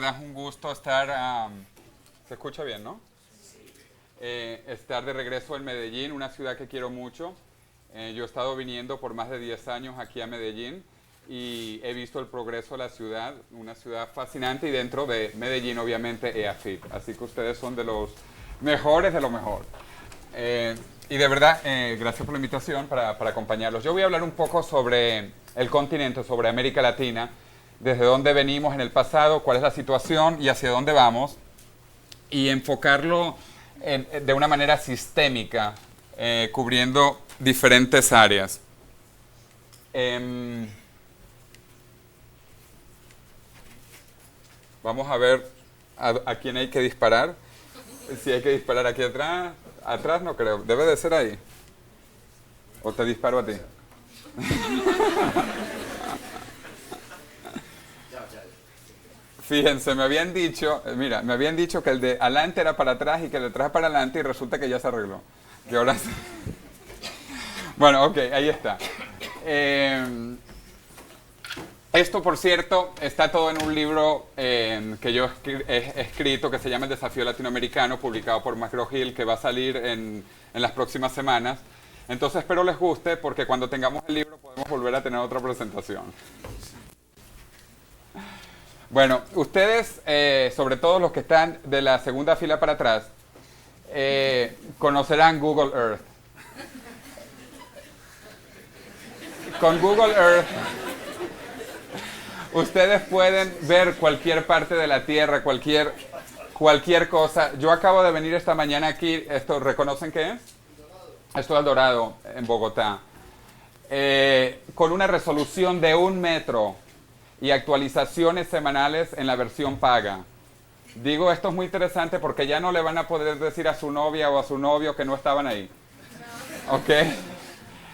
Es un gusto estar, se escucha bien, ¿no? Estar de regreso en Medellín, una ciudad que quiero mucho. Yo he estado viniendo por más de 10 años aquí a Medellín y he visto el progreso de la ciudad, una ciudad fascinante, y dentro de Medellín obviamente EAFIT. Así que ustedes son de los mejores de lo mejor. Y de verdad, gracias por la invitación para acompañarlos. Yo voy a hablar un poco sobre el continente, sobre América Latina, desde dónde venimos en el pasado, cuál es la situación y hacia dónde vamos, y enfocarlo de una manera sistémica, cubriendo diferentes áreas. Vamos a ver a quién hay que disparar. Si hay que disparar aquí atrás, atrás no creo, debe de ser ahí. ¿O te disparo a ti? Fíjense, me habían dicho, mira, me habían dicho que el de adelante era para atrás y que el de atrás para adelante, y resulta que ya se arregló. Y ahora sí. Bueno, ok, ahí está. Esto, por cierto, está todo en un libro que yo he escrito, que se llama El Desafío Latinoamericano, publicado por McGraw-Hill, que va a salir en las próximas semanas. Entonces espero les guste, porque cuando tengamos el libro podemos volver a tener otra presentación. Bueno, ustedes, sobre todo los que están de la segunda fila para atrás, conocerán Google Earth. Con Google Earth, ustedes pueden ver cualquier parte de la Tierra, cualquier cosa. Yo acabo de venir esta mañana aquí. ¿Esto reconocen qué es? Esto es El Dorado, en Bogotá. Con una resolución de 1 metro y actualizaciones semanales en la versión paga. Digo, esto es muy interesante porque ya no le van a poder decir a su novia o a su novio que no estaban ahí. ¿Ok?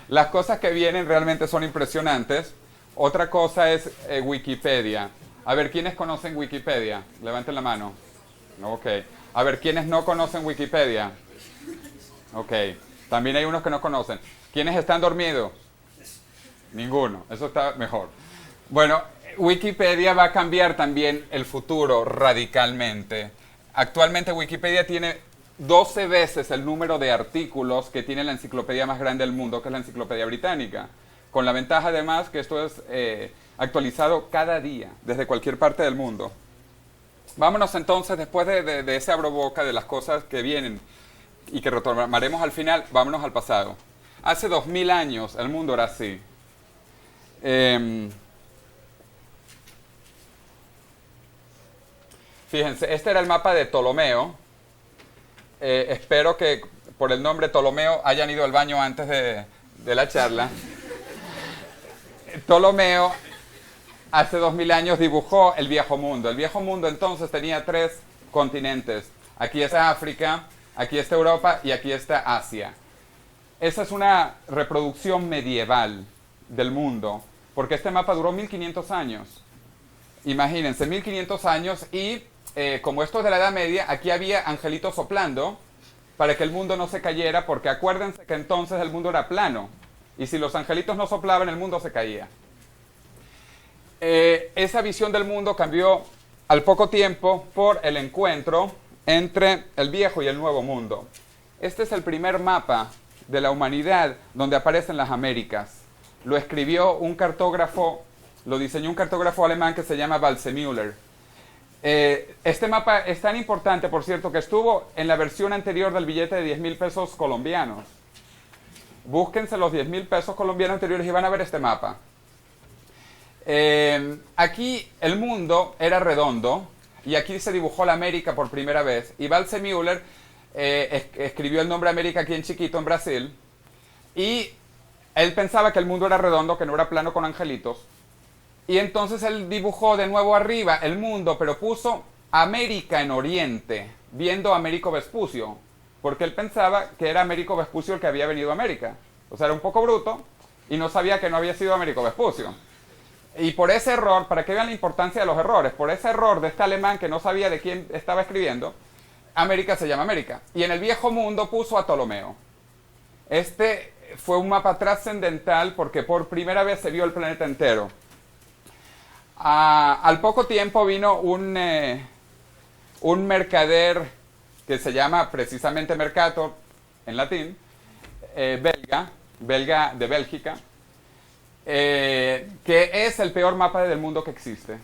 Las cosas que vienen realmente son impresionantes. Otra cosa es Wikipedia. A ver, ¿quiénes conocen Wikipedia? Levanten la mano. Ok. A ver, ¿quiénes no conocen Wikipedia? Ok. También hay unos que no conocen. ¿Quiénes están dormidos? Ninguno. Eso está mejor. Bueno, Wikipedia va a cambiar también el futuro radicalmente. Actualmente Wikipedia tiene 12 veces el número de artículos que tiene la enciclopedia más grande del mundo, que es la Enciclopedia Británica. Con la ventaja además que esto es actualizado cada día, desde cualquier parte del mundo. Vámonos entonces, después de ese abroboca de las cosas que vienen y que retomaremos al final, vámonos al pasado. Hace 2000 años el mundo era así. Fíjense, este era el mapa de Ptolomeo. Espero que por el nombre Ptolomeo hayan ido al baño antes de la charla. Ptolomeo hace 2000 años dibujó el viejo mundo. El viejo mundo entonces tenía 3 continentes. Aquí está África, aquí está Europa y aquí está Asia. Esa es una reproducción medieval del mundo, porque este mapa duró 1500 años. Imagínense, 1500 años y como esto es de la Edad Media, aquí había angelitos soplando para que el mundo no se cayera, porque acuérdense que entonces el mundo era plano. Y si los angelitos no soplaban, el mundo se caía. Esa visión del mundo cambió al poco tiempo por el encuentro entre el viejo y el nuevo mundo. Este es el primer mapa de la humanidad donde aparecen las Américas. Lo escribió un cartógrafo, lo diseñó un cartógrafo alemán que se llama Waldseemüller. Este mapa es tan importante, por cierto, que estuvo en la versión anterior del billete de 10.000 pesos colombianos. Búsquense los 10.000 pesos colombianos anteriores y van a ver este mapa. Aquí el mundo era redondo y aquí se dibujó la América por primera vez. Y Waldseemüller escribió el nombre América aquí en chiquito en Brasil. Y él pensaba que el mundo era redondo, que no era plano con angelitos. Y entonces él dibujó de nuevo arriba el mundo, pero puso América en Oriente, viendo a Américo Vespucio, porque él pensaba que era Américo Vespucio el que había venido a América. O sea, era un poco bruto y no sabía que no había sido Américo Vespucio. Y por ese error, para que vean la importancia de los errores, por ese error de este alemán que no sabía de quién estaba escribiendo, América se llama América. Y en el viejo mundo puso a Ptolomeo. Este fue un mapa trascendental porque por primera vez se vio el planeta entero. Al poco tiempo vino un mercader que se llama precisamente Mercator, en latín, belga de Bélgica, que es el peor mapa del mundo que existe.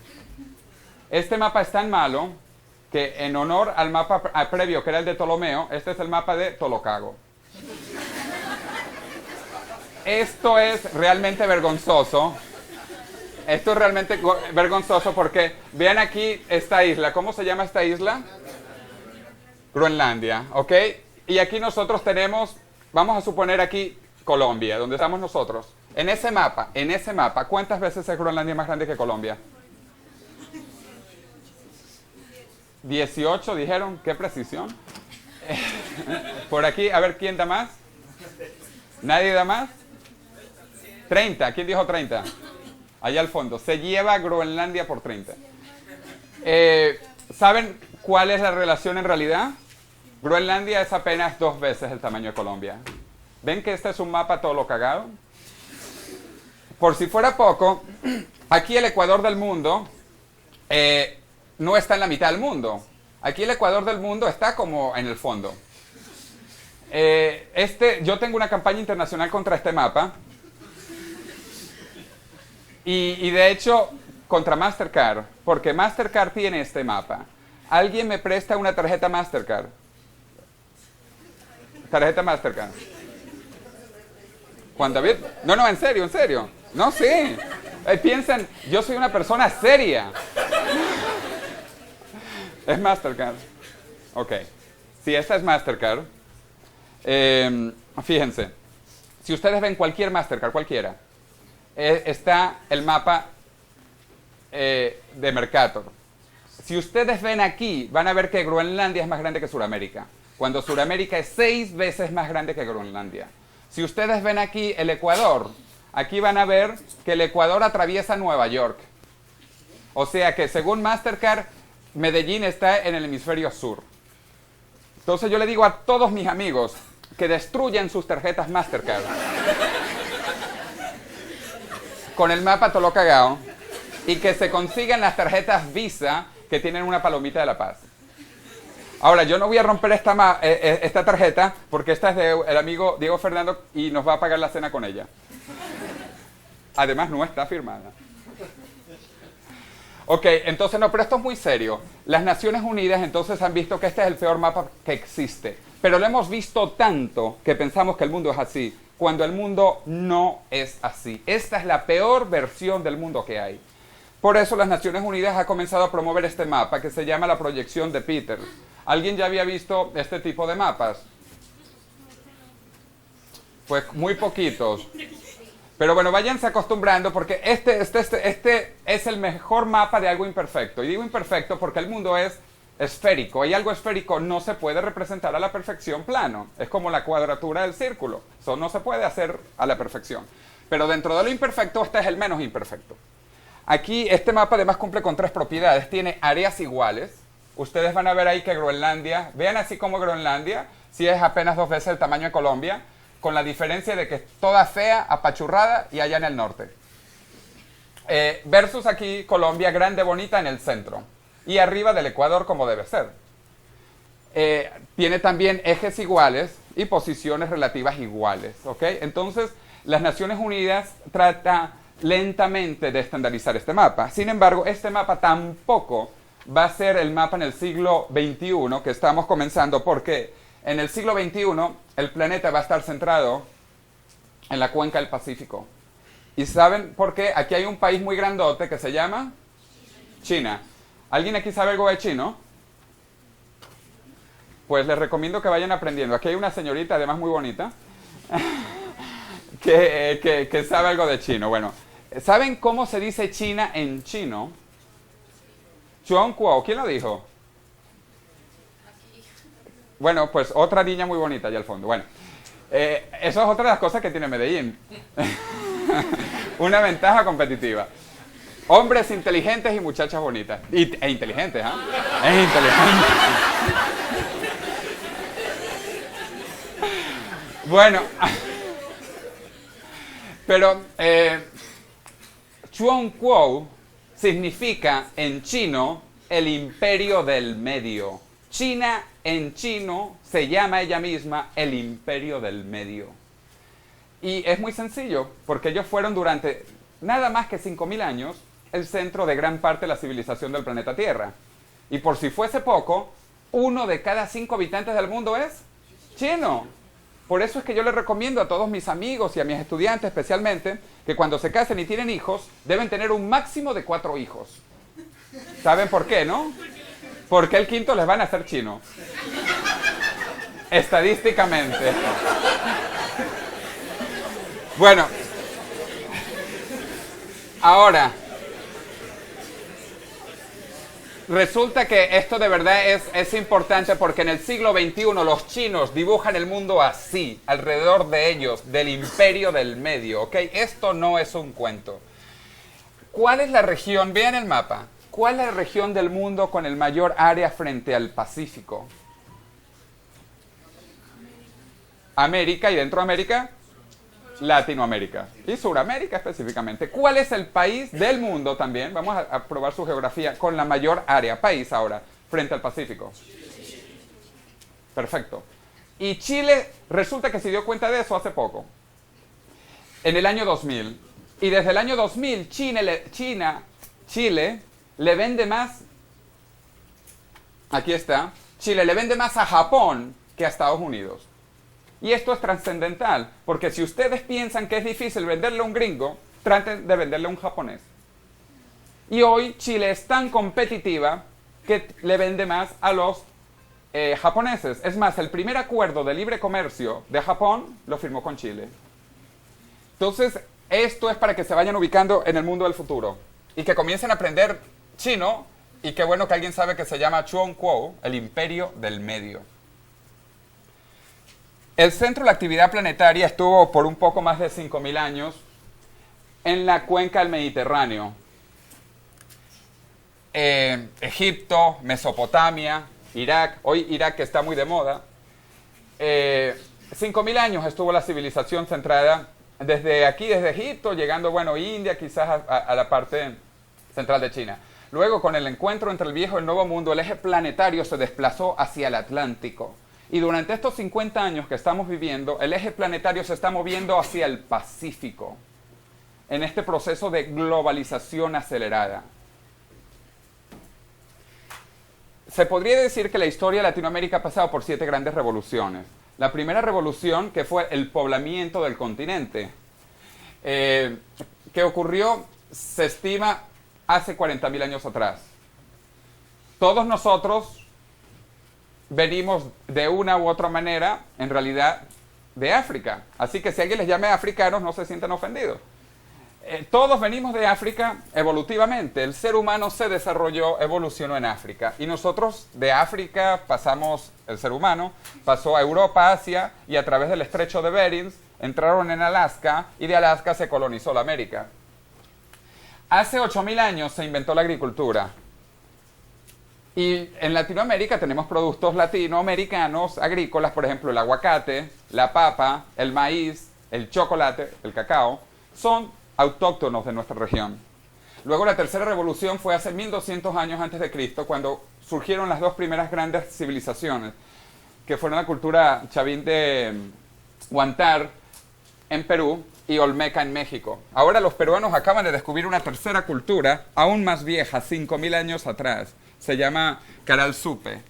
Este mapa es tan malo que en honor al mapa previo, que era el de Ptolomeo, este es el mapa de Tolocago. Esto es realmente vergonzoso. Esto es realmente vergonzoso porque vean aquí esta isla. ¿Cómo se llama esta isla? Groenlandia, ¿ok? Y aquí nosotros tenemos, vamos a suponer aquí Colombia, donde estamos nosotros. En ese mapa, ¿cuántas veces es Groenlandia más grande que Colombia? 18, dijeron, qué precisión. Por aquí, a ver, ¿quién da más? ¿Nadie da más? 30, ¿quién dijo 30? Allá al fondo, se lleva Groenlandia por 30. ¿Saben cuál es la relación en realidad? Groenlandia es apenas 2 veces el tamaño de Colombia. ¿Ven que este es un mapa todo lo cagado? Por si fuera poco, aquí el Ecuador del mundo no está en la mitad del mundo. Aquí el Ecuador del mundo está como en el fondo. Yo tengo una campaña internacional contra este mapa. Y de hecho, contra Mastercard, porque Mastercard tiene este mapa. ¿Alguien me presta una tarjeta Mastercard? Tarjeta Mastercard. Juan David. No, en serio, en serio. No, sí. Piensen, yo soy una persona seria. Es Mastercard. Ok. Si esta es Mastercard, fíjense. Si ustedes ven cualquier Mastercard, cualquiera, está el mapa de Mercator. Si ustedes ven aquí, van a ver que Groenlandia es más grande que Sudamérica, cuando Sudamérica es 6 veces más grande que Groenlandia. Si ustedes ven aquí el Ecuador, aquí van a ver que el Ecuador atraviesa Nueva York. O sea que según Mastercard, Medellín está en el hemisferio sur. Entonces yo le digo a todos mis amigos que destruyan sus tarjetas Mastercard con el mapa todo lo cagado y que se consigan las tarjetas Visa que tienen una palomita de la paz. Ahora, yo no voy a romper esta tarjeta porque esta es del amigo Diego Fernando y nos va a pagar la cena con ella. Además, no está firmada. Ok, entonces no, pero esto es muy serio. Las Naciones Unidas entonces han visto que este es el peor mapa que existe. Pero lo hemos visto tanto que pensamos que el mundo es así, cuando el mundo no es así. Esta es la peor versión del mundo que hay. Por eso las Naciones Unidas ha comenzado a promover este mapa que se llama la proyección de Peters. ¿Alguien ya había visto este tipo de mapas? Pues muy poquitos. Pero bueno, váyanse acostumbrando porque este es el mejor mapa de algo imperfecto. Y digo imperfecto porque el mundo es esférico. Y algo esférico no se puede representar a la perfección plano. Es como la cuadratura del círculo. Eso no se puede hacer a la perfección. Pero dentro de lo imperfecto, este es el menos imperfecto. Aquí este mapa además cumple con 3 propiedades. Tiene áreas iguales. Ustedes van a ver ahí que Groenlandia, vean así como Groenlandia, si es apenas 2 veces el tamaño de Colombia, con la diferencia de que es toda fea, apachurrada y allá en el norte. Versus aquí Colombia, grande, bonita en el centro. Y arriba del Ecuador como debe ser. Tiene también ejes iguales y posiciones relativas iguales. ¿Okay? Entonces, las Naciones Unidas trata lentamente de estandarizar este mapa. Sin embargo, este mapa tampoco va a ser el mapa en el siglo XXI que estamos comenzando, porque en el siglo XXI el planeta va a estar centrado en la cuenca del Pacífico. ¿Y saben por qué? Aquí hay un país muy grandote que se llama China. ¿Alguien aquí sabe algo de chino? Pues les recomiendo que vayan aprendiendo. Aquí hay una señorita, además muy bonita, que sabe algo de chino. Bueno, ¿saben cómo se dice China en chino? Chuanquo, ¿quién lo dijo? Bueno, pues otra niña muy bonita allá al fondo. Bueno, eso es otra de las cosas que tiene Medellín. Una ventaja competitiva. Hombres inteligentes y muchachas bonitas. E inteligentes, ¿ah? Es inteligente. Bueno, pero Chuanquo significa en chino el imperio del medio. China en chino se llama ella misma el imperio del medio. Y es muy sencillo, porque ellos fueron durante nada más que 5.000 años el centro de gran parte de la civilización del planeta Tierra. Y por si fuese poco, 1 de cada 5 habitantes del mundo es chino. Por eso es que yo les recomiendo a todos mis amigos y a mis estudiantes especialmente que cuando se casen y tienen hijos, deben tener un máximo de 4 hijos. ¿Saben por qué, no? Porque el quinto les van a hacer chino. Estadísticamente. Bueno. Ahora, resulta que esto de verdad es importante porque en el siglo XXI los chinos dibujan el mundo así, alrededor de ellos, del imperio del medio, ¿ok? Esto no es un cuento. ¿Cuál es la región? Vean el mapa. ¿Cuál es la región del mundo con el mayor área frente al Pacífico? América, y dentro de América, Latinoamérica y Suramérica específicamente. ¿Cuál es el país del mundo también? Vamos a probar su geografía con la mayor área, país ahora, frente al Pacífico. Perfecto. Y Chile resulta que se dio cuenta de eso hace poco, en el año 2000. Y desde el año 2000 Chile le vende más, aquí está, Chile le vende más a Japón que a Estados Unidos. Y esto es trascendental, porque si ustedes piensan que es difícil venderle a un gringo, traten de venderle a un japonés. Y hoy Chile es tan competitiva que le vende más a los japoneses. Es más, el primer acuerdo de libre comercio de Japón lo firmó con Chile. Entonces, esto es para que se vayan ubicando en el mundo del futuro y que comiencen a aprender chino, y qué bueno que alguien sabe que se llama Chuanquo, el imperio del medio. El centro de la actividad planetaria estuvo por un poco más de 5.000 años en la cuenca del Mediterráneo. Egipto, Mesopotamia, Irak, hoy Irak está muy de moda. 5.000 años estuvo la civilización centrada desde aquí, desde Egipto, llegando, bueno, India, quizás a la parte central de China. Luego, con el encuentro entre el viejo y el nuevo mundo, el eje planetario se desplazó hacia el Atlántico. Y durante estos 50 años que estamos viviendo, el eje planetario se está moviendo hacia el Pacífico, en este proceso de globalización acelerada. Se podría decir que la historia de Latinoamérica ha pasado por 7 grandes revoluciones. La primera revolución, que fue el poblamiento del continente, que ocurrió, se estima, hace 40.000 años atrás. Todos nosotros venimos de una u otra manera, en realidad, de África. Así que si alguien les llame africanos, no se sientan ofendidos. Todos venimos de África evolutivamente. El ser humano se desarrolló, evolucionó en África. Y nosotros de África pasamos, el ser humano, pasó a Europa, Asia, y a través del estrecho de Bering entraron en Alaska, y de Alaska se colonizó la América. Hace 8.000 años se inventó la agricultura. Y en Latinoamérica tenemos productos latinoamericanos agrícolas, por ejemplo, el aguacate, la papa, el maíz, el chocolate, el cacao, son autóctonos de nuestra región. Luego la tercera revolución fue hace 1.200 años antes de Cristo, cuando surgieron las 2 primeras grandes civilizaciones, que fueron la cultura chavín de Huantar en Perú y Olmeca en México. Ahora los peruanos acaban de descubrir una tercera cultura, aún más vieja, 5.000 años atrás. Se llama Caral Supe.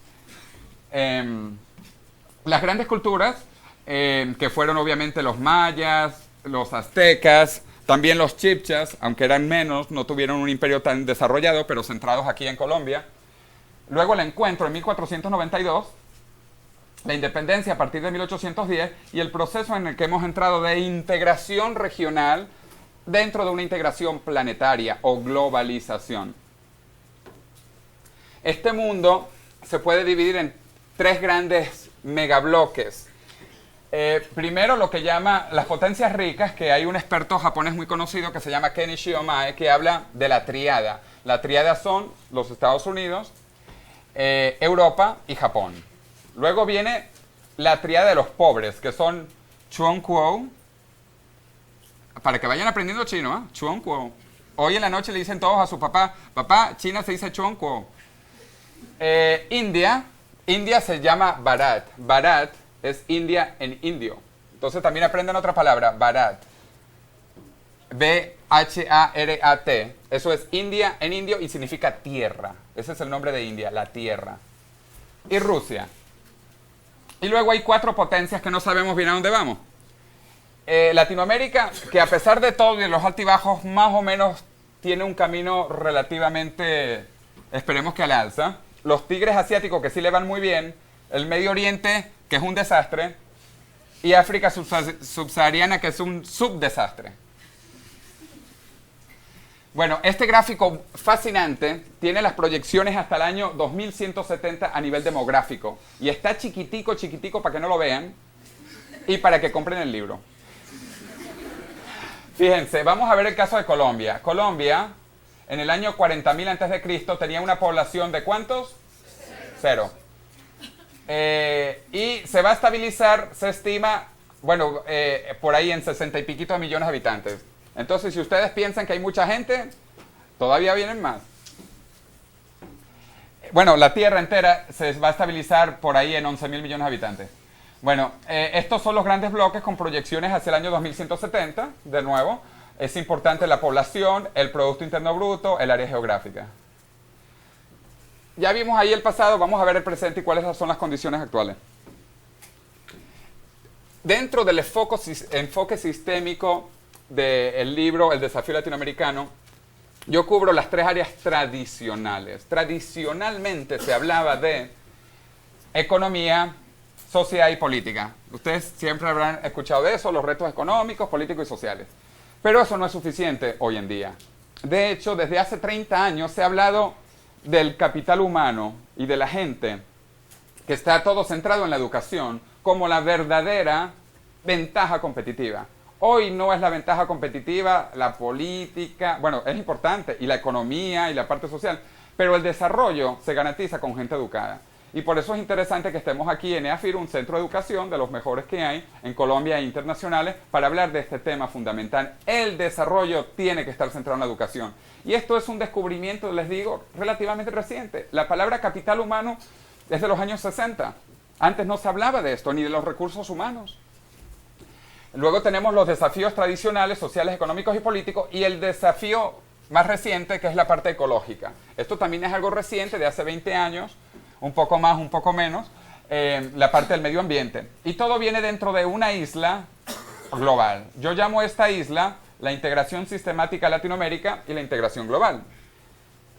Las grandes culturas, que fueron obviamente los mayas, los aztecas, también los chibchas, aunque eran menos, no tuvieron un imperio tan desarrollado, pero centrados aquí en Colombia. Luego el encuentro en 1492, la independencia a partir de 1810 y el proceso en el que hemos entrado de integración regional dentro de una integración planetaria o globalización. Este mundo se puede dividir en 3 grandes megabloques. Primero, lo que llama las potencias ricas, que hay un experto japonés muy conocido que se llama Kenichi Omae, que habla de la tríada. La tríada son los Estados Unidos, Europa y Japón. Luego viene la tríada de los pobres, que son Chuanquo, para que vayan aprendiendo chino, ¿eh? Chuanquo, Hoy en la noche le dicen todos a su papá, papá, China se dice chonco. India se llama Bharat. Bharat es India en indio. Entonces también aprendan otra palabra, Bharat. B-H-A-R-A-T. Eso es India en indio y significa tierra. Ese es el nombre de India, la tierra. Y Rusia. Y luego hay 4 potencias que no sabemos bien a dónde vamos. Latinoamérica, que a pesar de todo y de los altibajos, más o menos tiene un camino relativamente, esperemos que al alza. Los tigres asiáticos, que sí le van muy bien. El Medio Oriente, que es un desastre. Y África subsahariana, que es un subdesastre. Bueno, este gráfico fascinante tiene las proyecciones hasta el año 2170 a nivel demográfico. Y está chiquitico, chiquitico, para que no lo vean y para que compren el libro. Fíjense, vamos a ver el caso de Colombia. Colombia, en el año 40.000 a.C., tenía una población de ¿cuántos? 0. Y se va a estabilizar, se estima, bueno, por ahí en 60 y piquito de millones de habitantes. Entonces, si ustedes piensan que hay mucha gente, todavía vienen más. Bueno, la Tierra entera se va a estabilizar por ahí en 11.000 millones de habitantes. Bueno, estos son los grandes bloques con proyecciones hacia el año 2170, de nuevo. Es importante la población, el Producto Interno Bruto, el área geográfica. Ya vimos ahí el pasado, vamos a ver el presente y cuáles son las condiciones actuales. Dentro del enfoque sistémico del libro El Desafío Latinoamericano, yo cubro las 3 áreas tradicionales. Tradicionalmente se hablaba de economía, sociedad y política. Ustedes siempre habrán escuchado de eso, los retos económicos, políticos y sociales. Pero eso no es suficiente hoy en día. De hecho, desde hace 30 años se ha hablado del capital humano y de la gente, que está todo centrado en la educación, como la verdadera ventaja competitiva. Hoy no es la ventaja competitiva, la política, bueno, es importante, y la economía y la parte social, pero el desarrollo se garantiza con gente educada. Y por eso es interesante que estemos aquí en EAFIR, un centro de educación de los mejores que hay en Colombia e internacionales, para hablar de este tema fundamental. El desarrollo tiene que estar centrado en la educación. Y esto es un descubrimiento, les digo, relativamente reciente. La palabra capital humano es de los años 60. Antes no se hablaba de esto, ni de los recursos humanos. Luego tenemos los desafíos tradicionales, sociales, económicos y políticos, y el desafío más reciente, que es la parte ecológica. Esto también es algo reciente, de hace 20 años, un poco más, un poco menos, la parte del medio ambiente. Y todo viene dentro de una isla global. Yo llamo a esta isla la integración sistemática Latinoamérica y la integración global.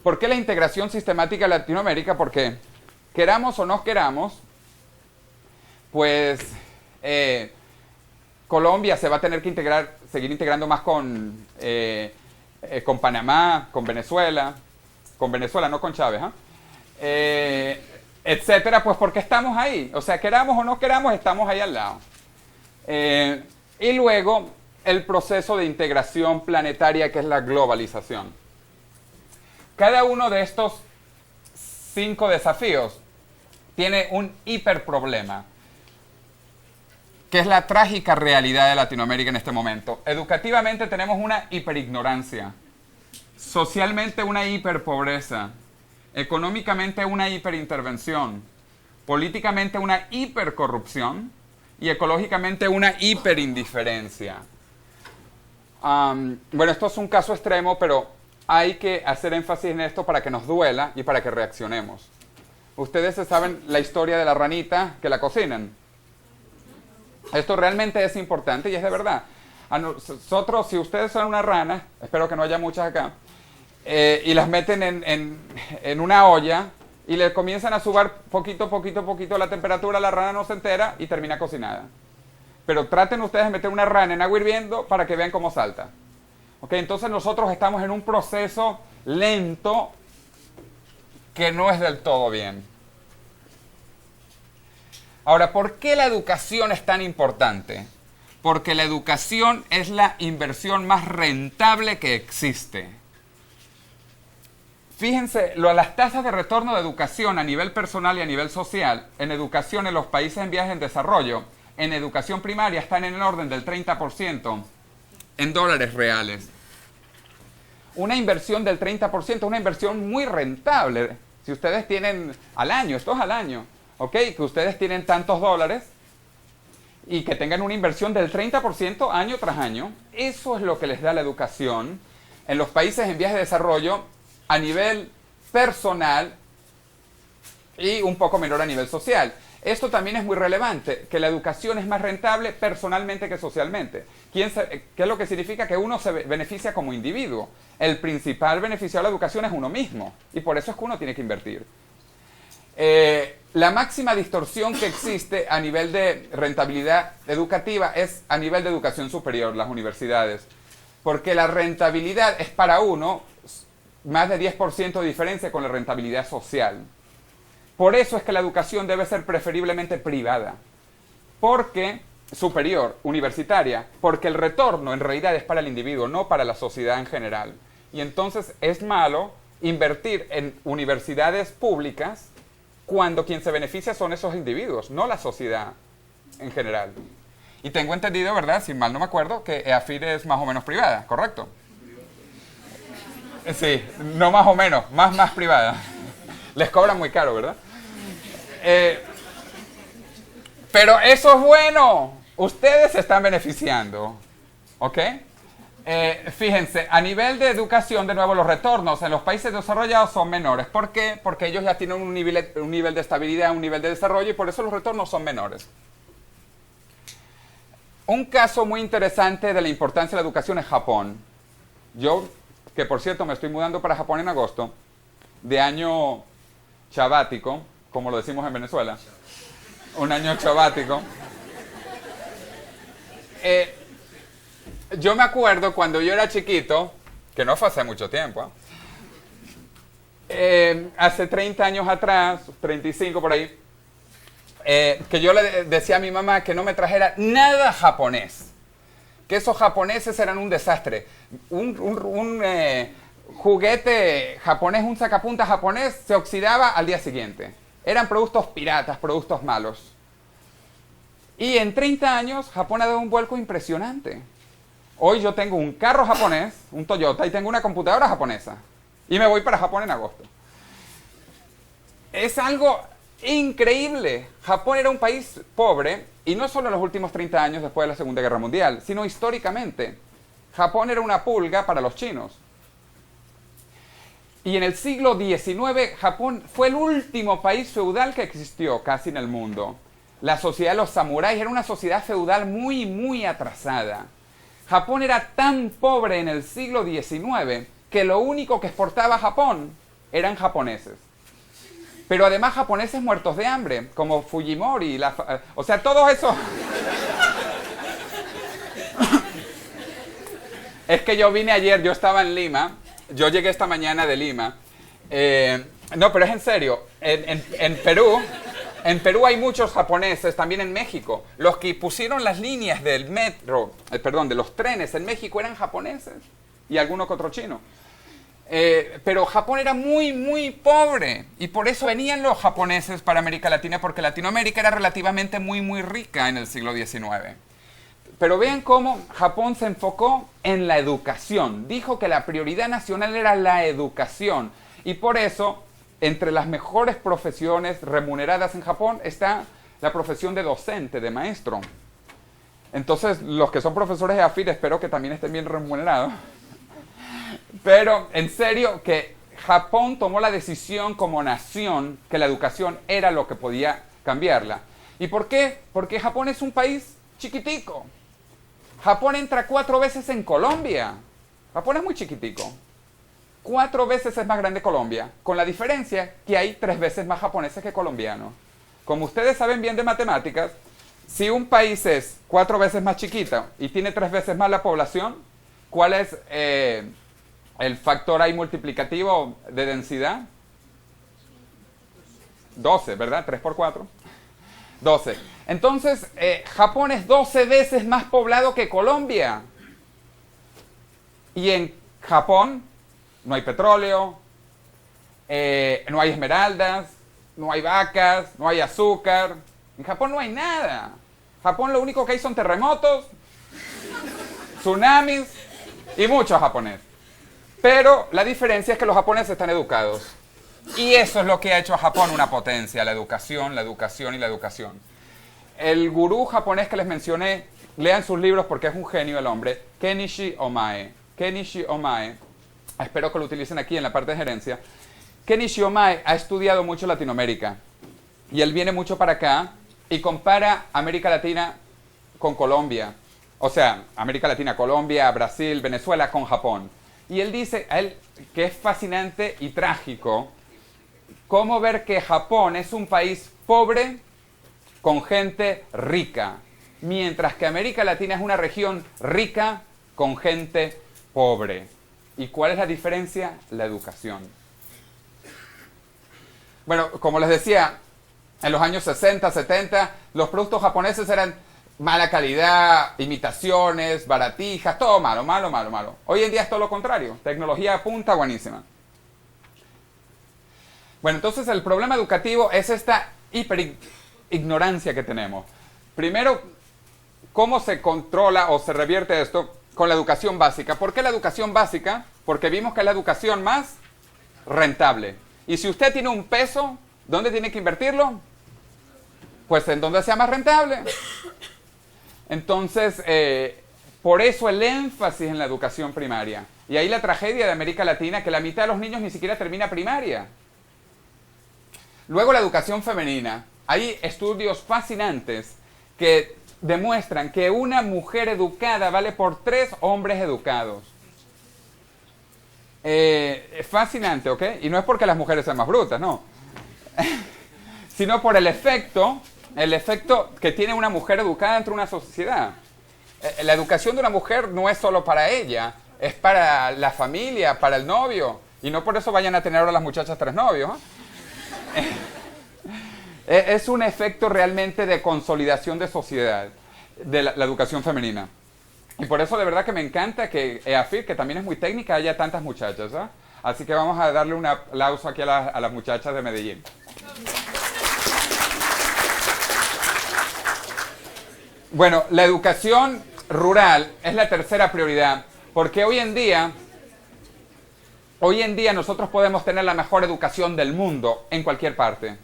¿Por qué la integración sistemática Latinoamérica? Porque queramos o no queramos, pues Colombia se va a tener que seguir integrando más con Panamá, con Venezuela, no con Chávez, etcétera, pues porque estamos ahí. O sea, queramos o no queramos, estamos ahí al lado. Y luego el proceso de integración planetaria, que es la globalización. Cada uno de estos 5 desafíos tiene un hiperproblema, que es la trágica realidad de Latinoamérica en este momento. Educativamente tenemos una hiperignorancia, socialmente una hiperpobreza, económicamente una hiperintervención, políticamente una hipercorrupción y ecológicamente una hiperindiferencia. Bueno, esto es un caso extremo, pero hay que hacer énfasis en esto para que nos duela y para que reaccionemos. Ustedes saben la historia de la ranita que la cocinan. Esto realmente es importante y es de verdad. A nosotros, si ustedes son una rana, espero que no haya muchas acá, y las meten en una olla y le comienzan a subir poquito la temperatura, la rana no se entera y termina cocinada. Pero traten ustedes de meter una rana en agua hirviendo para que vean cómo salta. ¿Okay? Entonces nosotros estamos en un proceso lento que no es del todo bien. Ahora, ¿por qué la educación es tan importante? Porque la educación es la inversión más rentable que existe. Fíjense, las tasas de retorno de educación a nivel personal y a nivel social, en educación en los países en vías en desarrollo, en educación primaria están en el orden del 30% en dólares reales. una inversión del 30%, una inversión muy rentable. Si ustedes tienen al año, esto es al año, ¿ok? Que ustedes tienen tantos dólares y que tengan una inversión del 30% año tras año, eso es lo que les da la educación en los países en vías de desarrollo a nivel personal y un poco menor a nivel social. Esto también es muy relevante, que la educación es más rentable personalmente que socialmente. ¿Qué es lo que significa? Que uno se beneficia como individuo. El principal beneficiario de la educación es uno mismo, y por eso es que uno tiene que invertir. La máxima distorsión que existe a nivel de rentabilidad educativa es a nivel de educación superior, las universidades. Porque la rentabilidad es para uno más de 10% de diferencia con la rentabilidad social. Por eso es que la educación debe ser preferiblemente privada. Porque, superior, universitaria, porque el retorno en realidad es para el individuo, no para la sociedad en general. Y entonces es malo invertir en universidades públicas cuando quien se beneficia son esos individuos, no la sociedad en general. Y tengo entendido, ¿verdad? Si mal no me acuerdo, que EAFIT es más o menos privada, ¿correcto? Sí, no más o menos, más privada. Les cobran muy caro, ¿verdad? Pero eso es bueno. Ustedes se están beneficiando. ¿Ok? Fíjense, a nivel de educación, de nuevo, los retornos en los países desarrollados son menores. ¿Por qué? Porque ellos ya tienen un nivel de estabilidad, un nivel de desarrollo, y por eso los retornos son menores. Un caso muy interesante de la importancia de la educación es Japón. Yo, que por cierto me estoy mudando para Japón en agosto, de año sabático, como lo decimos en Venezuela, un año sabático. Yo me acuerdo cuando yo era chiquito, que no fue hace mucho tiempo, hace 30 años atrás, 35 por ahí, que yo le decía a mi mamá que no me trajera nada japonés, que esos japoneses eran un desastre. Un juguete japonés, un sacapuntas japonés, se oxidaba al día siguiente. Eran productos piratas, productos malos. Y en 30 años, Japón ha dado un vuelco impresionante. Hoy yo tengo un carro japonés, un Toyota, y tengo una computadora japonesa. Y me voy para Japón en agosto. Es algo increíble. Japón era un país pobre, y no solo en los últimos 30 años después de la Segunda Guerra Mundial, sino históricamente. Japón era una pulga para los chinos. Y en el siglo XIX, Japón fue el último país feudal que existió casi en el mundo. La sociedad de los samuráis era una sociedad feudal muy, muy atrasada. Japón era tan pobre en el siglo XIX que lo único que exportaba a Japón eran japoneses. Pero además japoneses muertos de hambre, como Fujimori, o sea, todo eso. Es que yo vine ayer, yo estaba en Lima, yo llegué esta mañana de Lima. No, pero es en serio, en Perú hay muchos japoneses, también en México. Los que pusieron las líneas del metro, de los trenes en México eran japoneses y alguno que otro chino. Pero Japón era muy, muy pobre y por eso venían los japoneses para América Latina, porque Latinoamérica era relativamente muy, muy rica en el siglo XIX. Pero vean cómo Japón se enfocó en la educación. Dijo que la prioridad nacional era la educación. Y por eso, entre las mejores profesiones remuneradas en Japón está la profesión de docente, de maestro. Entonces, los que son profesores de AFIT espero que también estén bien remunerados. Pero, en serio, que Japón tomó la decisión como nación que la educación era lo que podía cambiarla. ¿Y por qué? Porque Japón es un país chiquitico. Japón entra 4 veces en Colombia. Japón es muy chiquitico. 4 veces es más grande Colombia, con la diferencia que hay 3 veces más japoneses que colombianos. Como ustedes saben bien de matemáticas, si un país es 4 veces más chiquito y tiene 3 veces más la población, ¿cuál es el factor ahí multiplicativo de densidad? 12, ¿verdad? 3 por 4. 12. Entonces, Japón es 12 veces más poblado que Colombia. Y en Japón no hay petróleo, no hay esmeraldas, no hay vacas, no hay azúcar. En Japón no hay nada. Japón lo único que hay son terremotos, tsunamis y muchos japoneses. Pero la diferencia es que los japoneses están educados. Y eso es lo que ha hecho a Japón una potencia, la educación, la educación y la educación. El gurú japonés que les mencioné, lean sus libros porque es un genio el hombre, Kenichi Omae. Kenichi Omae, espero que lo utilicen aquí en la parte de gerencia. Kenichi Omae ha estudiado mucho Latinoamérica y él viene mucho para acá y compara América Latina con Colombia. O sea, América Latina, Colombia, Brasil, Venezuela con Japón. Y él dice a él que es fascinante y trágico cómo ver que Japón es un país pobre con gente rica, mientras que América Latina es una región rica con gente pobre. ¿Y cuál es la diferencia? La educación. Bueno, como les decía, en los años 60, 70, los productos japoneses eran mala calidad, imitaciones, baratijas, todo malo, malo, malo, malo. Hoy en día es todo lo contrario, tecnología a punta buenísima. Bueno, entonces el problema educativo es esta hiperignorancia que tenemos. Primero, ¿cómo se controla o se revierte esto? Con la educación básica. ¿Por qué la educación básica? Porque vimos que es la educación más rentable. Y si usted tiene un peso, ¿dónde tiene que invertirlo? Pues en donde sea más rentable. Entonces, por eso el énfasis en la educación primaria. Y ahí la tragedia de América Latina, que la mitad de los niños ni siquiera termina primaria. Luego la educación femenina. Hay estudios fascinantes que demuestran que una mujer educada vale por 3 hombres educados. Es fascinante, ¿ok? Y no es porque las mujeres sean más brutas, no. Sino por el efecto que tiene una mujer educada dentro de una sociedad. La educación de una mujer no es solo para ella, es para la familia, para el novio. Y no por eso vayan a tener ahora las muchachas 3 novios, ¿eh? Es un efecto realmente de consolidación de sociedad, de la educación femenina. Y por eso de verdad que me encanta que EAFIT, que también es muy técnica, haya tantas muchachas, ¿eh? Así que vamos a darle un aplauso aquí a las muchachas de Medellín. Bueno, la educación rural es la tercera prioridad, porque hoy en día nosotros podemos tener la mejor educación del mundo en cualquier parte.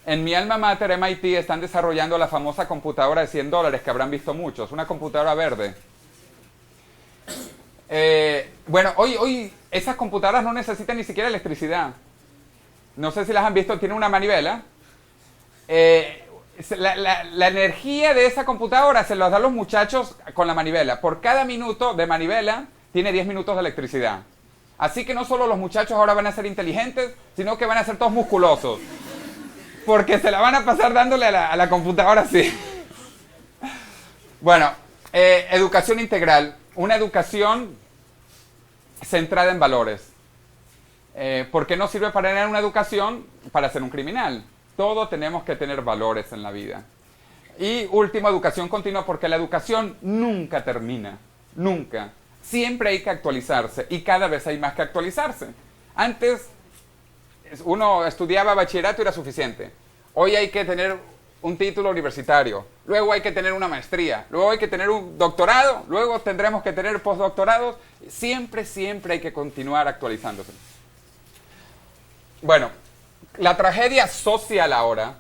En mi alma mater, MIT, están desarrollando la famosa computadora de $100 que habrán visto muchos, una computadora verde. Bueno, hoy esas computadoras no necesitan ni siquiera electricidad. No sé si las han visto, tiene una manivela. La energía de esa computadora se la dan los muchachos con la manivela. Por cada minuto de manivela tiene 10 minutos de electricidad. Así que no solo los muchachos ahora van a ser inteligentes, sino que van a ser todos musculosos. Porque se la van a pasar dándole a la computadora así. Bueno, educación integral. Una educación centrada en valores. Porque no sirve para tener una educación para ser un criminal. Todos tenemos que tener valores en la vida. Y último, educación continua, porque la educación nunca termina. Nunca. Siempre hay que actualizarse y cada vez hay más que actualizarse. Antes uno estudiaba bachillerato y era suficiente. Hoy hay que tener un título universitario, luego hay que tener una maestría, luego hay que tener un doctorado, luego tendremos que tener postdoctorados. Siempre hay que continuar actualizándose. Bueno, la tragedia social ahora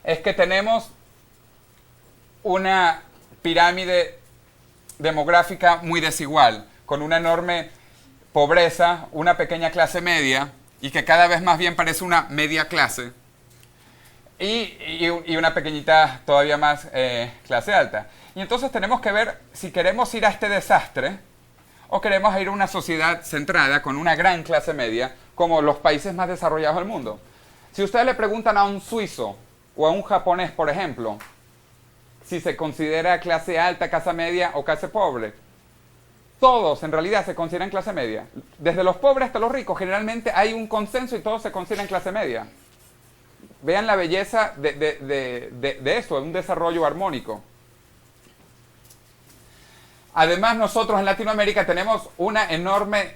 es que tenemos una pirámide demográfica muy desigual, con una enorme pobreza, una pequeña clase media, y que cada vez más bien parece una media clase, y una pequeñita todavía más clase alta. Y entonces tenemos que ver si queremos ir a este desastre o queremos ir a una sociedad centrada con una gran clase media como los países más desarrollados del mundo. Si ustedes le preguntan a un suizo o a un japonés, por ejemplo, si se considera clase alta, clase media o clase pobre, todos en realidad se consideran clase media. Desde los pobres hasta los ricos, generalmente hay un consenso y todos se consideran clase media. Vean la belleza de eso, de un desarrollo armónico. Además, nosotros en Latinoamérica tenemos una enorme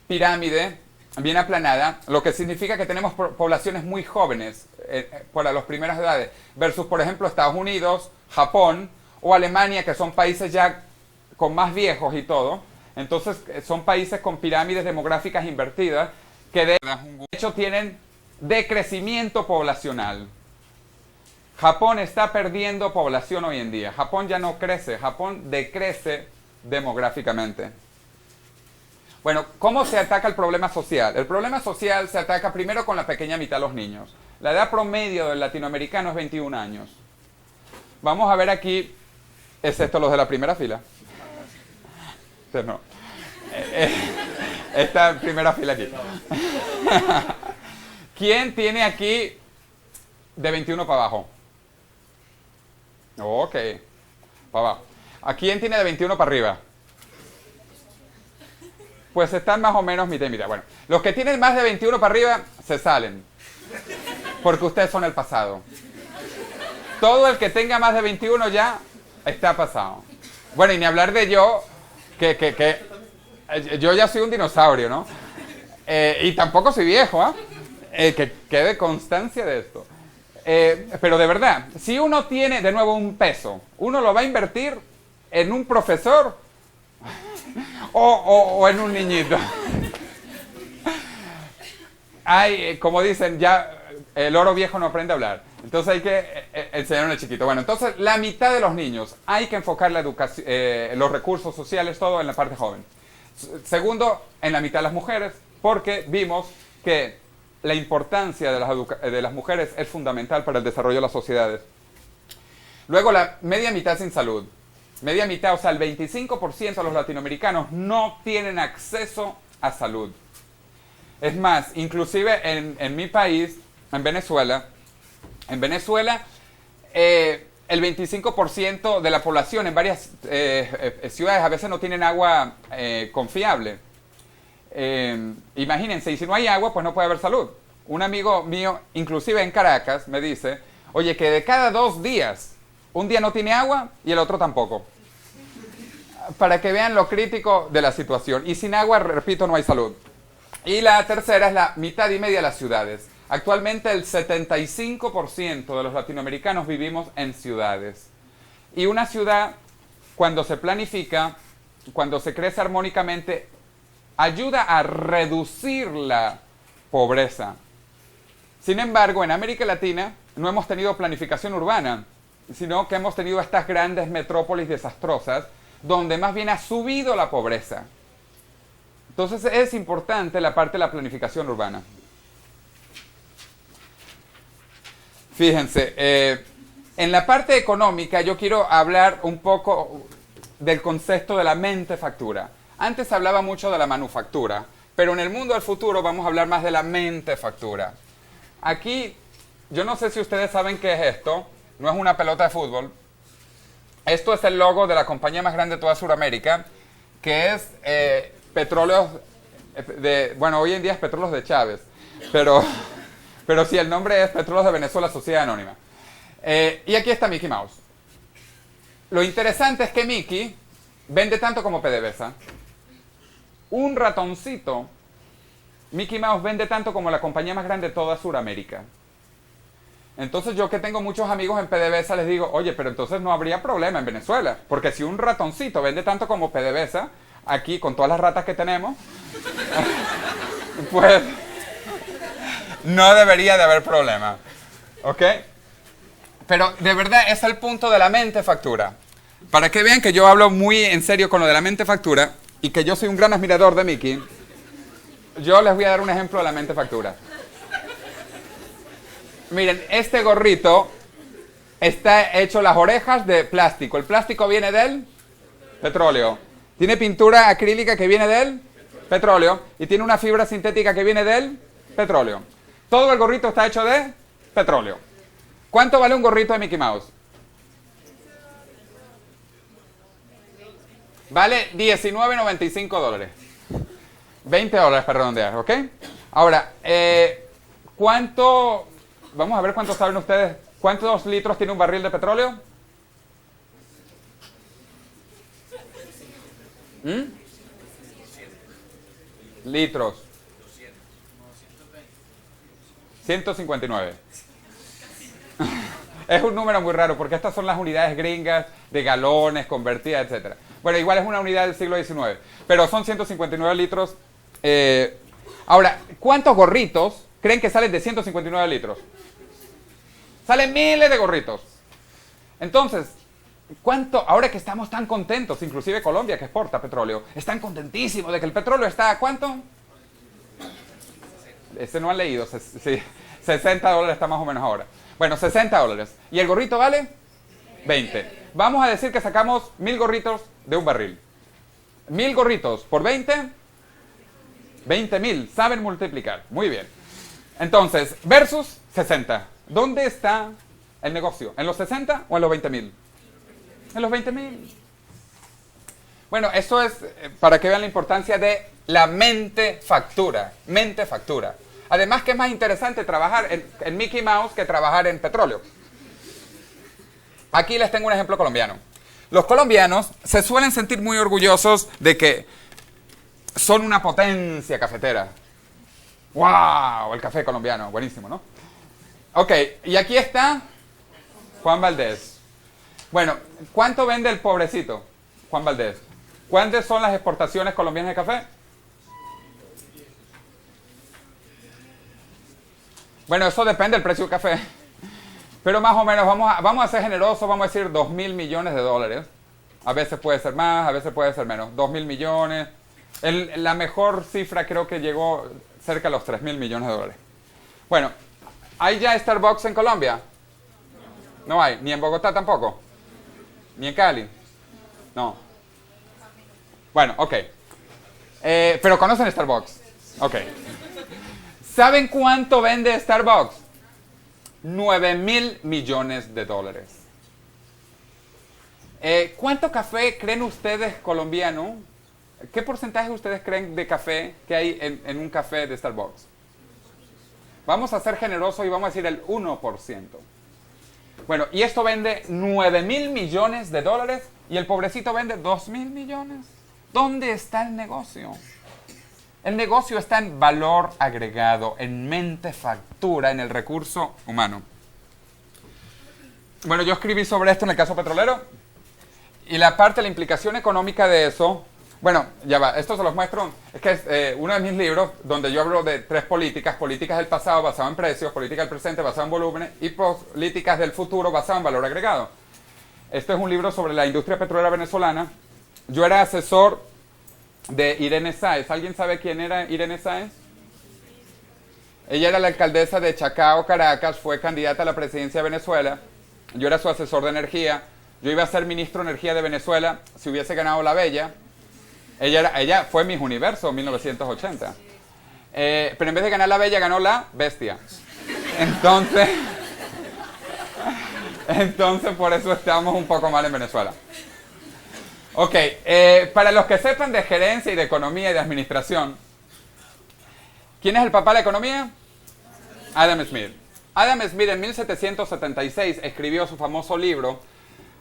pirámide bien aplanada, lo que significa que tenemos poblaciones muy jóvenes para las primeras edades, versus, por ejemplo, Estados Unidos, Japón o Alemania, que son países ya con más viejos y todo. Entonces son países con pirámides demográficas invertidas que de hecho tienen decrecimiento poblacional. Japón está perdiendo población hoy en día. Japón ya no crece, Japón decrece demográficamente. Bueno, ¿cómo se ataca el problema social? El problema social se ataca primero con la pequeña mitad de los niños. La edad promedio del latinoamericano es 21 años. Vamos a ver aquí, excepto los de la primera fila. No. Esta primera fila aquí. ¿Quién tiene aquí de 21 para abajo? Ok, para abajo. ¿A quién tiene de 21 para arriba? Pues están más o menos mitad y mitad. Bueno, los que tienen más de 21 para arriba se salen. Porque ustedes son el pasado. Todo el que tenga más de 21 ya está pasado. Bueno, y ni hablar de yo, que yo ya soy un dinosaurio, ¿no? Y tampoco soy viejo, ¿eh? Que quede constancia de esto. Pero de verdad, si uno tiene de nuevo un peso, uno lo va a invertir en un profesor o en un niñito. Hay, como dicen, ya el oro viejo no aprende a hablar. Entonces hay que enseñarle al chiquito. Bueno, entonces la mitad de los niños hay que enfocar la educación, los recursos sociales, todo en la parte joven. Segundo, en la mitad de las mujeres, porque vimos que la importancia de las mujeres es fundamental para el desarrollo de las sociedades. Luego, la media mitad sin salud. Media mitad, o sea, el 25% de los latinoamericanos no tienen acceso a salud. Es más, inclusive en mi país, en Venezuela, el 25% de la población en varias ciudades a veces no tienen agua confiable. Imagínense, y si no hay agua, pues no puede haber salud. Un amigo mío, inclusive en Caracas, me dice, oye, que de cada 2 días, un día no tiene agua y el otro tampoco. Para que vean lo crítico de la situación. Y sin agua, repito, no hay salud. Y la tercera es la mitad y media de las ciudades. Actualmente el 75% de los latinoamericanos vivimos en ciudades. Y una ciudad, cuando se planifica, cuando se crece armónicamente, ayuda a reducir la pobreza. Sin embargo, en América Latina no hemos tenido planificación urbana, sino que hemos tenido estas grandes metrópolis desastrosas, donde más bien ha subido la pobreza. Entonces es importante la parte de la planificación urbana. Fíjense, en la parte económica yo quiero hablar un poco del concepto de la mentefactura. Antes hablaba mucho de la manufactura, pero en el mundo del futuro vamos a hablar más de la mentefactura. Aquí, yo no sé si ustedes saben qué es esto, no es una pelota de fútbol. Esto es el logo de la compañía más grande de toda Sudamérica, que es Petróleos bueno, hoy en día es Petróleos de Chávez, pero sí, el nombre es Petróleos de Venezuela, Sociedad Anónima. Y aquí está Mickey Mouse. Lo interesante es que Mickey vende tanto como PDVSA. Un ratoncito, Mickey Mouse vende tanto como la compañía más grande de toda Sudamérica. Entonces yo, que tengo muchos amigos en PDVSA, les digo, oye, pero entonces no habría problema en Venezuela, porque si un ratoncito vende tanto como PDVSA, aquí con todas las ratas que tenemos, pues no debería de haber problema. ¿Ok? Pero de verdad es el punto de la mentefactura. Para que vean que yo hablo muy en serio con lo de la mentefactura y que yo soy un gran admirador de Mickey, yo les voy a dar un ejemplo de la mentefactura. Miren, este gorrito está hecho las orejas de plástico. El plástico viene del petróleo. Tiene pintura acrílica que viene del petróleo. Y tiene una fibra sintética que viene del petróleo. Todo el gorrito está hecho de petróleo. ¿Cuánto vale un gorrito de Mickey Mouse? Vale $19.95. $20 para redondear, ¿ok? Ahora, ¿cuánto? Vamos a ver cuánto saben ustedes. ¿Cuántos litros tiene un barril de petróleo? Litros. 159. Es un número muy raro porque estas son las unidades gringas de galones, convertidas, etc. Bueno, igual es una unidad del siglo XIX, pero son 159 litros. Ahora, ¿cuántos gorritos creen que salen de 159 litros? Salen miles de gorritos. Entonces, ahora que estamos tan contentos, inclusive Colombia que exporta petróleo, están contentísimos de que el petróleo está ¿a cuánto? Ese no han leído, sí, $60 está más o menos ahora. Bueno, $60. ¿Y el gorrito vale? 20. Vamos a decir que sacamos 1000 gorritos de un barril. 1000 gorritos por 20, 20.000. Saben multiplicar. Muy bien. Entonces, versus 60. ¿Dónde está el negocio? ¿En los 60 o en los 20.000? En los 20.000. Bueno, eso es para que vean la importancia de la mente factura. Mente factura. Además que es más interesante trabajar en Mickey Mouse que trabajar en petróleo. Aquí les tengo un ejemplo colombiano. Los colombianos se suelen sentir muy orgullosos de que son una potencia cafetera. ¡Wow! El café colombiano, buenísimo, ¿no? Ok, y aquí está Juan Valdés. Bueno, ¿cuánto vende el pobrecito Juan Valdés? ¿Cuántas son las exportaciones colombianas de café? Bueno, eso depende del precio del café. Pero más o menos vamos a ser generosos, vamos a decir 2.000 millones de dólares. A veces puede ser más, a veces puede ser menos. 2.000 millones. La mejor cifra creo que llegó cerca de los 3.000 millones de dólares. Bueno, ¿hay ya Starbucks en Colombia? No hay. ¿Ni en Bogotá tampoco? ¿Ni en Cali? No. Bueno, ok. Pero ¿conocen Starbucks? Ok. ¿Saben cuánto vende Starbucks? 9.000 millones de dólares. ¿Cuánto café creen ustedes colombiano? ¿Qué porcentaje ustedes creen de café que hay en un café de Starbucks? Vamos a ser generosos y vamos a decir el 1%. Bueno, y esto vende 9.000 millones de dólares y el pobrecito vende 2.000 millones. ¿Dónde está el negocio? El negocio está en valor agregado, en mente factura, en el recurso humano. Bueno, yo escribí sobre esto en el caso petrolero y la implicación económica de eso, bueno, ya va, esto se los muestro, es que es uno de mis libros donde yo hablo de 3 políticas, políticas del pasado basado en precios, políticas del presente basado en volúmenes y políticas del futuro basado en valor agregado. Este es un libro sobre la industria petrolera venezolana. Yo era asesor de Irene Sáez. ¿Alguien sabe quién era Irene Sáez? Ella era la alcaldesa de Chacao, Caracas, fue candidata a la presidencia de Venezuela. Yo era su asesor de energía. Yo iba a ser ministro de energía de Venezuela si hubiese ganado la Bella. Ella fue Miss Universo en 1980. Pero en vez de ganar la Bella, ganó la Bestia. Entonces por eso estamos un poco mal en Venezuela. Ok, para los que sepan de gerencia y de economía y de administración, ¿quién es el papá de la economía? Adam Smith. Adam Smith en 1776 escribió su famoso libro,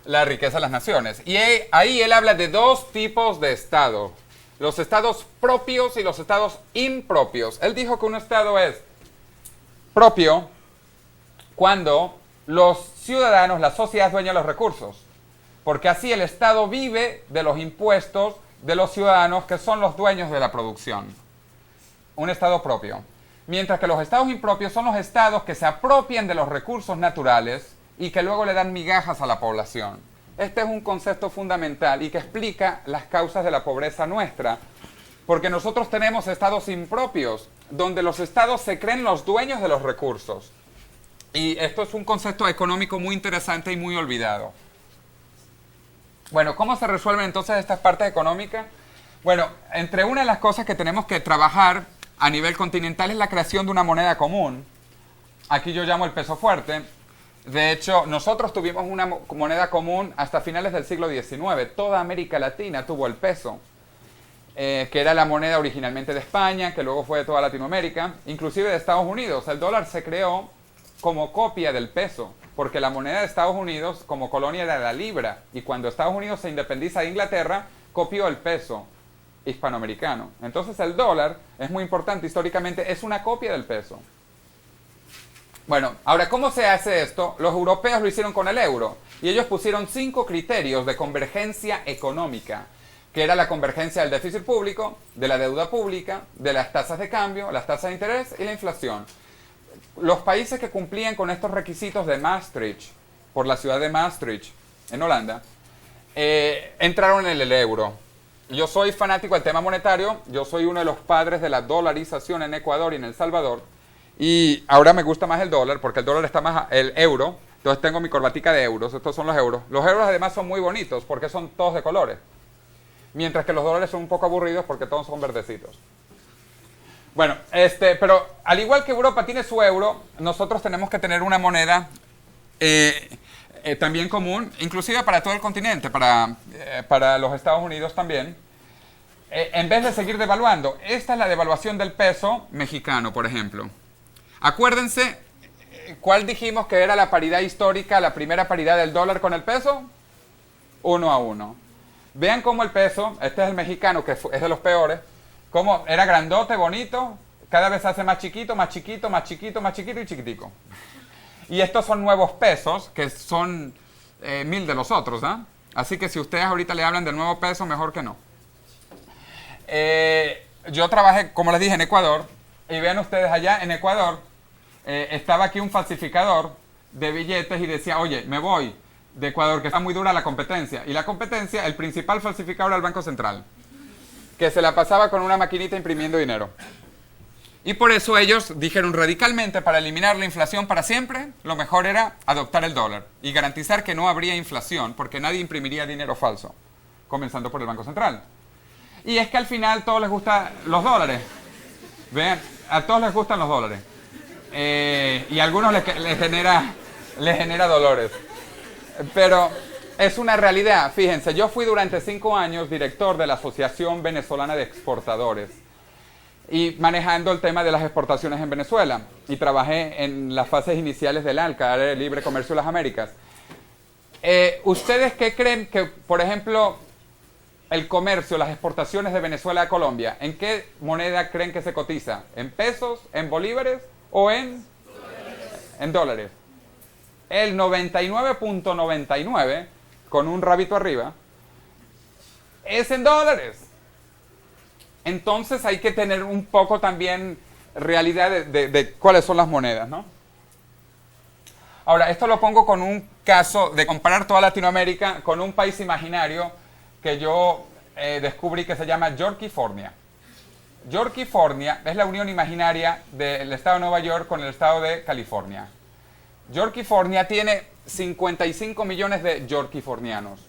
La riqueza de las naciones. Y ahí él habla de 2 tipos de estado. Los estados propios y los estados impropios. Él dijo que un estado es propio cuando los ciudadanos, la sociedad es dueña de los recursos. Porque así el Estado vive de los impuestos de los ciudadanos que son los dueños de la producción. Un Estado propio. Mientras que los estados impropios son los estados que se apropian de los recursos naturales y que luego le dan migajas a la población. Este es un concepto fundamental y que explica las causas de la pobreza nuestra. Porque nosotros tenemos estados impropios, donde los estados se creen los dueños de los recursos. Y esto es un concepto económico muy interesante y muy olvidado. Bueno, ¿cómo se resuelven entonces estas partes económicas? Bueno, entre una de las cosas que tenemos que trabajar a nivel continental es la creación de una moneda común. Aquí yo llamo el peso fuerte. De hecho, nosotros tuvimos una moneda común hasta finales del siglo XIX. Toda América Latina tuvo el peso, que era la moneda originalmente de España, que luego fue de toda Latinoamérica, inclusive de Estados Unidos. El dólar se creó como copia del peso, porque la moneda de Estados Unidos como colonia era la libra, y cuando Estados Unidos se independiza de Inglaterra, copió el peso hispanoamericano. Entonces el dólar es muy importante históricamente, es una copia del peso. Bueno, ahora, ¿cómo se hace esto? Los europeos lo hicieron con el euro y ellos pusieron 5 criterios de convergencia económica, que era la convergencia del déficit público, de la deuda pública, de las tasas de cambio, las tasas de interés y la inflación. Los países que cumplían con estos requisitos de Maastricht, por la ciudad de Maastricht, en Holanda, entraron en el euro. Yo soy fanático del tema monetario, yo soy uno de los padres de la dolarización en Ecuador y en El Salvador, y ahora me gusta más el dólar, porque el dólar está más, el euro, entonces tengo mi corbatica de euros, estos son los euros. Los euros además son muy bonitos, porque son todos de colores, mientras que los dólares son un poco aburridos, porque todos son verdecitos. Bueno, pero al igual que Europa tiene su euro, nosotros tenemos que tener una moneda también común, inclusive para todo el continente, para los Estados Unidos también, en vez de seguir devaluando. Esta es la devaluación del peso mexicano, por ejemplo. Acuérdense, ¿cuál dijimos que era la paridad histórica, la primera paridad del dólar con el peso? 1-1. Vean cómo el peso, este es el mexicano, que es de los peores, cómo era grandote, bonito, cada vez se hace más chiquito, más chiquito, más chiquito, más chiquito y chiquitico. Y estos son nuevos pesos, que son 1000 de los otros, ¿ah? Así que si ustedes ahorita le hablan del nuevo peso, mejor que no. Yo trabajé, como les dije, en Ecuador, y vean ustedes allá en Ecuador, estaba aquí un falsificador de billetes y decía, oye, me voy de Ecuador, que está muy dura la competencia. Y la competencia, el principal falsificador era el Banco Central, que se la pasaba con una maquinita imprimiendo dinero. Y por eso ellos dijeron radicalmente, para eliminar la inflación para siempre, lo mejor era adoptar el dólar y garantizar que no habría inflación, porque nadie imprimiría dinero falso, comenzando por el Banco Central. Y es que al final a todos les gustan los dólares. Vean, a todos les gustan los dólares. Y a algunos les genera dolores. Pero es una realidad. Fíjense, yo fui durante 5 años director de la Asociación Venezolana de Exportadores y manejando el tema de las exportaciones en Venezuela. Y trabajé en las fases iniciales del ALCA, Área de Libre Comercio de las Américas. ¿Ustedes qué creen que, por ejemplo, el comercio, las exportaciones de Venezuela a Colombia, en qué moneda creen que se cotiza? ¿En pesos, en bolívares o en dólares? El 99.99, con un rabito arriba, es en dólares. Entonces hay que tener un poco también realidad de cuáles son las monedas, ¿no? Ahora, esto lo pongo con un caso de comparar toda Latinoamérica con un país imaginario que yo descubrí, que se llama Yorkifornia. Yorkifornia es la unión imaginaria del estado de Nueva York con el estado de California. Yorkifornia tiene 55 millones de yorkifornianos.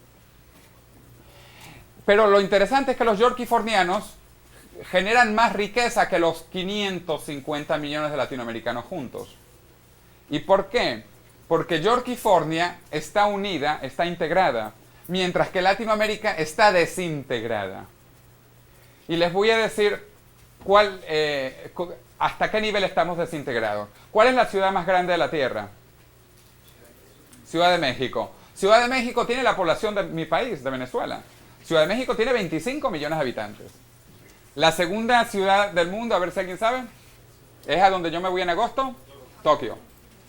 Pero lo interesante es que los yorkifornianos generan más riqueza que los 550 millones de latinoamericanos juntos. ¿Y por qué? Porque Yorkifornia está unida, está integrada, mientras que Latinoamérica está desintegrada. Y les voy a decir hasta qué nivel estamos desintegrados. ¿Cuál es la ciudad más grande de la Tierra? Ciudad de México. Ciudad de México tiene la población de mi país, de Venezuela. Ciudad de México tiene 25 millones de habitantes. La segunda ciudad del mundo, a ver si alguien sabe, es a donde yo me voy en agosto, Tokio.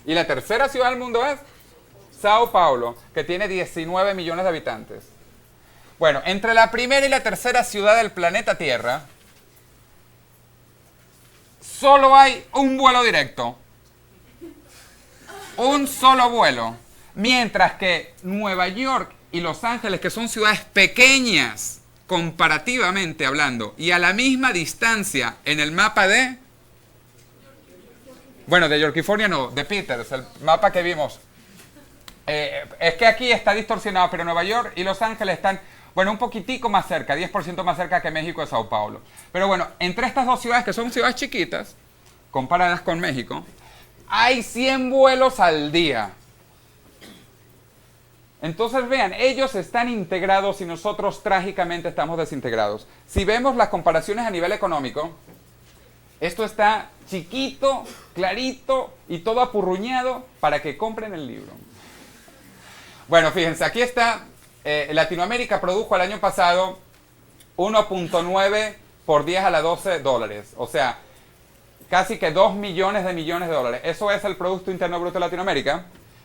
Y la tercera ciudad del mundo es Sao Paulo, que tiene 19 millones de habitantes. Bueno, entre la primera y la tercera ciudad del planeta Tierra, solo hay un vuelo directo. Un solo vuelo. Mientras que Nueva York y Los Ángeles, que son ciudades pequeñas, comparativamente hablando, y a la misma distancia en el mapa de... Bueno, de Yorkifornia no, de Peters, el mapa que vimos. Es que aquí está distorsionado, pero Nueva York y Los Ángeles están, bueno, un poquitico más cerca, 10% más cerca que México y Sao Paulo. Pero bueno, entre estas dos ciudades, que son ciudades chiquitas, comparadas con México, hay 100 vuelos al día. Entonces vean, ellos están integrados y nosotros trágicamente estamos desintegrados. Si vemos las comparaciones a nivel económico, esto está chiquito, clarito y todo apurruñado para que compren el libro. Bueno, fíjense, aquí está, Latinoamérica produjo el año pasado 1.9 por 10 a la 12 dólares. O sea, casi que 2 millones de dólares. Eso es el Producto Interno Bruto de Latinoamérica,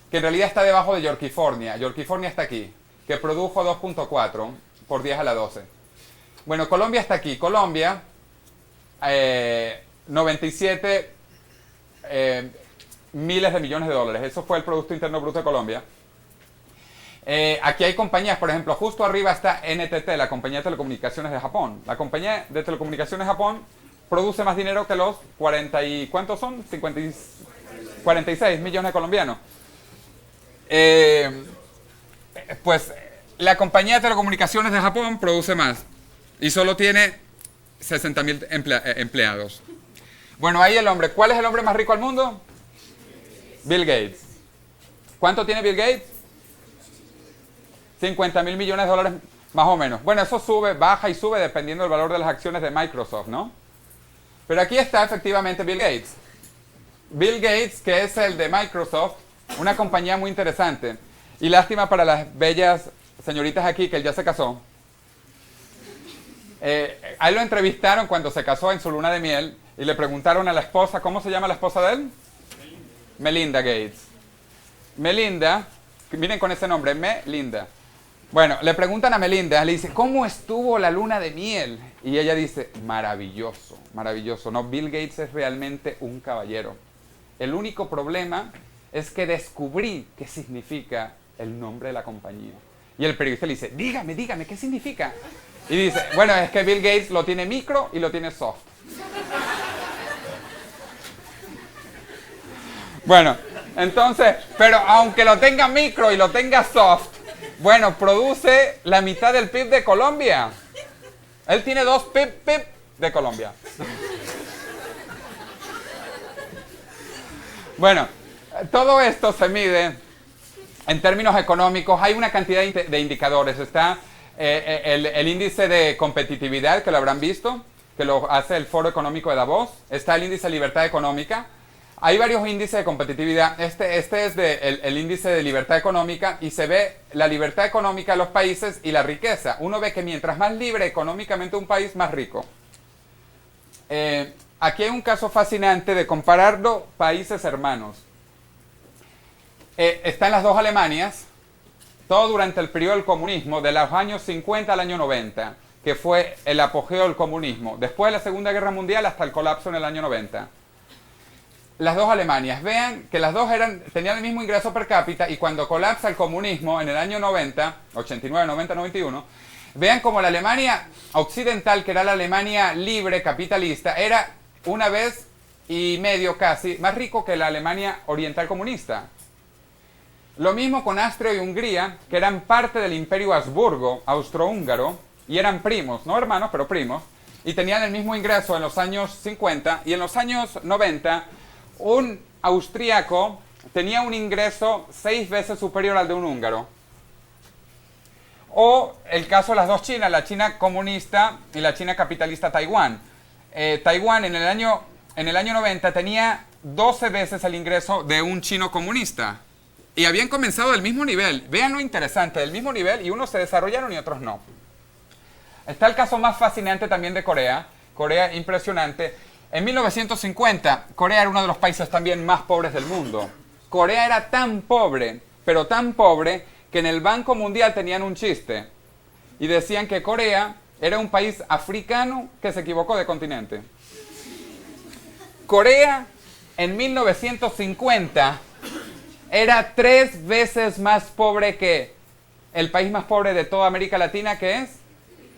que en realidad está debajo de Yorkifornia. Yorkifornia está aquí, que produjo 2.4 por 10 a la 12. Bueno, Colombia está aquí. Colombia, 97 miles de millones de dólares. Eso fue el Producto Interno Bruto de Colombia. Aquí hay compañías, por ejemplo, justo arriba está NTT, la compañía de telecomunicaciones de Japón. La compañía de telecomunicaciones de Japón produce más dinero que los 40 y... ¿cuántos son? 46 millones de colombianos. Pues la compañía de telecomunicaciones de Japón produce más y solo tiene 60.000 empleados. Bueno, ahí el hombre. ¿Cuál es el hombre más rico del mundo? Bill Gates. ¿Cuánto tiene Bill Gates? 50.000 millones de dólares más o menos. Bueno, eso sube, baja y sube dependiendo del valor de las acciones de Microsoft, ¿no? Pero aquí está efectivamente Bill Gates. Bill Gates, que es el de Microsoft, una compañía muy interesante. Y lástima para las bellas señoritas aquí que él ya se casó. A él lo entrevistaron cuando se casó en su luna de miel y le preguntaron a la esposa, ¿cómo se llama la esposa de él? Melinda Gates. Melinda, miren con ese nombre, Melinda. Bueno, le preguntan a Melinda, le dice, ¿cómo estuvo la luna de miel? Y ella dice, maravilloso, maravilloso. No, Bill Gates es realmente un caballero. El único problema es que descubrí qué significa el nombre de la compañía. Y el periodista le dice, dígame, ¿qué significa? Y dice, bueno, es que Bill Gates lo tiene micro y lo tiene soft. Bueno, entonces, pero aunque lo tenga micro y lo tenga soft, bueno, produce la mitad del PIB de Colombia. Él tiene 2 PIB de Colombia. Bueno, todo esto se mide en términos económicos. Hay una cantidad de indicadores. Está el índice de competitividad, que lo habrán visto, que lo hace el Foro Económico de Davos. Está el índice de libertad económica. Hay varios índices de competitividad. Este es el índice de libertad económica y se ve la libertad económica de los países y la riqueza. Uno ve que mientras más libre económicamente un país, más rico. Aquí hay un caso fascinante de compararlo países hermanos. Están las dos Alemanias, todo durante el periodo del comunismo, de los años 50 al año 90, que fue el apogeo del comunismo. Después de la Segunda Guerra Mundial hasta el colapso en el año 90. Las dos Alemanias, vean que las dos tenían el mismo ingreso per cápita y cuando colapsa el comunismo en el año 90, 89, 90, 91, vean como la Alemania occidental, que era la Alemania libre, capitalista, era una vez y medio casi más rico que la Alemania oriental comunista. Lo mismo con Austria y Hungría, que eran parte del Imperio Habsburgo, austrohúngaro, y eran primos, no hermanos, pero primos, y tenían el mismo ingreso en los años 50 y en los años 90. Un austríaco tenía un ingreso 6 veces superior al de un húngaro. O el caso de las dos Chinas, la China comunista y la China capitalista Taiwán. Taiwán en el año 90 tenía 12 veces el ingreso de un chino comunista. Y habían comenzado del mismo nivel. Vean lo interesante, del mismo nivel, y unos se desarrollaron y otros no. Está el caso más fascinante también de Corea. Corea, impresionante. En 1950, Corea era uno de los países también más pobres del mundo. Corea era tan pobre, pero tan pobre, que en el Banco Mundial tenían un chiste. Y decían que Corea era un país africano que se equivocó de continente. Corea, en 1950, era 3 veces más pobre que el país más pobre de toda América Latina, que es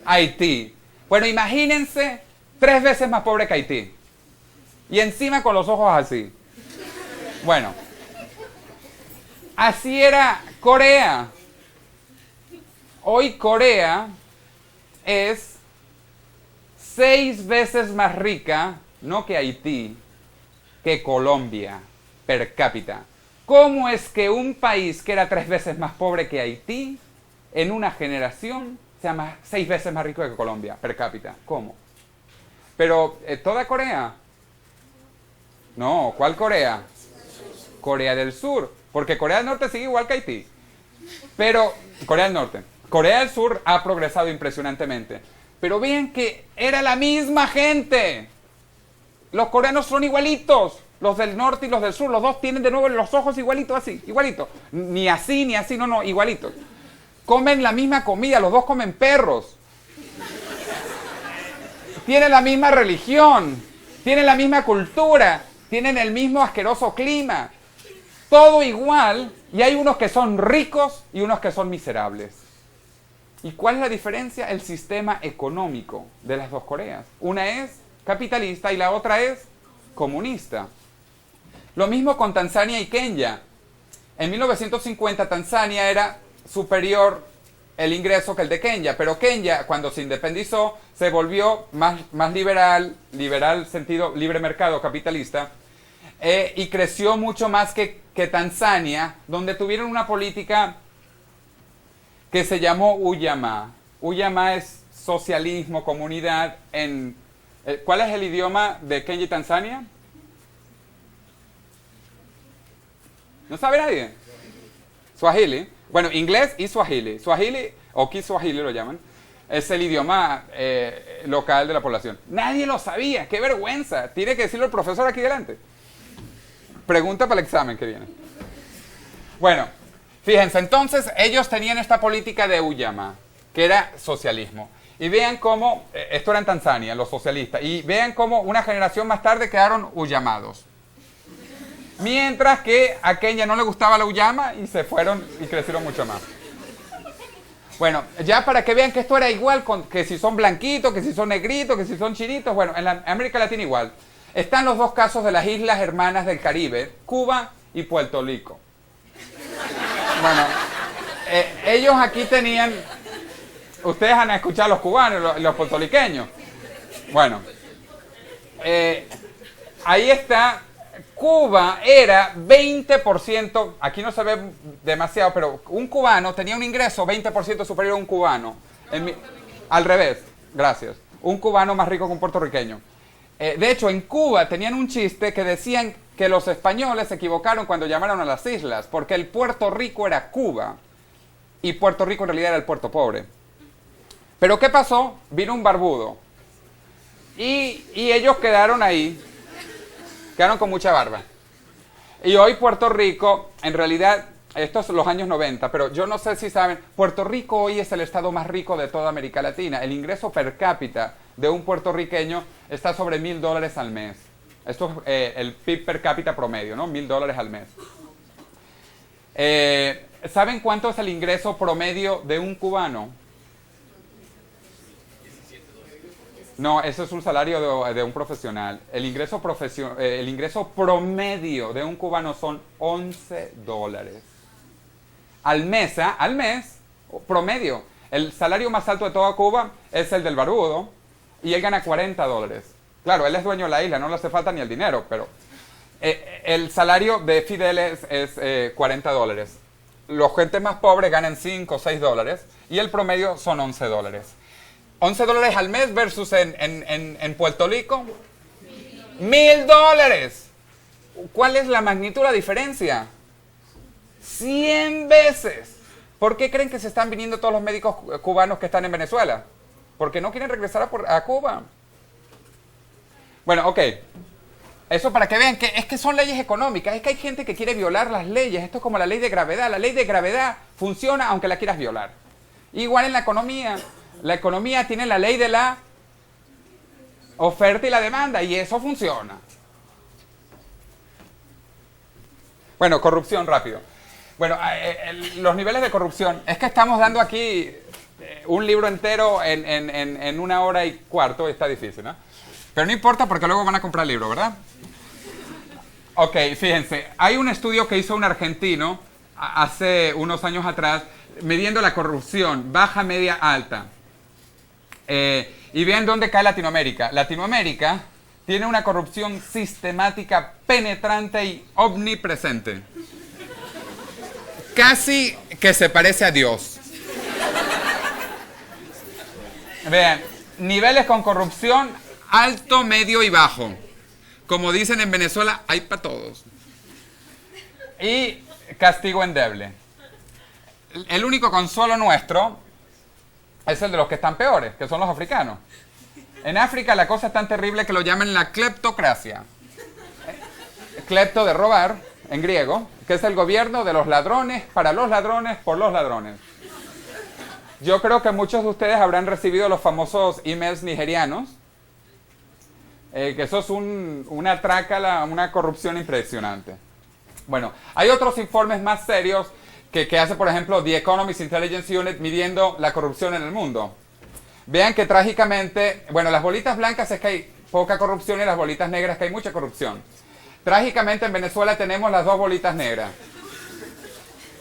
Haití. Bueno, imagínense, 3 veces más pobre que Haití. Y encima con los ojos así. Bueno, así era Corea. Hoy Corea es 6 veces más rica, no que Haití, que Colombia, per cápita. ¿Cómo es que un país que era 3 veces más pobre que Haití, en una generación, sea 6 veces más rico que Colombia, per cápita? ¿Cómo? Pero, ¿toda Corea? No, ¿cuál Corea? Corea del Sur, porque Corea del Norte sigue igual que Haití. Pero, Corea del Norte. Corea del Sur ha progresado impresionantemente. Pero vean que era la misma gente. Los coreanos son igualitos. Los del norte y los del sur, los dos tienen de nuevo los ojos igualitos así, igualitos. Ni así, no, igualitos. Comen la misma comida, los dos comen perros. Tienen la misma religión, tienen la misma cultura, tienen el mismo asqueroso clima. Todo igual, y hay unos que son ricos y unos que son miserables. ¿Y cuál es la diferencia? El sistema económico de las dos Coreas. Una es capitalista y la otra es comunista. Lo mismo con Tanzania y Kenia. En 1950 Tanzania era superior el ingreso que el de Kenia, pero Kenia cuando se independizó se volvió más liberal sentido libre mercado capitalista, y creció mucho más que Tanzania, donde tuvieron una política que se llamó Ujamaa. Ujamaa es socialismo, comunidad. ¿Cuál es el idioma de Kenia y Tanzania? ¿No sabe nadie? Swahili. Bueno, inglés y Swahili. Swahili, o Kiswahili lo llaman, es el idioma local de la población. Nadie lo sabía. ¡Qué vergüenza! Tiene que decirlo el profesor aquí delante. Pregunta para el examen que viene. Bueno, fíjense, entonces ellos tenían esta política de Ujamaa, que era socialismo. Y vean cómo, esto era en Tanzania, los socialistas, y vean cómo una generación más tarde quedaron Ujamados. Mientras que a Kenia no le gustaba la Ujamaa y se fueron y crecieron mucho más. Bueno, ya para que vean que esto era igual, que si son blanquitos, que si son negritos, que si son chinitos, bueno, en la América Latina igual. Están los dos casos de las islas hermanas del Caribe, Cuba y Puerto Rico. Bueno, ellos aquí tenían... Ustedes han escuchado a los cubanos y los puertorriqueños. Bueno, ahí está... Cuba era 20%, aquí no se ve demasiado, pero un cubano tenía un ingreso 20% superior a un cubano. Al revés, gracias. Un cubano más rico que un puertorriqueño. De hecho, en Cuba tenían un chiste que decían que los españoles se equivocaron cuando llamaron a las islas, porque el Puerto Rico era Cuba y Puerto Rico en realidad era el puerto pobre. Pero ¿qué pasó? Vino un barbudo y ellos quedaron ahí. Quedaron con mucha barba. Y hoy Puerto Rico, en realidad, estos son los años 90, pero yo no sé si saben, Puerto Rico hoy es el estado más rico de toda América Latina. El ingreso per cápita de un puertorriqueño está sobre $1,000 al mes. Esto es el PIB per cápita promedio, ¿no? $1,000 al mes. ¿Saben cuánto es el ingreso promedio de un cubano? No, eso es un salario de un profesional. El ingreso promedio de un cubano son $11. Al mes, al mes, promedio. El salario más alto de toda Cuba es el del barbudo y él gana $40. Claro, él es dueño de la isla, no le hace falta ni el dinero, pero el salario de Fidel es $40. Los gentes más pobres ganan $5 o $6 y el promedio son $11. $11 al mes versus en Puerto Rico, $1,000. ¿Cuál es la magnitud de la diferencia? 100 veces. ¿Por qué creen que se están viniendo todos los médicos cubanos que están en Venezuela? Porque no quieren regresar a Cuba. Bueno, ok. Eso para que vean que es que son leyes económicas. Es que hay gente que quiere violar las leyes. Esto es como la ley de gravedad. La ley de gravedad funciona aunque la quieras violar. Igual en la economía. La economía tiene la ley de la oferta y la demanda y eso funciona. Bueno, corrupción rápido. Bueno, los niveles de corrupción. Es que estamos dando aquí un libro entero en 1 hora y cuarto y está difícil, ¿no? Pero no importa porque luego van a comprar el libro, ¿verdad? Ok, fíjense. Hay un estudio que hizo un argentino hace unos años atrás midiendo la corrupción baja, media, alta. Y vean dónde cae Latinoamérica. Latinoamérica tiene una corrupción sistemática, penetrante y omnipresente. Casi que se parece a Dios. Vean, niveles con corrupción alto, medio y bajo. Como dicen en Venezuela, hay para todos. Y castigo endeble. El único consuelo nuestro es el de los que están peores, que son los africanos. En África la cosa es tan terrible que lo llaman la cleptocracia. Clepto de robar, en griego, que es el gobierno de los ladrones, para los ladrones, por los ladrones. Yo creo que muchos de ustedes habrán recibido los famosos emails nigerianos, que eso es una trácala, una corrupción impresionante. Bueno, hay otros informes más serios que hace, por ejemplo, The Economist Intelligence Unit midiendo la corrupción en el mundo. Vean que trágicamente, bueno, las bolitas blancas es que hay poca corrupción y las bolitas negras que hay mucha corrupción. Trágicamente en Venezuela tenemos las dos bolitas negras.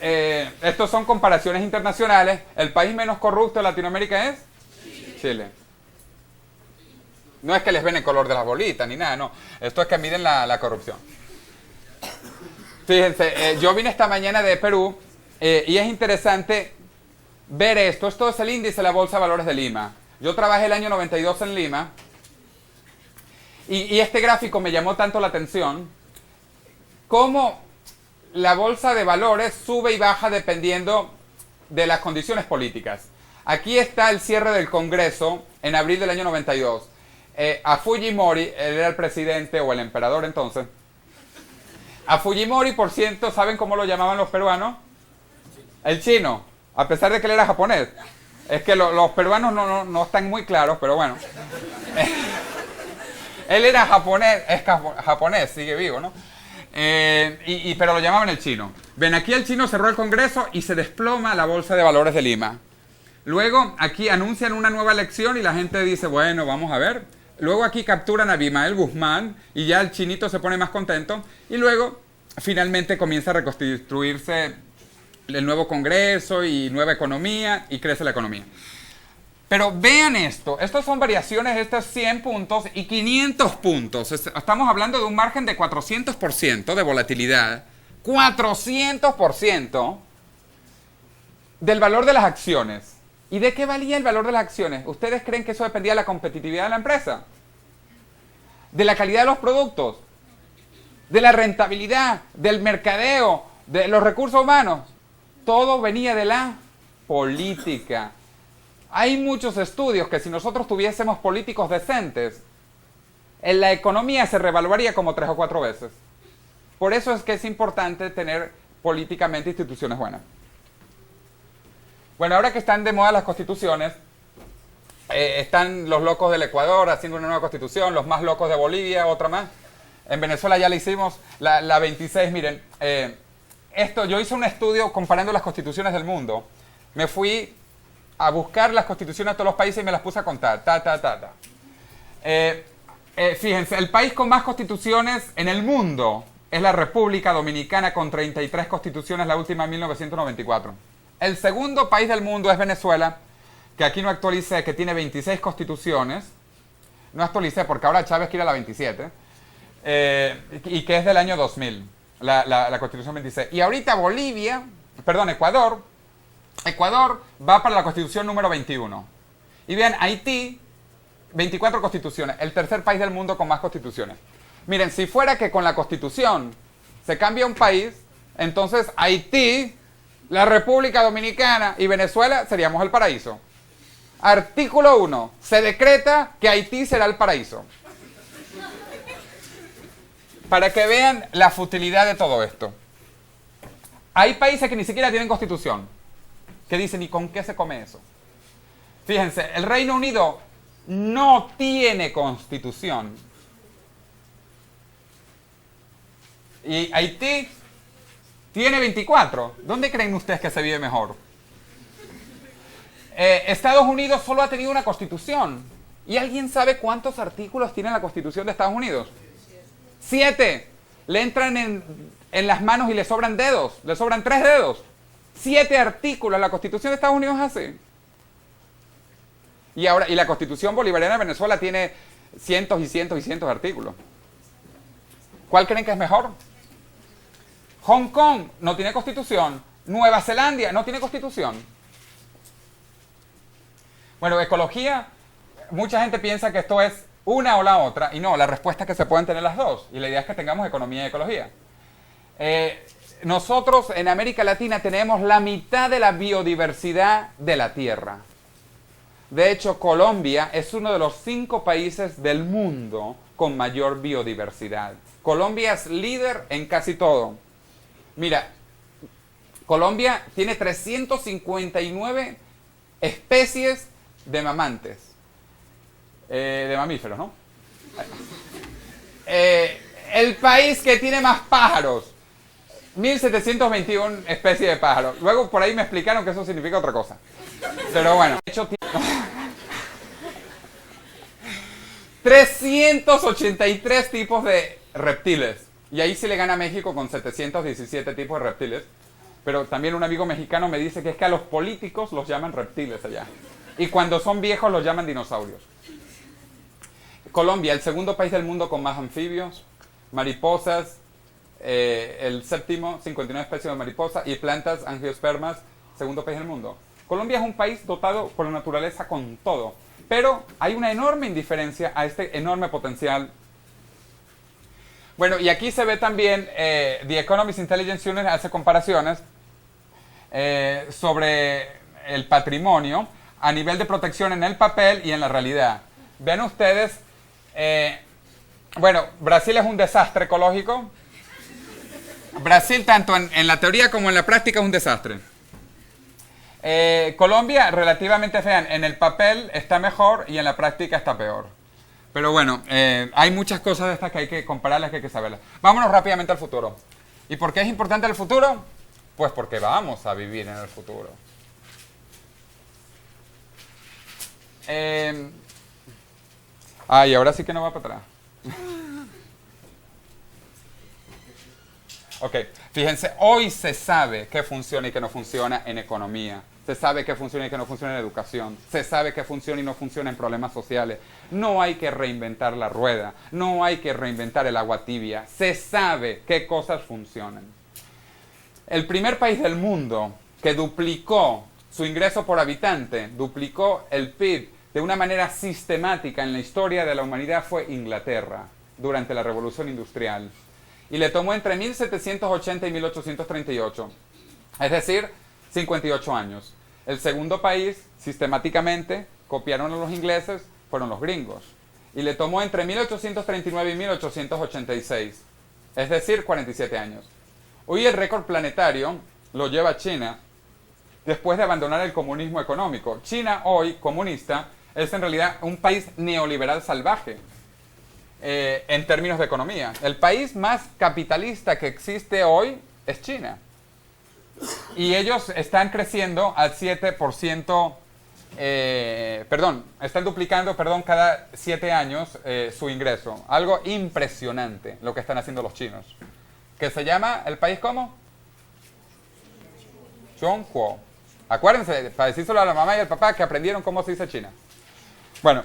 Estos son comparaciones internacionales. El país menos corrupto de Latinoamérica es Chile. No es que les ven el color de las bolitas ni nada, no. Esto es que miden la corrupción. Fíjense, yo vine esta mañana de Perú y es interesante ver esto. Esto es el índice de la Bolsa de Valores de Lima. Yo trabajé el año 92 en Lima y este gráfico me llamó tanto la atención. Cómo la bolsa de valores sube y baja dependiendo de las condiciones políticas. Aquí está el cierre del Congreso en abril del año 92. A Fujimori, él era el presidente o el emperador entonces. A Fujimori, por cierto, ¿saben cómo lo llamaban los peruanos? El chino, a pesar de que él era japonés. Es que los peruanos no están muy claros, pero bueno. Él era japonés, es japonés, sigue vivo, ¿no? Pero lo llamaban el chino. Ven, aquí el chino cerró el Congreso y se desploma la Bolsa de Valores de Lima. Luego aquí anuncian una nueva elección y la gente dice, bueno, vamos a ver. Luego aquí capturan a Abimael Guzmán y ya el chinito se pone más contento. Y luego finalmente comienza a reconstruirse el nuevo Congreso y nueva economía y crece la economía. Pero vean esto, estas son variaciones, estos 100 puntos y 500 puntos. Estamos hablando de un margen de 400% de volatilidad. 400% del valor de las acciones. ¿Y de qué valía el valor de las acciones? ¿Ustedes creen que eso dependía de la competitividad de la empresa? ¿De la calidad de los productos? ¿De la rentabilidad? ¿Del mercadeo? ¿De los recursos humanos? Todo venía de la política. Hay muchos estudios que si nosotros tuviésemos políticos decentes, en la economía se revaluaría como 3 o 4 veces. Por eso es que es importante tener políticamente instituciones buenas. Bueno, ahora que están de moda las constituciones, están los locos del Ecuador haciendo una nueva constitución, los más locos de Bolivia, otra más. En Venezuela ya la hicimos, la 26, miren, yo hice un estudio comparando las constituciones del mundo. Me fui a buscar las constituciones de todos los países y me las puse a contar. Fíjense, el país con más constituciones en el mundo es la República Dominicana con 33 constituciones, la última en 1994. El segundo país del mundo es Venezuela, que aquí no actualicé, que tiene 26 constituciones. No actualicé porque ahora Chávez quiere la 27. Y que es del año 2000, la constitución 26. Y ahorita Ecuador va para la constitución número 21. Y vean, Haití, 24 constituciones, el tercer país del mundo con más constituciones. Miren, si fuera que con la constitución se cambia un país, entonces Haití, la República Dominicana y Venezuela seríamos el paraíso. Artículo 1. Se decreta que Haití será el paraíso. Para que vean la futilidad de todo esto. Hay países que ni siquiera tienen constitución. Que dicen, ¿y con qué se come eso? Fíjense, el Reino Unido no tiene constitución. Y Haití tiene 24. ¿Dónde creen ustedes que se vive mejor? Estados Unidos solo ha tenido una constitución. ¿Y alguien sabe cuántos artículos tiene la constitución de Estados Unidos? 7. Le entran en las manos y le sobran dedos. Le sobran 3 dedos. 7 artículos. La Constitución de Estados Unidos es así. Y la Constitución Bolivariana de Venezuela tiene cientos y cientos y cientos de artículos. ¿Cuál creen que es mejor? Hong Kong no tiene Constitución. Nueva Zelanda no tiene Constitución. Bueno, ecología, mucha gente piensa que esto es una o la otra. Y no, la respuesta es que se pueden tener las dos. Y la idea es que tengamos economía y ecología. Nosotros en América Latina tenemos la mitad de la biodiversidad de la Tierra. De hecho, Colombia es uno de los 5 países del mundo con mayor biodiversidad. Colombia es líder en casi todo. Mira, Colombia tiene 359 especies de mamantes. De mamíferos, ¿no? El país que tiene más pájaros. 1721 especies de pájaros. Luego por ahí me explicaron que eso significa otra cosa. Pero bueno. De hecho, 383 tipos de reptiles. Y ahí sí le gana a México con 717 tipos de reptiles. Pero también un amigo mexicano me dice que es que a los políticos los llaman reptiles allá. Y cuando son viejos los llaman dinosaurios. Colombia, el segundo país del mundo con más anfibios, mariposas, el séptimo, 59 especies de mariposas y plantas angiospermas, segundo país del mundo. Colombia es un país dotado por la naturaleza con todo, pero hay una enorme indiferencia a este enorme potencial. Bueno, y aquí se ve también, The Economist Intelligence Unit hace comparaciones sobre el patrimonio a nivel de protección en el papel y en la realidad. Ven ustedes, bueno, Brasil es un desastre ecológico. Brasil, tanto en la teoría como en la práctica, es un desastre. Colombia, relativamente fea, en el papel está mejor y en la práctica está peor. Pero bueno, hay muchas cosas de estas que hay que compararlas, que hay que saberlas. Vámonos rápidamente al futuro. ¿Y por qué es importante el futuro? Pues porque vamos a vivir en el futuro. Ay, ahora sí que no va para atrás. Ok, fíjense, hoy se sabe qué funciona y qué no funciona en economía. Se sabe qué funciona y qué no funciona en educación. Se sabe qué funciona y no funciona en problemas sociales. No hay que reinventar la rueda. No hay que reinventar el agua tibia. Se sabe qué cosas funcionan. El primer país del mundo que duplicó su ingreso por habitante, duplicó el PIB de una manera sistemática en la historia de la humanidad fue Inglaterra, durante la Revolución Industrial. Y le tomó entre 1780 y 1838. Es decir, 58 años. El segundo país, sistemáticamente, copiaron a los ingleses, fueron los gringos. Y le tomó entre 1839 y 1886. Es decir, 47 años. Hoy el récord planetario lo lleva China, después de abandonar el comunismo económico. China, hoy, comunista, es en realidad un país neoliberal salvaje. En términos de economía. El país más capitalista que existe hoy es China. Y ellos están creciendo al 7%, están duplicando, cada 7 años su ingreso. Algo impresionante lo que están haciendo los chinos. ¿Que se llama el país cómo? Zhongguo. Acuérdense, para decírselo a la mamá y al papá que aprendieron cómo se dice China. Bueno,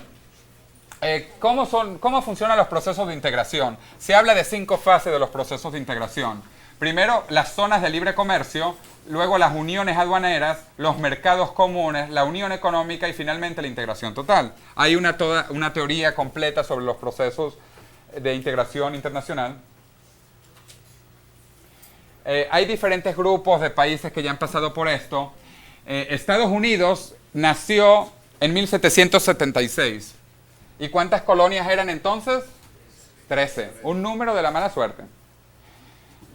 ¿cómo funcionan los procesos de integración? Se habla de 5 fases de los procesos de integración. Primero, las zonas de libre comercio, luego las uniones aduaneras, los mercados comunes, la unión económica y finalmente la integración total. Hay una teoría completa sobre los procesos de integración internacional. Hay diferentes grupos de países que ya han pasado por esto. Estados Unidos nació en 1776. ¿Y cuántas colonias eran entonces? 13. Un número de la mala suerte.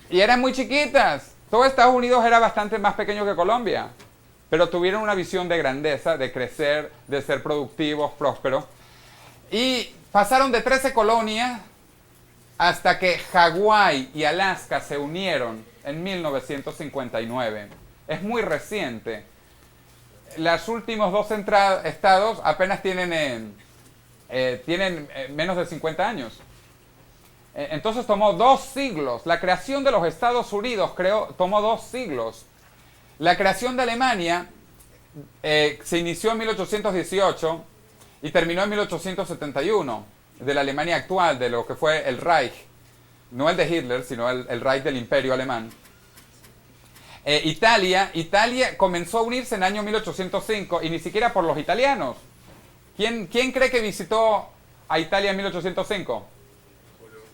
Y eran muy chiquitas. Todo Estados Unidos era bastante más pequeño que Colombia. Pero tuvieron una visión de grandeza, de crecer, de ser productivos, prósperos. Y pasaron de 13 colonias hasta que Hawái y Alaska se unieron en 1959. Es muy reciente. Los últimos 2 estados apenas tienen menos de 50 años. Entonces tomó 2 siglos. La creación de los Estados Unidos tomó 2 siglos. La creación de Alemania se inició en 1818 y terminó en 1871, de la Alemania actual, de lo que fue el Reich. No el de Hitler, sino el Reich del Imperio Alemán. Italia comenzó a unirse en el año 1805 y ni siquiera por los italianos. ¿Quién cree que visitó a Italia en 1805?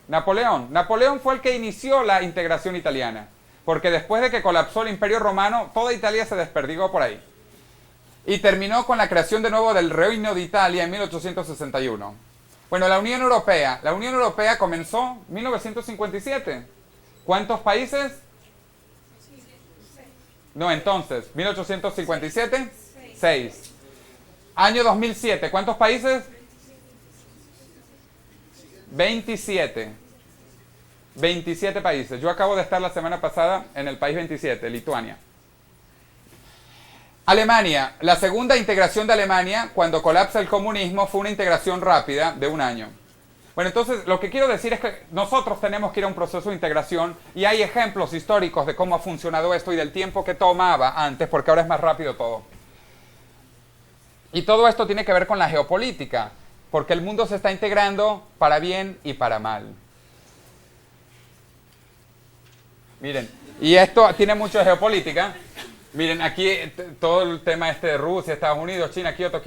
Napoleón. Napoleón fue el que inició la integración italiana, porque después de que colapsó el Imperio Romano, toda Italia se desperdigó por ahí. y terminó con la creación de nuevo del Reino de Italia en 1861. Bueno, la Unión Europea comenzó en 1957. ¿Cuántos países? No, entonces, 1857, 6. Año 2007, ¿cuántos países? 27. 27 países. Yo acabo de estar la semana pasada en el país 27, Lituania. Alemania, la segunda integración de Alemania cuando colapsa el comunismo fue una integración rápida de un año. Bueno, entonces lo que quiero decir es que nosotros tenemos que ir a un proceso de integración y hay ejemplos históricos de cómo ha funcionado esto y del tiempo que tomaba antes, porque ahora es más rápido todo. Y todo esto tiene que ver con la geopolítica, porque el mundo se está integrando para bien y para mal. Miren, y esto tiene mucho de geopolítica. Miren, aquí todo el tema de Rusia, Estados Unidos, China, Kioto,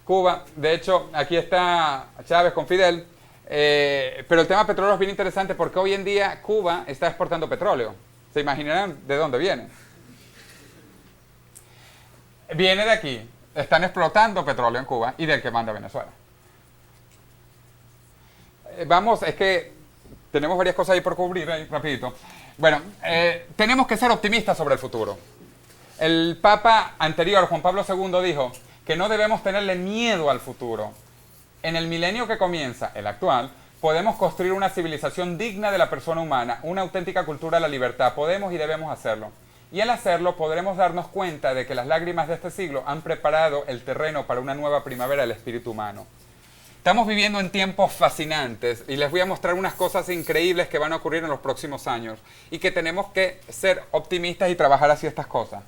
Cuba. De hecho, aquí está Chávez con Fidel. Pero el tema petróleo es bien interesante porque hoy en día Cuba está exportando petróleo. ¿Se imaginarán de dónde viene? Viene de aquí. Están explotando petróleo en Cuba y del que manda Venezuela. Vamos, es que tenemos varias cosas ahí por cubrir, ahí rapidito. Bueno, tenemos que ser optimistas sobre el futuro. El Papa anterior, Juan Pablo II, dijo que no debemos tenerle miedo al futuro. En el milenio que comienza, el actual, podemos construir una civilización digna de la persona humana, una auténtica cultura de la libertad. Podemos y debemos hacerlo. Y al hacerlo podremos darnos cuenta de que las lágrimas de este siglo han preparado el terreno para una nueva primavera del espíritu humano. Estamos viviendo en tiempos fascinantes y les voy a mostrar unas cosas increíbles que van a ocurrir en los próximos años y que tenemos que ser optimistas y trabajar hacia estas cosas.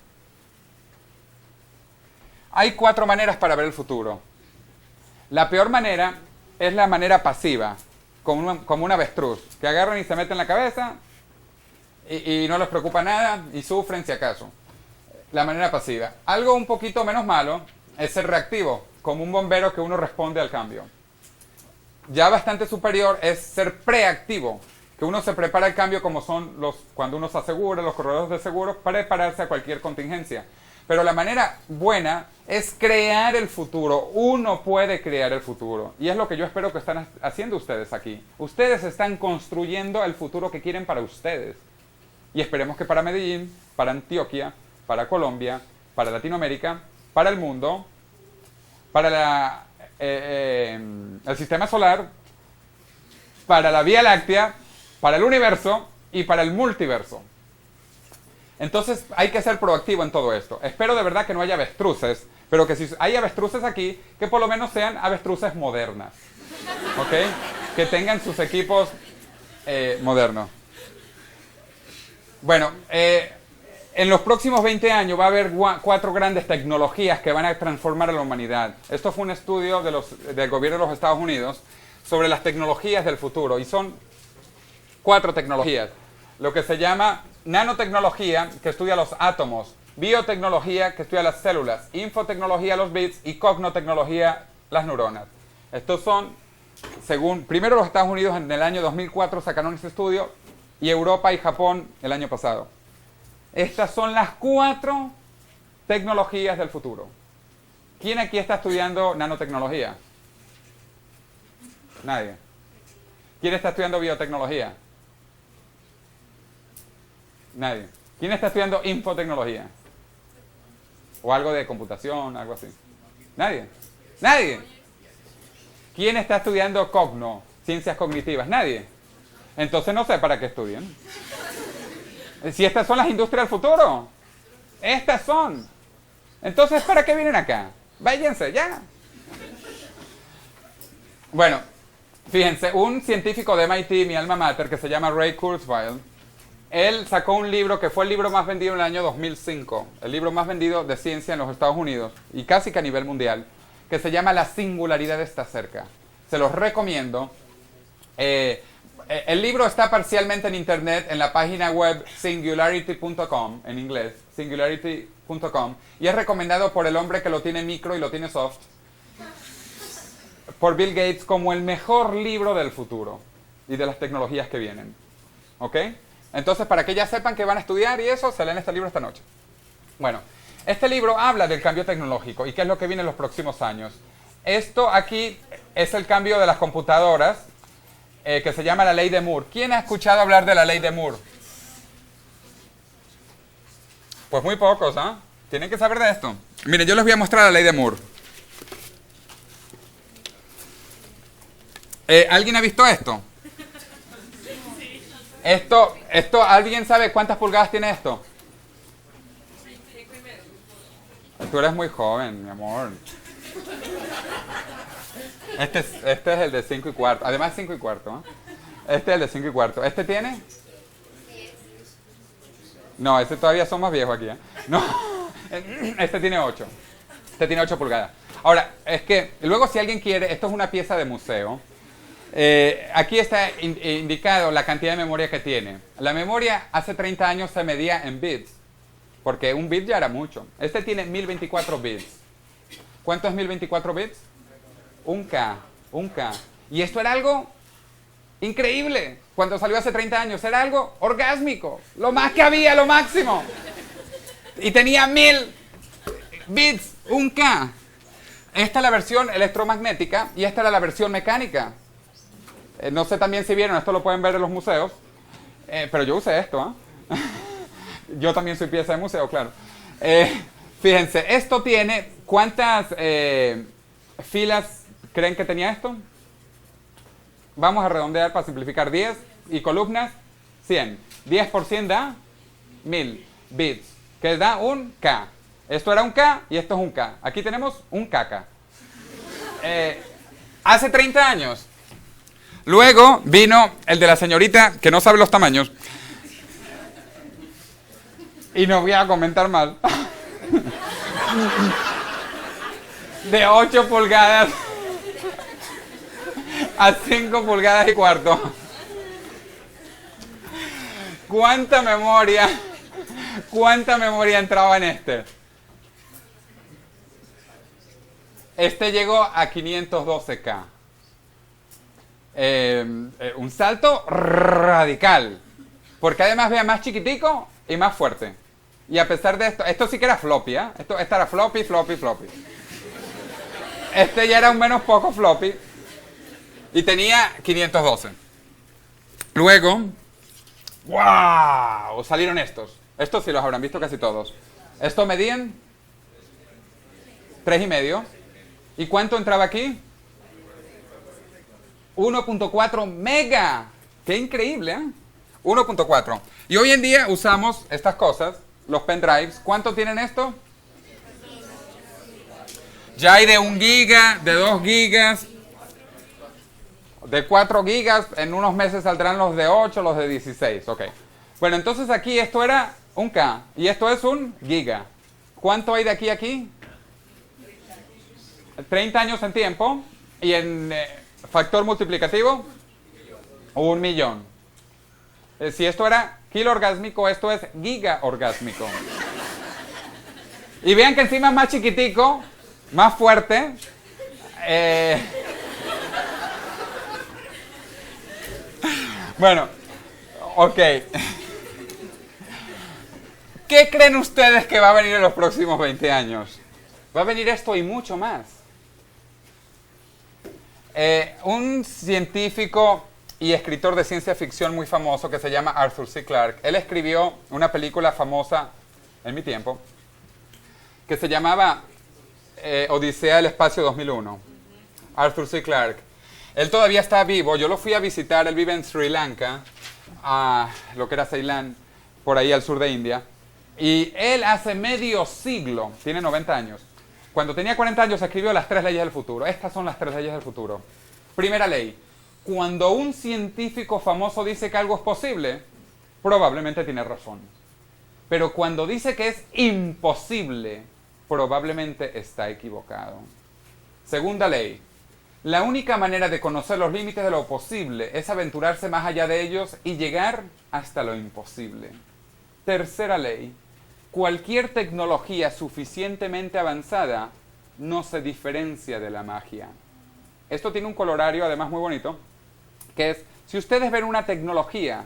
Hay 4 maneras para ver el futuro. La peor manera es la manera pasiva, como un avestruz, que agarran y se meten en la cabeza y no les preocupa nada y sufren si acaso. La manera pasiva. Algo un poquito menos malo es ser reactivo, como un bombero que uno responde al cambio. Ya bastante superior es ser preactivo, que uno se prepara al cambio como son cuando uno se asegura, los corredores de seguros, para prepararse a cualquier contingencia. Pero la manera buena es crear el futuro. Uno puede crear el futuro. Y es lo que yo espero que están haciendo ustedes aquí. Ustedes están construyendo el futuro que quieren para ustedes. Y esperemos que para Medellín, para Antioquia, para Colombia, para Latinoamérica, para el mundo, para el sistema solar, para la Vía Láctea, para el universo y para el multiverso. Entonces hay que ser proactivo en todo esto. Espero de verdad que no haya avestruces, pero que si hay avestruces aquí, que por lo menos sean avestruces modernas. ¿Ok? Que tengan sus equipos modernos. Bueno, en los próximos 20 años va a haber 4 grandes tecnologías que van a transformar a la humanidad. Esto fue un estudio del gobierno de los Estados Unidos sobre las tecnologías del futuro. Y son 4 tecnologías. Lo que se llama nanotecnología, que estudia los átomos, biotecnología, que estudia las células, infotecnología, los bits, y cognotecnología, las neuronas. Estos son, según, primero los Estados Unidos en el año 2004 sacaron este estudio, y Europa y Japón el año pasado. Estas son las 4 tecnologías del futuro. ¿Quién aquí está estudiando nanotecnología? Nadie. ¿Quién está estudiando biotecnología? Nadie. ¿Quién está estudiando infotecnología? O algo de computación, algo así. Nadie. Nadie. ¿Quién está estudiando ciencias cognitivas? Nadie. Entonces no sé para qué estudian. Si estas son las industrias del futuro. Estas son. Entonces, ¿para qué vienen acá? Váyanse, ya. Bueno, fíjense, un científico de MIT, mi alma mater, que se llama Ray Kurzweil, él sacó un libro que fue el libro más vendido en el año 2005, el libro más vendido de ciencia en los Estados Unidos, y casi que a nivel mundial, que se llama La singularidad está cerca. Se los recomiendo. El libro está parcialmente en internet en la página web singularity.com, en inglés, singularity.com, y es recomendado por el hombre que lo tiene micro y lo tiene soft, por Bill Gates, como el mejor libro del futuro y de las tecnologías que vienen. ¿Ok? Entonces, para que ya sepan que van a estudiar y eso, se leen este libro esta noche. Bueno, Este libro habla del cambio tecnológico y qué es lo que viene en los próximos años. Esto aquí es el cambio de las computadoras, que se llama la ley de Moore. ¿Quién ha escuchado hablar de la ley de Moore? Pues muy pocos, ¿ah? Tienen que saber de esto. Miren, yo les voy a mostrar la ley de Moore. ¿Alguien ha visto esto? ¿Alguien sabe cuántas pulgadas tiene esto? Tú eres muy joven, mi amor. Este es el de 5 y cuarto. Además 5 y cuarto, ¿eh? Este es el de 5 y cuarto. ¿Este tiene? No, este todavía son más viejos aquí, ¿eh? No, este tiene 8. Este tiene 8 pulgadas. Ahora, es que luego si alguien quiere, esto es una pieza de museo. Aquí está indicado la cantidad de memoria que tiene. La memoria hace 30 años se medía en bits, porque un bit ya era mucho. Este tiene 1024 bits. ¿Cuánto es 1024 bits? Un K. Y esto era algo increíble. Cuando salió hace 30 años era algo orgásmico. Lo más que había, lo máximo. Y tenía 1000 bits, un K. Esta es la versión electromagnética y esta era la versión mecánica. No sé también si vieron, esto lo pueden ver en los museos, pero yo usé esto, ¿eh? Yo también soy pieza de museo, claro. Fíjense, esto tiene, ¿cuántas filas creen que tenía esto? Vamos a redondear para simplificar, 10 y columnas, 100. 10 por 100 da 1000 bits, que da un K. Esto era un K y esto es un K. Aquí tenemos un KK. Hace 30 años. Luego vino el de la señorita que no sabe los tamaños. Y no voy a comentar más. De 8 pulgadas a 5 pulgadas y cuarto. ¿Cuánta memoria entraba en este? Este llegó a 512K. Un salto radical. Porque además vea más chiquitico y más fuerte. Y a pesar de esto sí que era floppy, ¿eh? Esta era floppy. Este ya era un menos poco floppy. Y tenía 512. Luego, ¡wow! Salieron estos. Estos sí los habrán visto casi todos. Estos medían 3,5. ¿Y cuánto entraba aquí? 1.4 mega. ¡Qué increíble! 1.4. Y hoy en día usamos estas cosas, los pendrives. ¿Cuánto tienen esto? Ya hay de 1 giga, de 2 gigas, de 4 gigas. En unos meses saldrán los de 8, los de 16. Ok. Bueno, entonces aquí esto era un K y esto es un giga. ¿Cuánto hay de aquí a aquí? 30 años en tiempo y en factor multiplicativo 1.000.000. Si esto era kilo orgásmico, esto es giga orgásmico. Y vean que encima es más chiquitico, más fuerte. Bueno, ok. ¿Qué creen ustedes que va a venir en los próximos 20 años? Va a venir esto y mucho más. Un científico y escritor de ciencia ficción muy famoso que se llama Arthur C. Clarke. Él escribió una película famosa en mi tiempo que se llamaba Odisea del Espacio 2001. Arthur C. Clarke. Él todavía está vivo. Yo lo fui a visitar. Él vive en Sri Lanka, lo que era Ceilán, por ahí al sur de India. Y él hace medio siglo, tiene 90 años. Cuando tenía 40 años escribió las 3 leyes del futuro. Estas son las 3 leyes del futuro. Primera ley. Cuando un científico famoso dice que algo es posible, probablemente tiene razón. Pero cuando dice que es imposible, probablemente está equivocado. Segunda ley. La única manera de conocer los límites de lo posible es aventurarse más allá de ellos y llegar hasta lo imposible. Tercera ley. Cualquier tecnología suficientemente avanzada no se diferencia de la magia. Esto tiene un colorario además muy bonito, que es, si ustedes ven una tecnología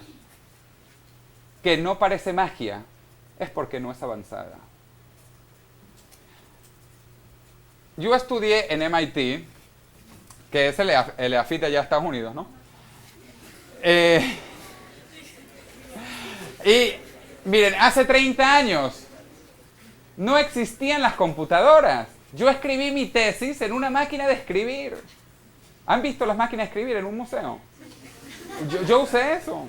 que no parece magia, es porque no es avanzada. yo estudié en MIT, que es el EAFIT de allá de Estados Unidos, ¿no? Y miren, hace 30 años no existían las computadoras. Yo escribí mi tesis en una máquina de escribir. ¿Han visto las máquinas de escribir en un museo? Yo usé eso.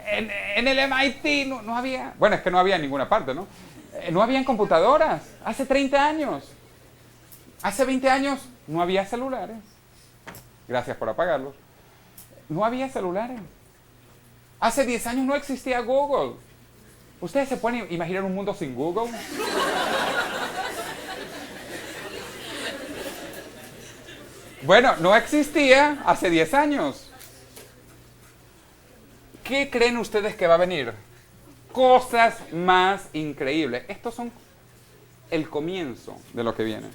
En el MIT no había... Bueno, es que no había en ninguna parte, ¿no? No habían computadoras. Hace 30 años. Hace 20 años no había celulares. Gracias por apagarlos. No había celulares. Hace 10 años no existía Google. ¿Ustedes se pueden imaginar un mundo sin Google? Bueno, no existía hace 10 años. ¿Qué creen ustedes que va a venir? Cosas más increíbles. Estos son el comienzo de lo que viene.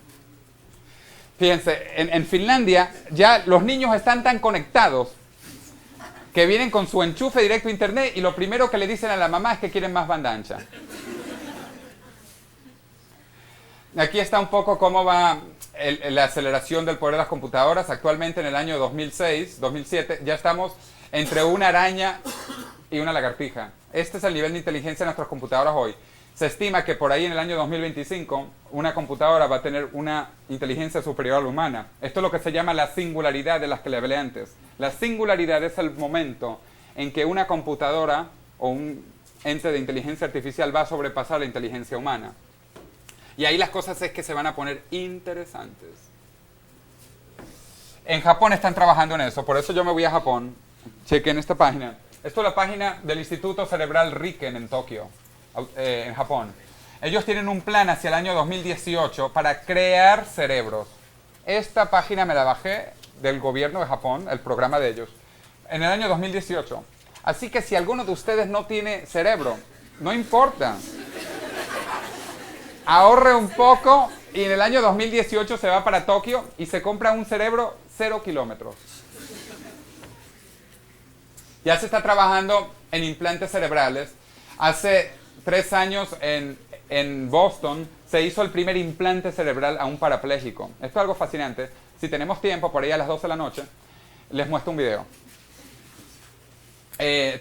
Fíjense, en Finlandia ya los niños están tan conectados que vienen con su enchufe directo a internet y lo primero que le dicen a la mamá es que quieren más banda ancha. Aquí está un poco cómo va la aceleración del poder de las computadoras. Actualmente en el año 2006, 2007, ya estamos entre una araña y una lagartija. Este es el nivel de inteligencia de nuestras computadoras hoy. Se estima que por ahí en el año 2025 una computadora va a tener una inteligencia superior a la humana. Esto es lo que se llama la singularidad de las que le hablé antes. La singularidad es el momento en que una computadora o un ente de inteligencia artificial va a sobrepasar la inteligencia humana. Y ahí las cosas es que se van a poner interesantes. En Japón están trabajando en eso, por eso yo me voy a Japón. Chequen esta página. Esto es la página del Instituto Cerebral Riken en Tokio, en Japón. Ellos tienen un plan hacia el año 2018 para crear cerebros. Esta página me la bajé del gobierno de Japón, el programa de ellos, en el año 2018. Así que si alguno de ustedes no tiene cerebro, no importa. Ahorre un poco y en el año 2018 se va para Tokio y se compra un cerebro 0 kilómetros. Ya se está trabajando en implantes cerebrales. Hace 3 años en Boston se hizo el primer implante cerebral a un parapléjico. Esto es algo fascinante. Si tenemos tiempo, por ahí a las 12 de la noche, les muestro un video.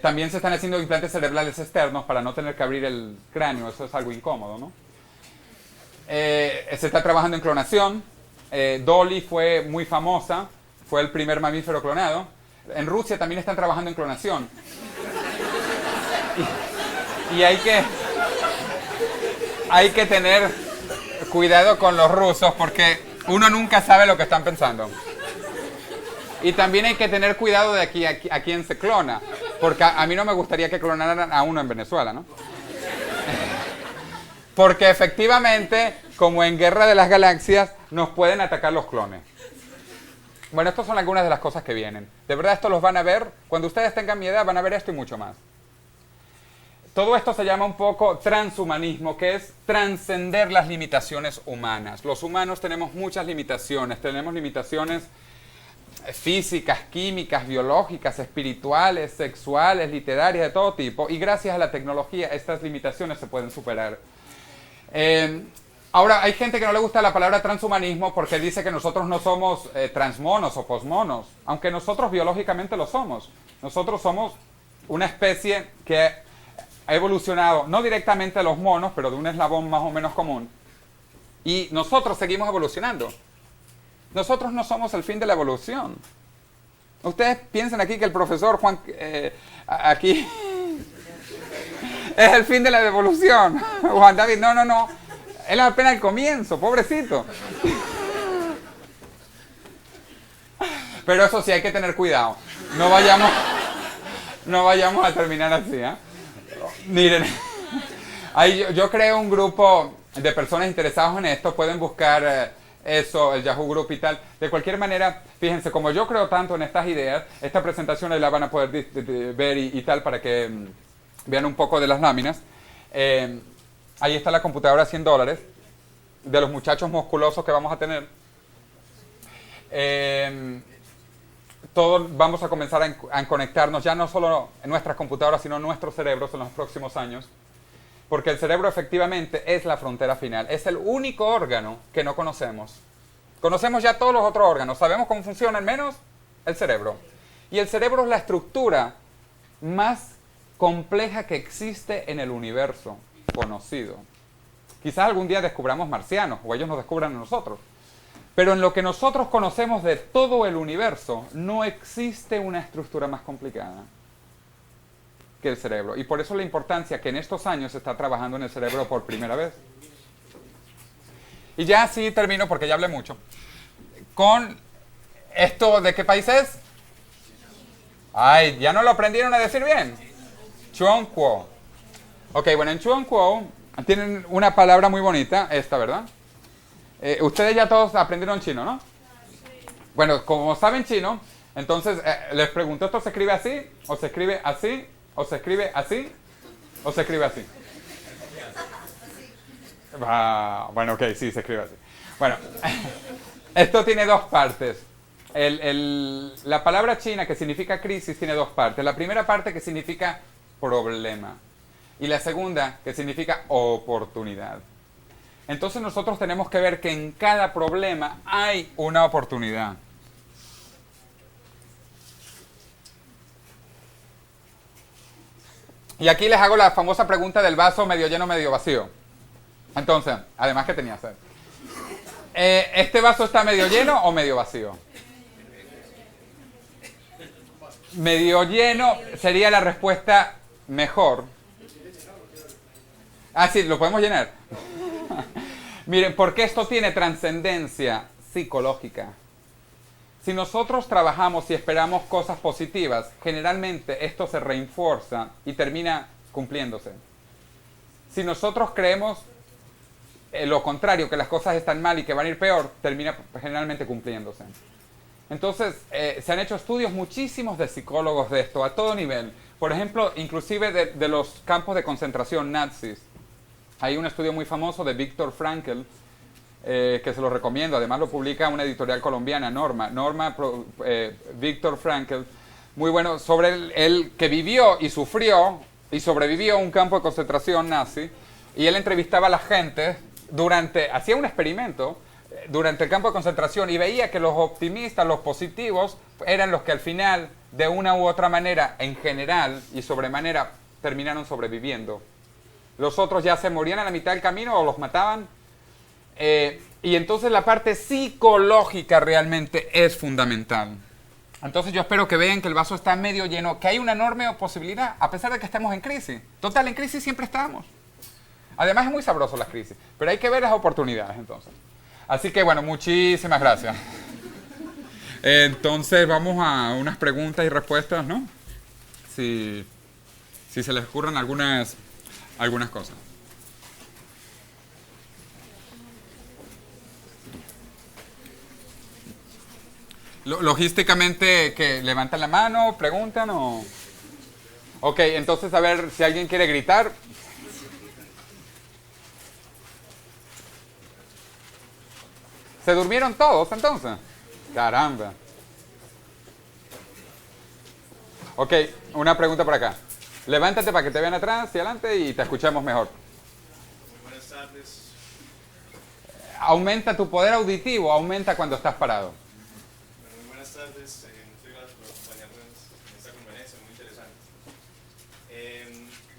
También se están haciendo implantes cerebrales externos para no tener que abrir el cráneo. Eso es algo incómodo, ¿no? Se está trabajando en clonación. Dolly fue muy famosa. Fue el primer mamífero clonado. En Rusia también están trabajando en clonación. Y hay que tener cuidado con los rusos porque uno nunca sabe lo que están pensando. Y también hay que tener cuidado de a quién se clona. Porque a mí no me gustaría que clonaran a uno en Venezuela, ¿no? Porque efectivamente, como en Guerra de las Galaxias, nos pueden atacar los clones. Bueno, estas son algunas de las cosas que vienen. De verdad, esto los van a ver. Cuando ustedes tengan mi edad, van a ver esto y mucho más. Todo esto se llama un poco transhumanismo, que es trascender las limitaciones humanas. Los humanos tenemos muchas limitaciones. Tenemos limitaciones físicas, químicas, biológicas, espirituales, sexuales, literarias, de todo tipo. Y gracias a la tecnología, estas limitaciones se pueden superar. Ahora, hay gente que no le gusta la palabra transhumanismo porque dice que nosotros no somos transmonos o posmonos, aunque nosotros biológicamente lo somos. Nosotros somos una especie que ha evolucionado, no directamente de los monos, pero de un eslabón más o menos común. Y nosotros seguimos evolucionando. Nosotros no somos el fin de la evolución. Ustedes piensan aquí que el profesor Juan, aquí, es el fin de la evolución. Juan David, no. Él apenas el comienzo, pobrecito. Pero eso sí, hay que tener cuidado. No vayamos a terminar así, ¿eh? Miren, yo creo un grupo de personas interesadas en esto. Pueden buscar eso, el Yahoo Group y tal. De cualquier manera, fíjense, como yo creo tanto en estas ideas, esta presentación ahí la van a poder ver y tal para que vean un poco de las láminas. Ahí está la computadora a $100 de los muchachos musculosos que vamos a tener. Todos vamos a comenzar a conectarnos ya no solo en nuestras computadoras, sino en nuestros cerebros en los próximos años. Porque el cerebro efectivamente es la frontera final. Es el único órgano que no conocemos. Conocemos ya todos los otros órganos. Sabemos cómo funcionan menos el cerebro. Y el cerebro es la estructura más compleja que existe en el universo conocido. Quizás algún día descubramos marcianos o ellos nos descubran a nosotros. Pero en lo que nosotros conocemos de todo el universo, no existe una estructura más complicada que el cerebro. Y por eso la importancia que en estos años se está trabajando en el cerebro por primera vez. Y ya sí termino, porque ya hablé mucho, con esto. ¿De qué país es? Ay, ¿ya no lo aprendieron a decir bien? Chuan Quo. Ok, bueno, en Chuan Quo tienen una palabra muy bonita, esta, ¿verdad? Ustedes ya todos aprendieron chino, ¿no? Bueno, como saben chino, entonces les pregunto, ¿esto se escribe así? ¿O se escribe así? ¿O se escribe así? ¿O se escribe así? Bueno, ok, sí, se escribe así. Bueno, esto tiene dos partes. La palabra china que significa crisis tiene dos partes. La primera parte que significa problema. Y la segunda que significa oportunidad. Entonces nosotros tenemos que ver que en cada problema hay una oportunidad. Y aquí les hago la famosa pregunta del vaso medio lleno, medio vacío. Entonces, además que tenía sed. ¿Este vaso está medio lleno o medio vacío? Medio lleno sería la respuesta mejor. Ah, sí, lo podemos llenar. Miren, porque esto tiene trascendencia psicológica. Si nosotros trabajamos y esperamos cosas positivas, generalmente esto se refuerza y termina cumpliéndose. Si nosotros creemos lo contrario, que las cosas están mal y que van a ir peor, termina generalmente cumpliéndose. Entonces, se han hecho estudios muchísimos de psicólogos de esto, a todo nivel. Por ejemplo, inclusive de los campos de concentración nazis. Hay un estudio muy famoso de Viktor Frankl, que se lo recomiendo, además lo publica una editorial colombiana, Viktor Frankl, muy bueno, sobre él que vivió y sufrió y sobrevivió a un campo de concentración nazi, y él entrevistaba a la gente hacía un experimento durante el campo de concentración y veía que los optimistas, los positivos, eran los que al final, de una u otra manera, en general y sobremanera, terminaron sobreviviendo. Los otros ya se morían a la mitad del camino o los mataban. Y entonces la parte psicológica realmente es fundamental. Entonces yo espero que vean que el vaso está medio lleno, que hay una enorme posibilidad, a pesar de que estemos en crisis. Total, en crisis siempre estamos. Además es muy sabroso las crisis, pero hay que ver las oportunidades entonces. Así que bueno, muchísimas gracias. Entonces vamos a unas preguntas y respuestas, ¿no? Si se les ocurren algunas cosas. Logísticamente, ¿que levantan la mano, preguntan o...? Ok, entonces a ver si alguien quiere gritar. ¿Se durmieron todos entonces? Caramba. Ok, una pregunta por acá. Levántate para que te vean atrás y adelante y te escuchemos mejor. Buenas tardes. Aumenta tu poder auditivo, aumenta cuando estás parado. Bueno, muy buenas tardes. Muchas gracias por acompañarnos en esta conferencia, muy interesante.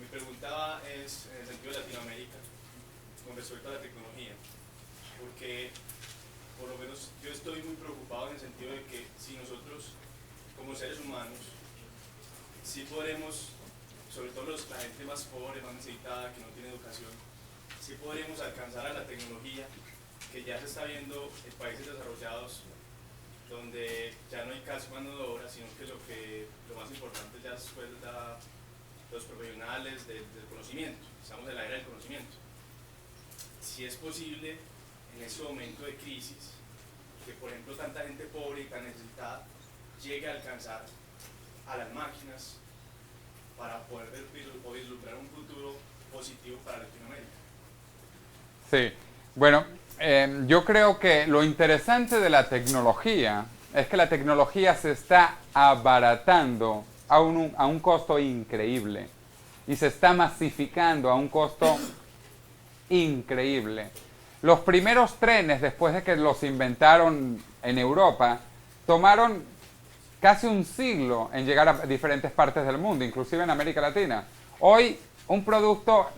Mi pregunta es en el sentido de Latinoamérica, con respecto a la tecnología, porque por lo menos yo estoy muy preocupado en el sentido de que si nosotros, como seres humanos, sí podremos, sobre todo la gente más pobre, más necesitada, que no tiene educación, sí podremos alcanzar a la tecnología que ya se está viendo en países desarrollados, donde ya no hay casi mano de obra, sino que lo más importante ya es pues, los profesionales del conocimiento. Estamos en la era del conocimiento. Si es posible, en ese momento de crisis, que por ejemplo tanta gente pobre y tan necesitada llegue a alcanzar a las máquinas para poder vislumbrar un futuro positivo para Latinoamérica. Sí, bueno, yo creo que lo interesante de la tecnología es que la tecnología se está abaratando a un costo increíble. y se está masificando a un costo increíble. Los primeros trenes, después de que los inventaron en Europa, tomaron casi un siglo en llegar a diferentes partes del mundo, inclusive en América Latina. Hoy, un producto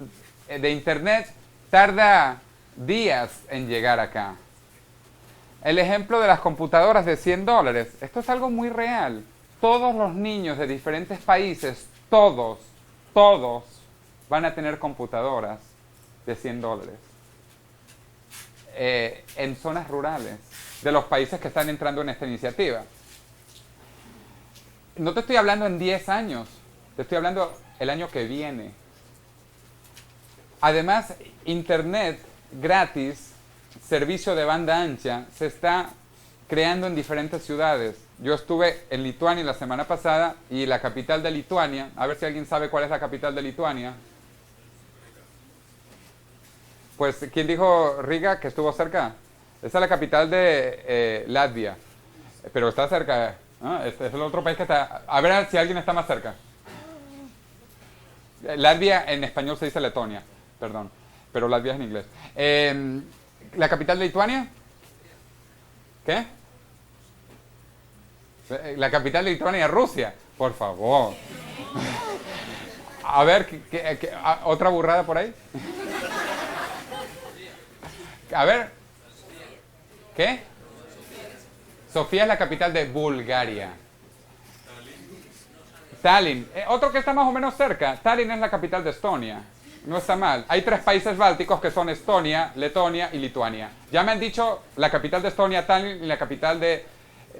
de Internet tarda días en llegar acá. El ejemplo de las computadoras de $100, esto es algo muy real. Todos los niños de diferentes países, todos van a tener computadoras de $100. En zonas rurales de los países que están entrando en esta iniciativa. No te estoy hablando en 10 años, te estoy hablando el año que viene. Además, Internet gratis, servicio de banda ancha, se está creando en diferentes ciudades. Yo estuve en Lituania la semana pasada y la capital de Lituania, a ver si alguien sabe cuál es la capital de Lituania. Pues, ¿quién dijo Riga, que estuvo cerca? Esa es la capital de Latvia, pero está cerca. Este es el otro país que está... A ver si alguien está más cerca. Latvia en español se dice Letonia, perdón, pero Latvia es en inglés. ¿La capital de Lituania? ¿Qué? La capital de Lituania es Rusia, por favor. A ver, ¿otra burrada por ahí? A ver. ¿Qué? Sofía es la capital de Bulgaria. Tallinn. Otro que está más o menos cerca. Tallinn es la capital de Estonia. No está mal. Hay 3 países bálticos que son Estonia, Letonia y Lituania. Ya me han dicho la capital de Estonia, Tallinn, y la capital de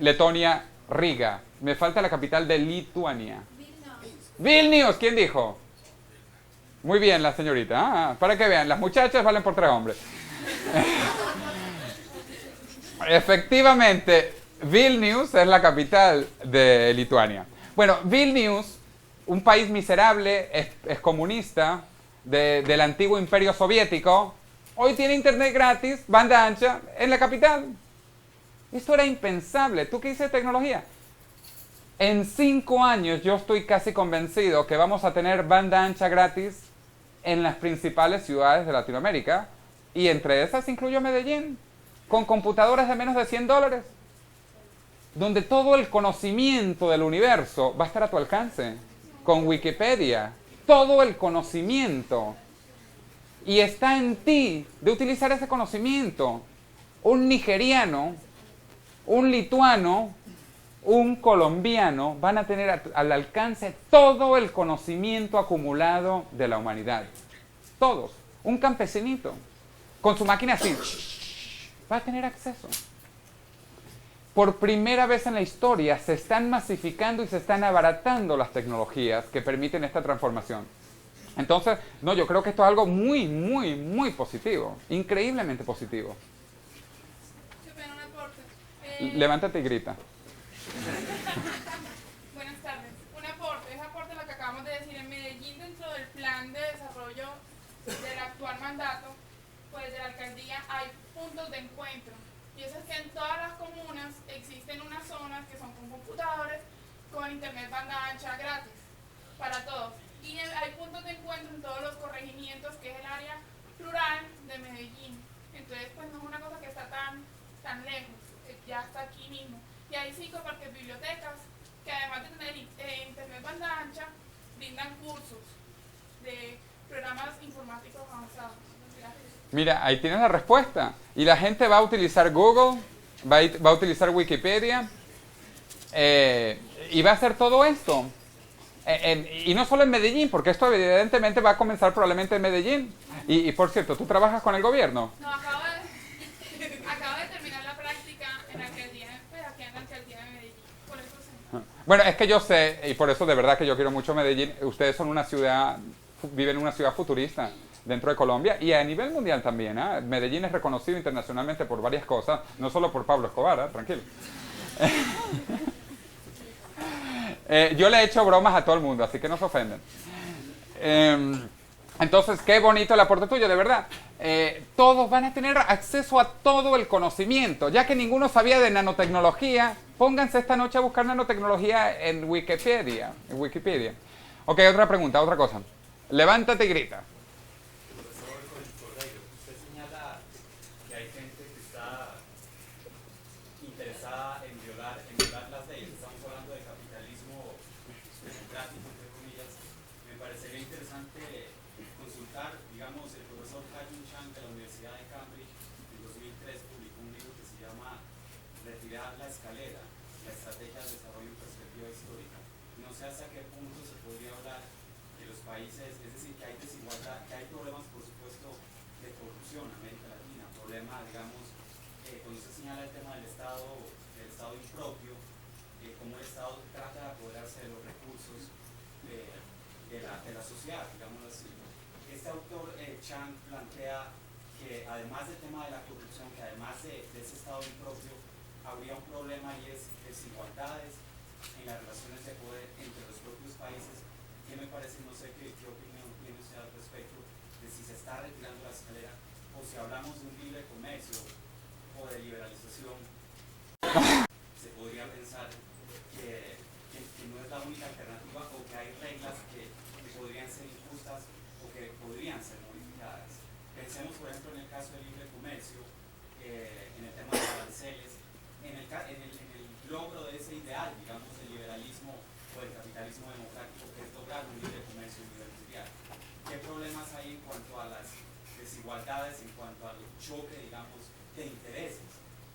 Letonia, Riga. Me falta la capital de Lituania. Vilnius. ¿Quién dijo? Muy bien, la señorita. Para que vean, las muchachas valen por 3 hombres. Efectivamente, Vilnius es la capital de Lituania. Bueno, Vilnius, un país miserable, es comunista, del antiguo imperio soviético, hoy tiene internet gratis, banda ancha, en la capital. Esto era impensable. ¿Tú qué dices de tecnología? En 5 años yo estoy casi convencido que vamos a tener banda ancha gratis en las principales ciudades de Latinoamérica, y entre esas incluyo Medellín, con computadoras de menos de $100, donde todo el conocimiento del universo va a estar a tu alcance, con Wikipedia, todo el conocimiento, y está en ti de utilizar ese conocimiento. Un nigeriano, un lituano, un colombiano van a tener al alcance todo el conocimiento acumulado de la humanidad. Todos. Un campesinito, con su máquina así, va a tener acceso. Por primera vez en la historia se están masificando y se están abaratando las tecnologías que permiten esta transformación. Entonces, no, yo creo que esto es algo muy, muy, muy positivo, increíblemente positivo. Levántate y grita. Buenas tardes. Un aporte, ese aporte lo que acabamos de decir. En Medellín, dentro del plan de desarrollo del actual mandato, pues de la alcaldía, hay puntos de encuentro. Y eso es que en todas las comunas existen unas zonas que son con computadores, con internet banda ancha gratis, para todos. Y hay puntos de encuentro en todos los corregimientos, que es el área rural de Medellín. Entonces, pues no es una cosa que está tan lejos, ya está aquí mismo. Y hay 5 parques bibliotecas que, además de tener internet banda ancha, brindan cursos de programas informáticos avanzados. Gracias. Mira, ahí tienes la respuesta. Y la gente va a utilizar Google, va a utilizar Wikipedia, y va a hacer todo esto. Y no solo en Medellín, porque esto evidentemente va a comenzar probablemente en Medellín. Y por cierto, ¿tú trabajas con el gobierno? No, acabo de terminar la práctica en la alcaldía, pues aquí en la alcaldía de Medellín. Por eso sé. Bueno, es que yo sé, y por eso de verdad que yo quiero mucho Medellín. Ustedes son una ciudad, viven en una ciudad futurista dentro de Colombia y a nivel mundial también. Medellín es reconocido internacionalmente por varias cosas, no solo por Pablo Escobar, tranquilo. Yo le he hecho bromas a todo el mundo, así que no se ofenden. Entonces, qué bonito el aporte tuyo, de verdad. Todos van a tener acceso a todo el conocimiento. Ya que ninguno sabía de nanotecnología, pónganse esta noche a buscar nanotecnología en Wikipedia. Ok, otra pregunta, otra cosa. Levántate y grita. Profesor Cordeiro, usted señala que hay gente que está interesada en violar las leyes. Estamos hablando de capitalismo democrático, entre comillas. Me parecería interesante consultar, digamos, el profesor Kajun Chang de la Universidad de Cambridge en 2003 publicó un libro que se llama Retirar la escalera, la estrategia de desarrollo en perspectiva histórica. No sé hasta qué punto se podría hablar de los países, es decir, que hay desigualdad, que hay problemas, por supuesto, de corrupción en América Latina, problema, digamos, cuando se señala el tema del Estado impropio, cómo el Estado trata de apoderarse de los recursos de la sociedad, digámoslo así. Este autor, Chang, plantea que además del tema de la corrupción, que además de ese Estado impropio, habría un problema y es desigualdades en las relaciones de poder entre los propios países. ¿Qué me parece? No sé qué opinión tiene usted al respecto de si se está retirando la escalera o si hablamos de un libre comercio o de liberalización. Se podría pensar que no es la única alternativa o que hay reglas que podrían ser injustas o que podrían ser modificadas. Pensemos, por ejemplo, en el caso del libre comercio, en el tema de los aranceles, en el logro de ese ideal, digamos, del liberalismo o del capitalismo democrático, que es lograr un libre comercio a nivel mundial. ¿Qué problemas hay en cuanto a las desigualdades, en cuanto al choque, digamos, de intereses?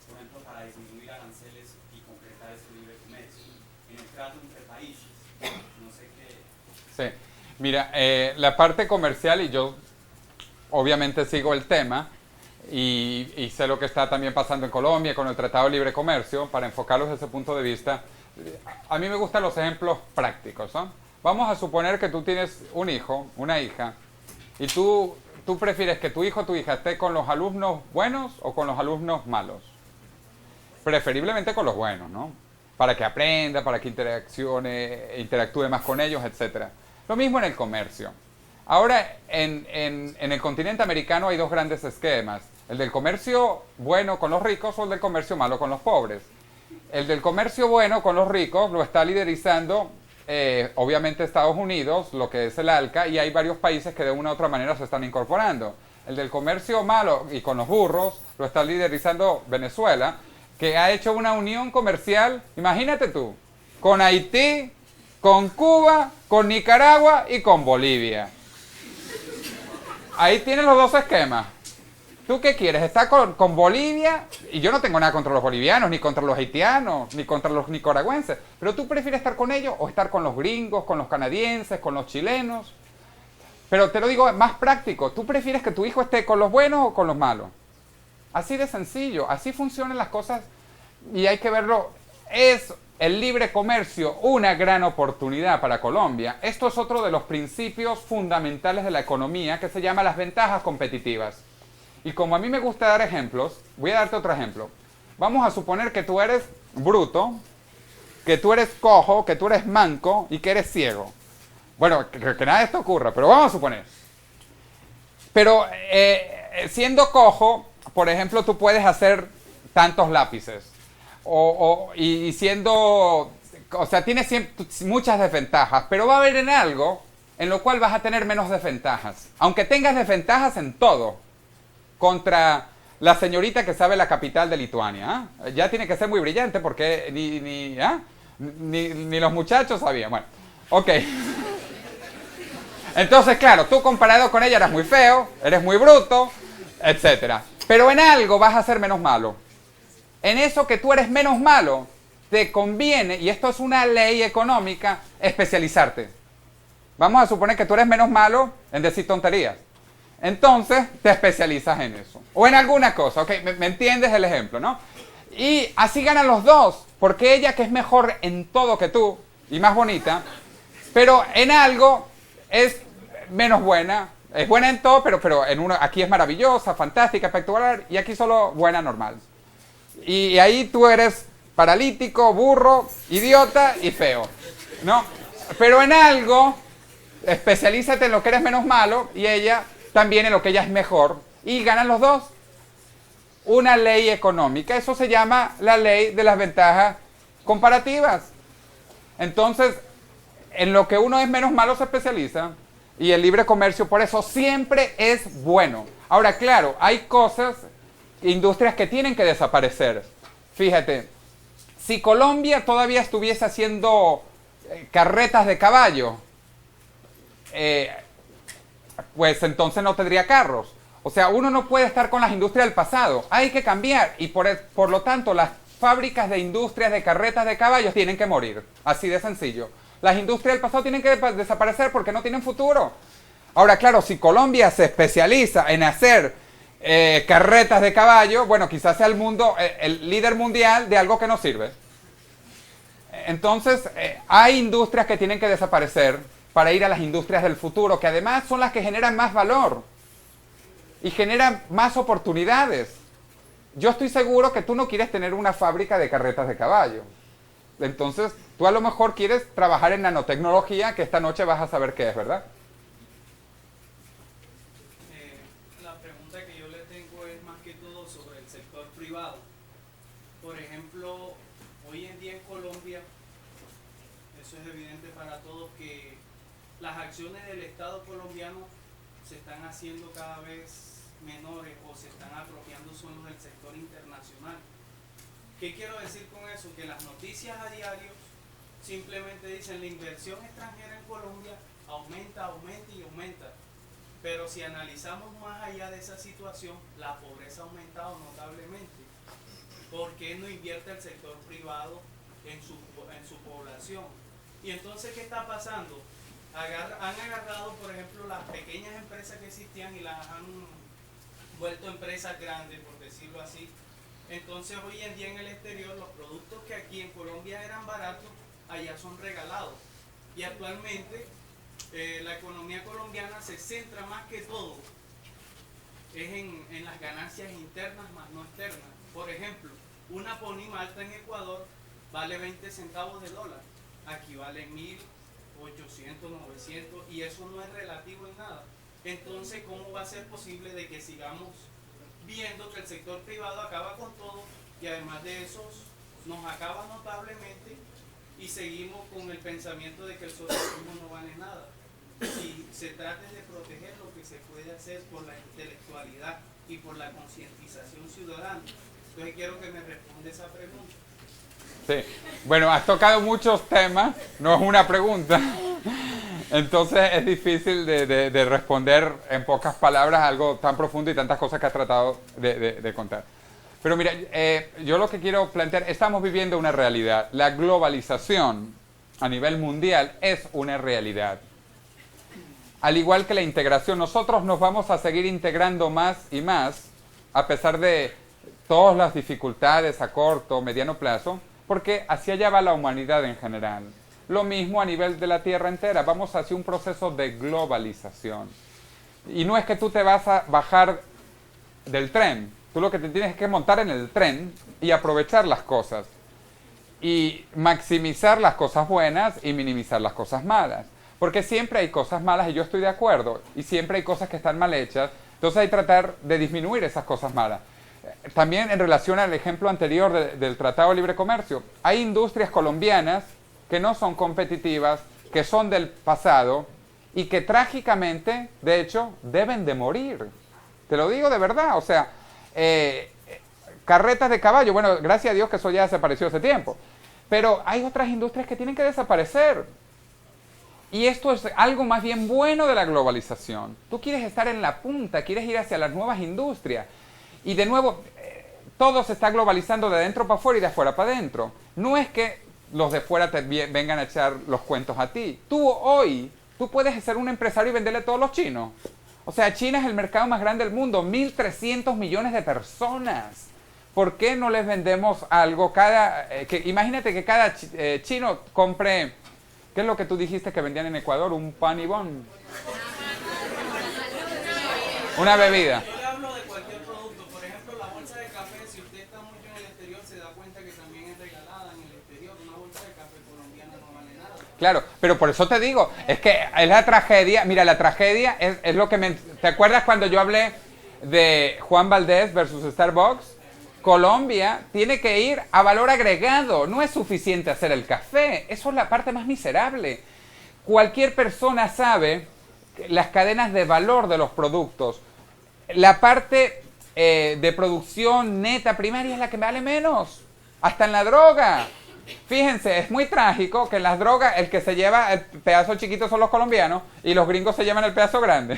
Por ejemplo, para disminuir aranceles y concretar ese libre comercio, en el trato entre países. No sé qué. Sí, mira, la parte comercial, y yo obviamente sigo el tema, y sé lo que está también pasando en Colombia con el Tratado de Libre Comercio, para enfocarlo desde ese punto de vista. A mí me gustan los ejemplos prácticos, ¿no? Vamos a suponer que tú tienes un hijo, una hija, y tú prefieres que tu hijo o tu hija esté con los alumnos buenos o con los alumnos malos. Preferiblemente con los buenos, ¿no? Para que aprenda, para que interactúe más con ellos, etc. Lo mismo en el comercio. Ahora, en el continente americano hay dos grandes esquemas. El del comercio bueno con los ricos o el del comercio malo con los pobres. El del comercio bueno con los ricos lo está liderizando, obviamente, Estados Unidos, lo que es el ALCA, y hay varios países que de una u otra manera se están incorporando. El del comercio malo y con los burros lo está liderizando Venezuela, que ha hecho una unión comercial, imagínate tú, con Haití, con Cuba, con Nicaragua y con Bolivia. Ahí tienes los dos esquemas. ¿Tú qué quieres? ¿Estar con Bolivia? Y yo no tengo nada contra los bolivianos, ni contra los haitianos, ni contra los nicaragüenses. Pero tú prefieres estar con ellos o estar con los gringos, con los canadienses, con los chilenos. Pero te lo digo más práctico. ¿Tú prefieres que tu hijo esté con los buenos o con los malos? Así de sencillo. Así funcionan las cosas y hay que verlo. Es el libre comercio una gran oportunidad para Colombia. Esto es otro de los principios fundamentales de la economía que se llama las ventajas competitivas. Y como a mí me gusta dar ejemplos, voy a darte otro ejemplo. Vamos a suponer que tú eres bruto, que tú eres cojo, que tú eres manco y que eres ciego. Bueno, que nada de esto ocurra, pero vamos a suponer. Pero siendo cojo, por ejemplo, tú puedes hacer tantos lápices. Y siendo, o sea, tienes muchas desventajas, pero va a haber en algo en lo cual vas a tener menos desventajas. Aunque tengas desventajas en todo. Contra la señorita que sabe la capital de Lituania. ¿Eh? Ya tiene que ser muy brillante porque ni los muchachos sabían. Bueno, ok. Entonces, claro, tú comparado con ella eres muy feo, eres muy bruto, etc. Pero en algo vas a ser menos malo. En eso que tú eres menos malo, te conviene, y esto es una ley económica, especializarte. Vamos a suponer que tú eres menos malo en decir tonterías. Entonces, te especializas en eso. O en alguna cosa, ¿ok? ¿Me entiendes el ejemplo, no? Y así ganan los dos, porque ella, que es mejor en todo que tú, y más bonita, pero en algo es menos buena. Es buena en todo, pero aquí es maravillosa, fantástica, espectacular, y aquí solo buena, normal. Y ahí tú eres paralítico, burro, idiota y feo, ¿no? Pero en algo, especialízate en lo que eres menos malo, y ella también en lo que ella es mejor, y ganan los dos. Una ley económica, eso se llama la ley de las ventajas comparativas. Entonces, en lo que uno es menos malo se especializa, Y el libre comercio, por eso, siempre es bueno. Ahora, claro, hay cosas, industrias que tienen que desaparecer. Fíjate, si Colombia todavía estuviese haciendo carretas de caballo, pues entonces no tendría carros. O sea, uno no puede estar con las industrias del pasado. Hay que cambiar y por lo tanto las fábricas de industrias de carretas de caballos tienen que morir. Así de sencillo. Las industrias del pasado tienen que desaparecer porque no tienen futuro. Ahora, claro, si Colombia se especializa en hacer carretas de caballo, bueno, quizás sea el líder mundial de algo que no sirve. Entonces, hay industrias que tienen que desaparecer para ir a las industrias del futuro, que además son las que generan más valor y generan más oportunidades. Yo estoy seguro que tú no quieres tener una fábrica de carretas de caballo. Entonces, tú a lo mejor quieres trabajar en nanotecnología, que esta noche vas a saber qué es, ¿verdad? La pregunta que yo le tengo es más que todo sobre el sector privado. Por ejemplo, hoy en día en Colombia, eso es evidente para todos, que las acciones del Estado colombiano se están haciendo cada vez menores o se están apropiando solo del sector internacional. ¿Qué quiero decir con eso? Que las noticias a diario simplemente dicen la inversión extranjera en Colombia aumenta, aumenta y aumenta. Pero si analizamos más allá de esa situación, la pobreza ha aumentado notablemente. ¿Por qué no invierte el sector privado en su población? Y entonces, ¿qué está pasando? Han agarrado, por ejemplo, las pequeñas empresas que existían y las han vuelto empresas grandes, por decirlo así. Entonces, hoy en día en el exterior, los productos que aquí en Colombia eran baratos, allá son regalados. Y actualmente, la economía colombiana se centra más que todo en las ganancias internas más no externas. Por ejemplo, una Pony Malta en Ecuador vale 20 centavos de dólar. Aquí vale 1.800, 900 y eso no es relativo en nada. Entonces, ¿cómo va a ser posible de que sigamos viendo que el sector privado acaba con todo y además de eso nos acaba notablemente y seguimos con el pensamiento de que el socialismo no vale nada? Si se trata de proteger lo que se puede hacer por la intelectualidad y por la concientización ciudadana. Entonces quiero que me responda esa pregunta. Sí, bueno, has tocado muchos temas, no es una pregunta, entonces es difícil de responder en pocas palabras algo tan profundo y tantas cosas que has tratado de contar. Pero mira, yo lo que quiero plantear, estamos viviendo una realidad, la globalización a nivel mundial es una realidad. Al igual que la integración, nosotros nos vamos a seguir integrando más y más, a pesar de todas las dificultades a corto o mediano plazo, porque hacia allá va la humanidad en general. Lo mismo a nivel de la Tierra entera, vamos hacia un proceso de globalización. Y no es que tú te vas a bajar del tren, tú lo que te tienes que montar en el tren y aprovechar las cosas. Y maximizar las cosas buenas y minimizar las cosas malas. Porque siempre hay cosas malas y yo estoy de acuerdo, y siempre hay cosas que están mal hechas, entonces hay que tratar de disminuir esas cosas malas. También en relación al ejemplo anterior del Tratado de Libre Comercio, hay industrias colombianas que no son competitivas, que son del pasado y que trágicamente, de hecho, deben de morir. Te lo digo de verdad, o sea, carretas de caballo, bueno, gracias a Dios que eso ya desapareció hace tiempo, pero hay otras industrias que tienen que desaparecer. Y esto es algo más bien bueno de la globalización. Tú quieres estar en la punta, quieres ir hacia las nuevas industrias. Y de nuevo, todo se está globalizando de adentro para afuera y de afuera para adentro. No es que los de fuera te vengan a echar los cuentos a ti. Tú puedes ser un empresario y venderle a todos los chinos. O sea, China es el mercado más grande del mundo, 1.300 millones de personas. ¿Por qué no les vendemos algo imagínate que cada chino compre, ¿qué es lo que tú dijiste que vendían en Ecuador? Un pan y bon. Una bebida. Yo le hablo de cualquier producto, por ejemplo la bolsa de café, si usted está mucho en el exterior se da cuenta que también es regalada en el exterior, una bolsa de café colombiana no vale nada. Claro, pero por eso te digo, es que es la tragedia, mira, la tragedia es lo que ¿te acuerdas cuando yo hablé de Juan Valdez versus Starbucks? Colombia tiene que ir a valor agregado, no es suficiente hacer el café, eso es la parte más miserable. Cualquier persona sabe las cadenas de valor de los productos. La parte de producción neta primaria es la que vale menos. Hasta en la droga. Fíjense, es muy trágico que en las drogas el que se lleva el pedazo chiquito son los colombianos y los gringos se llevan el pedazo grande.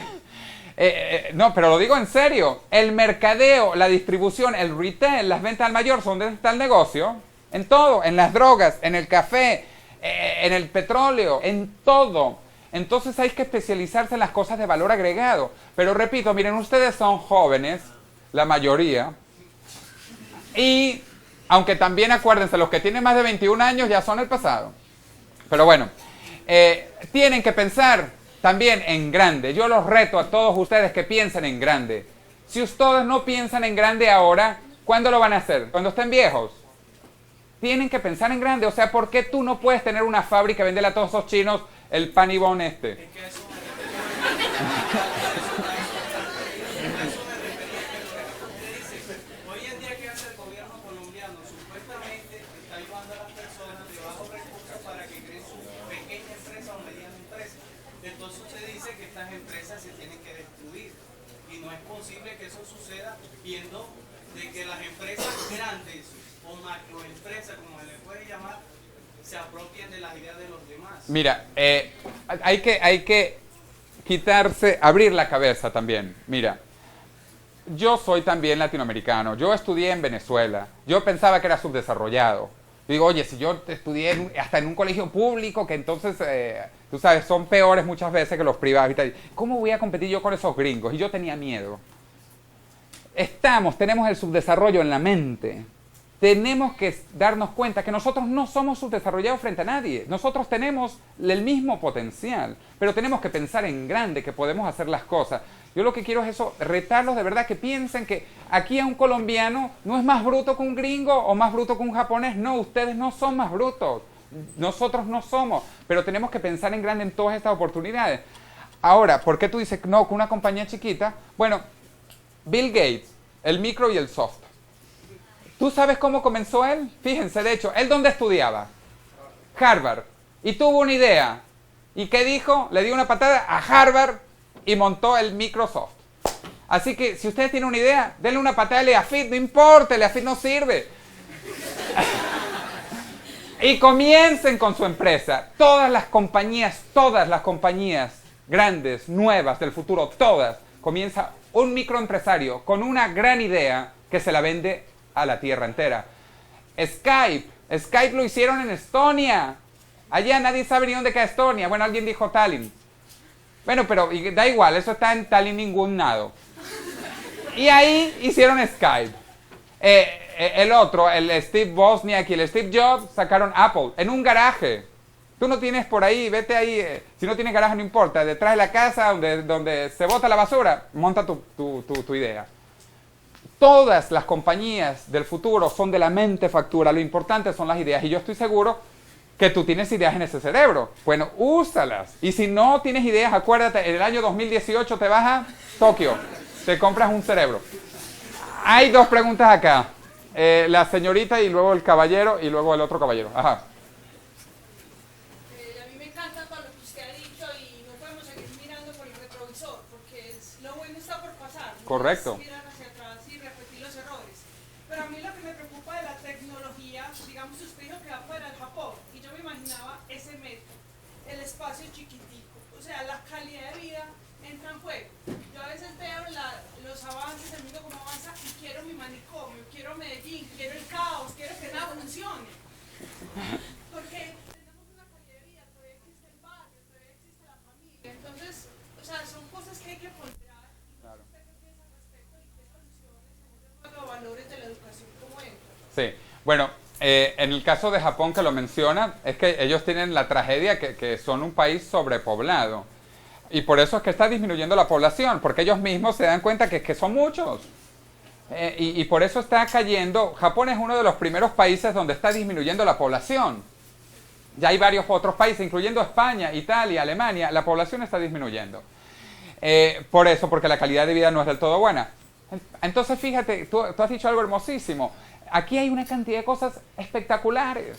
No, pero lo digo en serio. El mercadeo, la distribución, el retail, las ventas al mayor son donde está el negocio. En todo, en las drogas, en el café, en el petróleo, en todo. Entonces hay que especializarse en las cosas de valor agregado. Pero repito, miren, ustedes son jóvenes, la mayoría. Y aunque también acuérdense, los que tienen más de 21 años ya son el pasado. Pero bueno, tienen que pensar también en grande. Yo los reto a todos ustedes que piensen en grande. Si ustedes no piensan en grande ahora, ¿cuándo lo van a hacer? ¿Cuando estén viejos? Tienen que pensar en grande. O sea, ¿por qué tú no puedes tener una fábrica y venderle a todos esos chinos el pan y bon este? Es que a eso me refería. Hoy en día, ¿qué hace el gobierno colombiano? Supuestamente está ayudando a las personas de bajos recursos para que creen su pequeña empresa o mediana empresa. Entonces usted dice que estas empresas se tienen que destruir. Y no es posible que eso suceda viendo de que las empresas grandes o macroempresas, como se les puede llamar, se apropien de las ideas de los demás. Mira, hay que quitarse, abrir la cabeza también. Mira, yo soy también latinoamericano. Yo estudié en Venezuela. Yo pensaba que era subdesarrollado. Digo, oye, si yo estudié hasta en un colegio público, que entonces, tú sabes, son peores muchas veces que los privados y tal. ¿Cómo voy a competir yo con esos gringos? Y yo tenía miedo. Tenemos el subdesarrollo en la mente. Tenemos que darnos cuenta que nosotros no somos subdesarrollados frente a nadie. Nosotros tenemos el mismo potencial, pero tenemos que pensar en grande, que podemos hacer las cosas. Yo lo que quiero es eso, retarlos de verdad, que piensen que aquí a un colombiano no es más bruto que un gringo o más bruto que un japonés. No, ustedes no son más brutos. Nosotros no somos, pero tenemos que pensar en grande en todas estas oportunidades. Ahora, ¿por qué tú dices no con una compañía chiquita? Bueno, Bill Gates, el micro y el soft. ¿Tú sabes cómo comenzó él? Fíjense, de hecho, ¿él dónde estudiaba? Harvard. Y tuvo una idea. ¿Y qué dijo? Le dio una patada a Harvard y montó el Microsoft. Así que si ustedes tienen una idea, denle una patada a Leafit, no importa, Leafit no sirve. Y comiencen con su empresa. Todas las compañías grandes, nuevas del futuro, todas, comienza un microempresario con una gran idea que se la vende a la tierra entera. Skype lo hicieron en Estonia. Allá nadie sabe ni dónde queda Estonia. Bueno, alguien dijo Tallinn. Bueno, pero da igual, eso está en Tallinn ningún nado. Y ahí hicieron Skype. El otro, el Steve Wozniak y el Steve Jobs sacaron Apple en un garaje. Tú no tienes por ahí, vete ahí. Si no tienes garaje no importa, detrás de la casa donde se bota la basura, monta tu idea. Todas las compañías del futuro son de la mente factura. Lo importante son las ideas. Y yo estoy seguro que tú tienes ideas en ese cerebro. Bueno, úsalas. Y si no tienes ideas, acuérdate, en el año 2018 te vas a Tokio. Te compras un cerebro. Hay dos preguntas acá. La señorita y luego el caballero y luego el otro caballero. Ajá. A mí me encanta todo lo que usted ha dicho y no podemos seguir mirando por el retrovisor porque lo bueno está por pasar. Correcto. Mirar hacia atrás y repetir los errores. Pero a mí lo que me preocupa de la tecnología, digamos, usted dijo que va fuera del Japón y yo me imaginaba ese metro, el espacio chiquitico, o sea, la calidad de vida entra en juego. Yo a veces veo los avances, el mundo cómo avanza y quiero mi manicomio, quiero Medellín, quiero el caos, quiero que nada funcione. Porque tenemos una calidad de vida, todavía existe el barrio, todavía existe la familia. Entonces, o sea, son cosas que hay que ponderar. Claro. ¿Usted qué piensa al respecto y qué soluciones en ese juego de valores de la educación como entra? Sí. Bueno, en el caso de Japón que lo menciona, es que ellos tienen la tragedia que son un país sobrepoblado. Y por eso es que está disminuyendo la población, porque ellos mismos se dan cuenta que son muchos. Y por eso está cayendo. Japón es uno de los primeros países donde está disminuyendo la población. Ya hay varios otros países, incluyendo España, Italia, Alemania, la población está disminuyendo. Por eso, porque la calidad de vida no es del todo buena. Entonces, fíjate, tú has dicho algo hermosísimo. Aquí hay una cantidad de cosas espectaculares.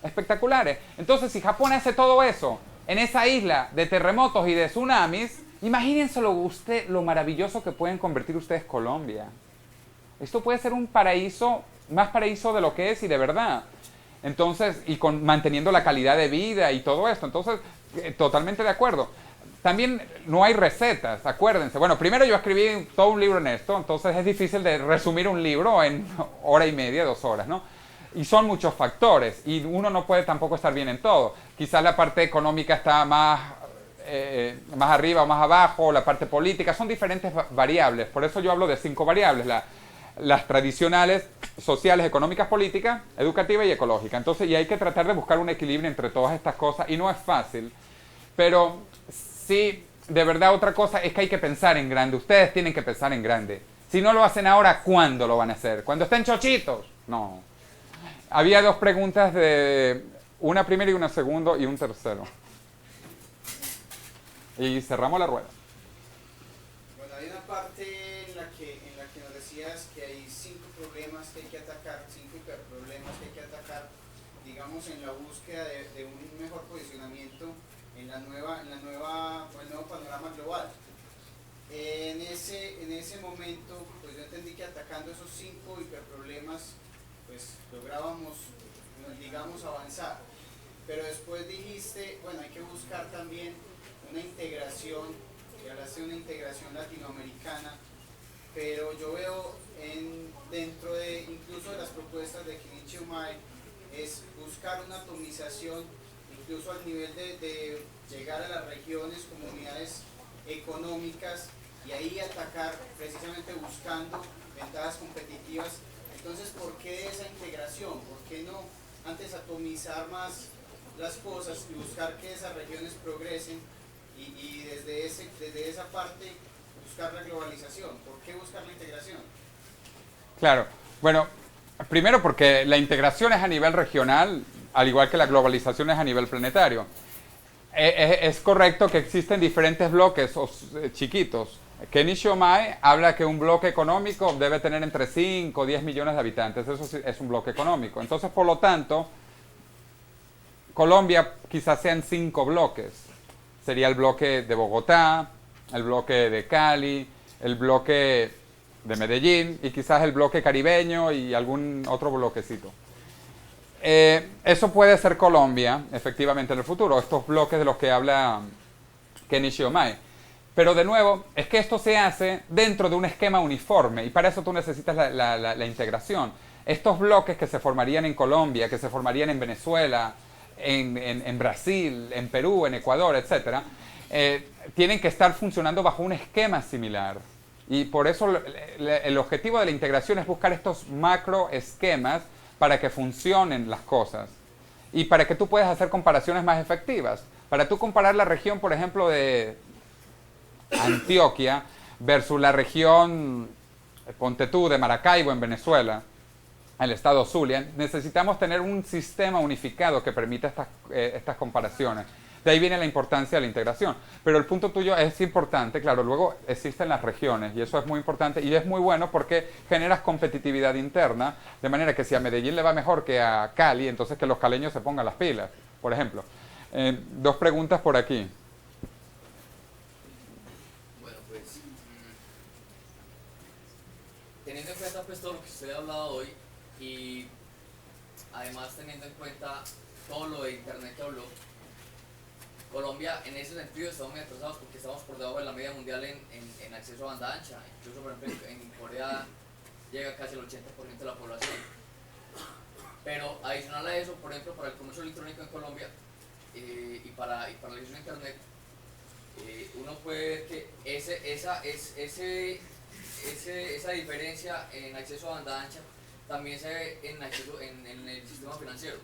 Espectaculares. Entonces, si Japón hace todo eso, en esa isla de terremotos y de tsunamis, imagínense lo maravilloso que pueden convertir ustedes Colombia. Esto puede ser un paraíso, más paraíso de lo que es y de verdad. Entonces, y manteniendo la calidad de vida y todo esto. Entonces, totalmente de acuerdo. También no hay recetas, acuérdense. Bueno, primero yo escribí todo un libro en esto, entonces es difícil de resumir un libro en hora y media, 2 horas, ¿no? Y son muchos factores, y uno no puede tampoco estar bien en todo. Quizás la parte económica está más arriba o más abajo, la parte política, son diferentes variables. Por eso yo hablo de 5 variables, las tradicionales, sociales, económicas, políticas, educativa y ecológica. Entonces, y hay que tratar de buscar un equilibrio entre todas estas cosas, y no es fácil, pero sí, de verdad otra cosa es que hay que pensar en grande. Ustedes tienen que pensar en grande. Si no lo hacen ahora, ¿cuándo lo van a hacer? ¿Cuando estén chochitos? No. Había 2 preguntas, una primera y una segunda y un tercero. Y cerramos la rueda. Bueno, hay una parte en la que nos decías que hay 5 problemas que hay que atacar, 5 hiperproblemas que hay que atacar, digamos, en la búsqueda de un mejor posicionamiento en el nuevo panorama global. En ese momento, pues yo entendí que atacando esos 5 hiperproblemas, pues lográbamos, digamos, avanzar. Pero después dijiste, bueno, hay que buscar también una integración, y hablaste de una integración latinoamericana, pero yo veo dentro de incluso de las propuestas de Kenichi Ohmae, es buscar una atomización, incluso al nivel de llegar a las regiones, comunidades económicas, y ahí atacar precisamente buscando ventajas competitivas. Entonces, ¿por qué esa integración? ¿Por qué no antes atomizar más las cosas y buscar que esas regiones progresen y desde esa parte buscar la globalización? ¿Por qué buscar la integración? Claro, bueno, primero porque la integración es a nivel regional, al igual que la globalización es a nivel planetario. Es correcto que existen diferentes bloques chiquitos. Kenichi Ohmae habla que un bloque económico debe tener entre 5 o 10 millones de habitantes. Eso sí, es un bloque económico. Entonces, por lo tanto, Colombia quizás sean 5 bloques. Sería el bloque de Bogotá, el bloque de Cali, el bloque de Medellín y quizás el bloque caribeño y algún otro bloquecito. Eso puede ser Colombia, efectivamente, en el futuro. Estos bloques de los que habla Kenichi Ohmae. Pero de nuevo, es que esto se hace dentro de un esquema uniforme y para eso tú necesitas la integración. Estos bloques que se formarían en Colombia, que se formarían en Venezuela, en Brasil, en Perú, en Ecuador, etc., tienen que estar funcionando bajo un esquema similar. Y por eso el objetivo de la integración es buscar estos macro esquemas para que funcionen las cosas y para que tú puedas hacer comparaciones más efectivas. Para tú comparar la región, por ejemplo, de Antioquia versus la región, ponte tú, de Maracaibo en Venezuela, el estado Zulia, necesitamos tener un sistema unificado que permita estas comparaciones. De ahí viene la importancia de la integración. Pero el punto tuyo es importante, claro, luego existen las regiones y eso es muy importante y es muy bueno porque generas competitividad interna, de manera que si a Medellín le va mejor que a Cali, entonces que los caleños se pongan las pilas, por ejemplo. 2 preguntas por aquí. Teniendo en cuenta pues todo lo que usted ha hablado hoy y además teniendo en cuenta todo lo de internet que habló, Colombia en ese sentido estamos muy atrasados porque estamos por debajo de la media mundial en acceso a banda ancha. Incluso por ejemplo en Corea llega casi el 80% de la población. Pero adicional a eso, por ejemplo, para el comercio electrónico en Colombia y para el acceso a internet, uno puede ver que esa diferencia en acceso a banda ancha también se ve en el sistema financiero.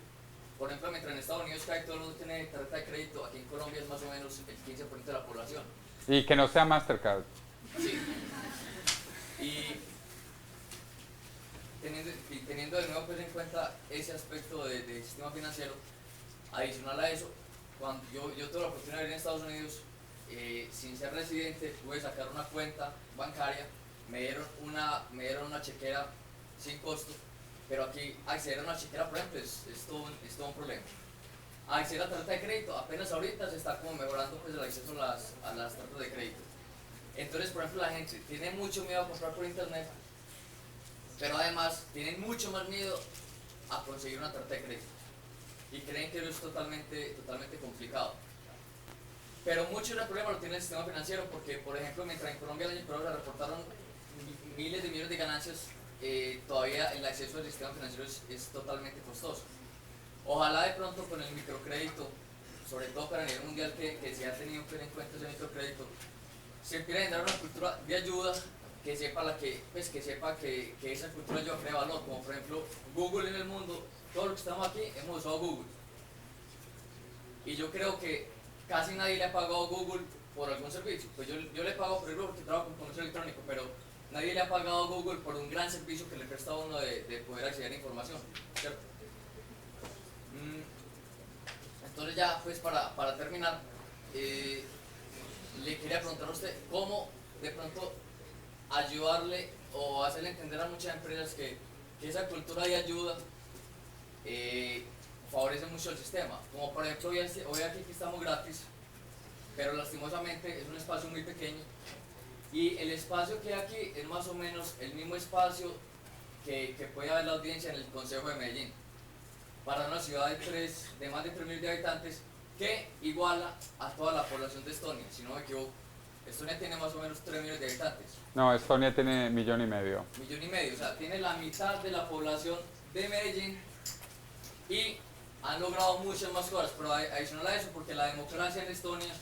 Por ejemplo, mientras en Estados Unidos todo el mundo tiene tarjeta de crédito, aquí en Colombia es más o menos el 15% de la población. Y que no sea Mastercard. Sí. Y teniendo de nuevo pues, en cuenta ese aspecto del sistema financiero, adicional a eso, cuando yo tuve la oportunidad de ir en Estados Unidos, sin ser residente, pude sacar una cuenta bancaria, me dieron una chequera sin costo, pero aquí acceder a una chequera, por ejemplo, es todo un problema. a acceder a la tarjeta de crédito. Apenas ahorita se está como mejorando pues el acceso a las tarjetas de crédito. Entonces, por ejemplo, la gente tiene mucho miedo a comprar por internet, pero además tienen mucho más miedo a conseguir una tarjeta de crédito y creen que eso es totalmente complicado. Pero mucho del problema lo tiene el sistema financiero, porque, por ejemplo, mientras en Colombia el año pasado se reportaron miles de millones de ganancias, todavía el acceso al sistema financiero es totalmente costoso. Ojalá de pronto con el microcrédito, sobre todo para a nivel mundial, que se ha tenido en cuenta ese microcrédito, se empieza a generar una cultura de ayuda que sepa que esa cultura ayuda crea valor, como por ejemplo Google en el mundo. Todos los que estamos aquí hemos usado Google, y yo creo que casi nadie le ha pagado a Google por algún servicio. Pues yo le pago por ejemplo porque trabajo con comercio electrónico, pero nadie le ha pagado a Google por un gran servicio que le presta a uno de poder acceder a información, ¿cierto? Entonces ya pues para terminar, le quería preguntar a usted cómo de pronto ayudarle o hacerle entender a muchas empresas que esa cultura de ayuda favorece mucho el sistema. Como por ejemplo hoy aquí estamos gratis, pero lastimosamente es un espacio muy pequeño, y el espacio que hay aquí es más o menos el mismo espacio que puede haber la audiencia en el Consejo de Medellín, para una ciudad de más de 3 millones de habitantes, que iguala a toda la población de Estonia, si no me equivoco. Estonia tiene más o menos 3 millones de habitantes. No, Estonia tiene 1,5 millones. 1,5 millones, o sea, tiene la mitad de la población de Medellín, y han logrado muchas más cosas, pero adicional a eso, porque la democracia en Estonia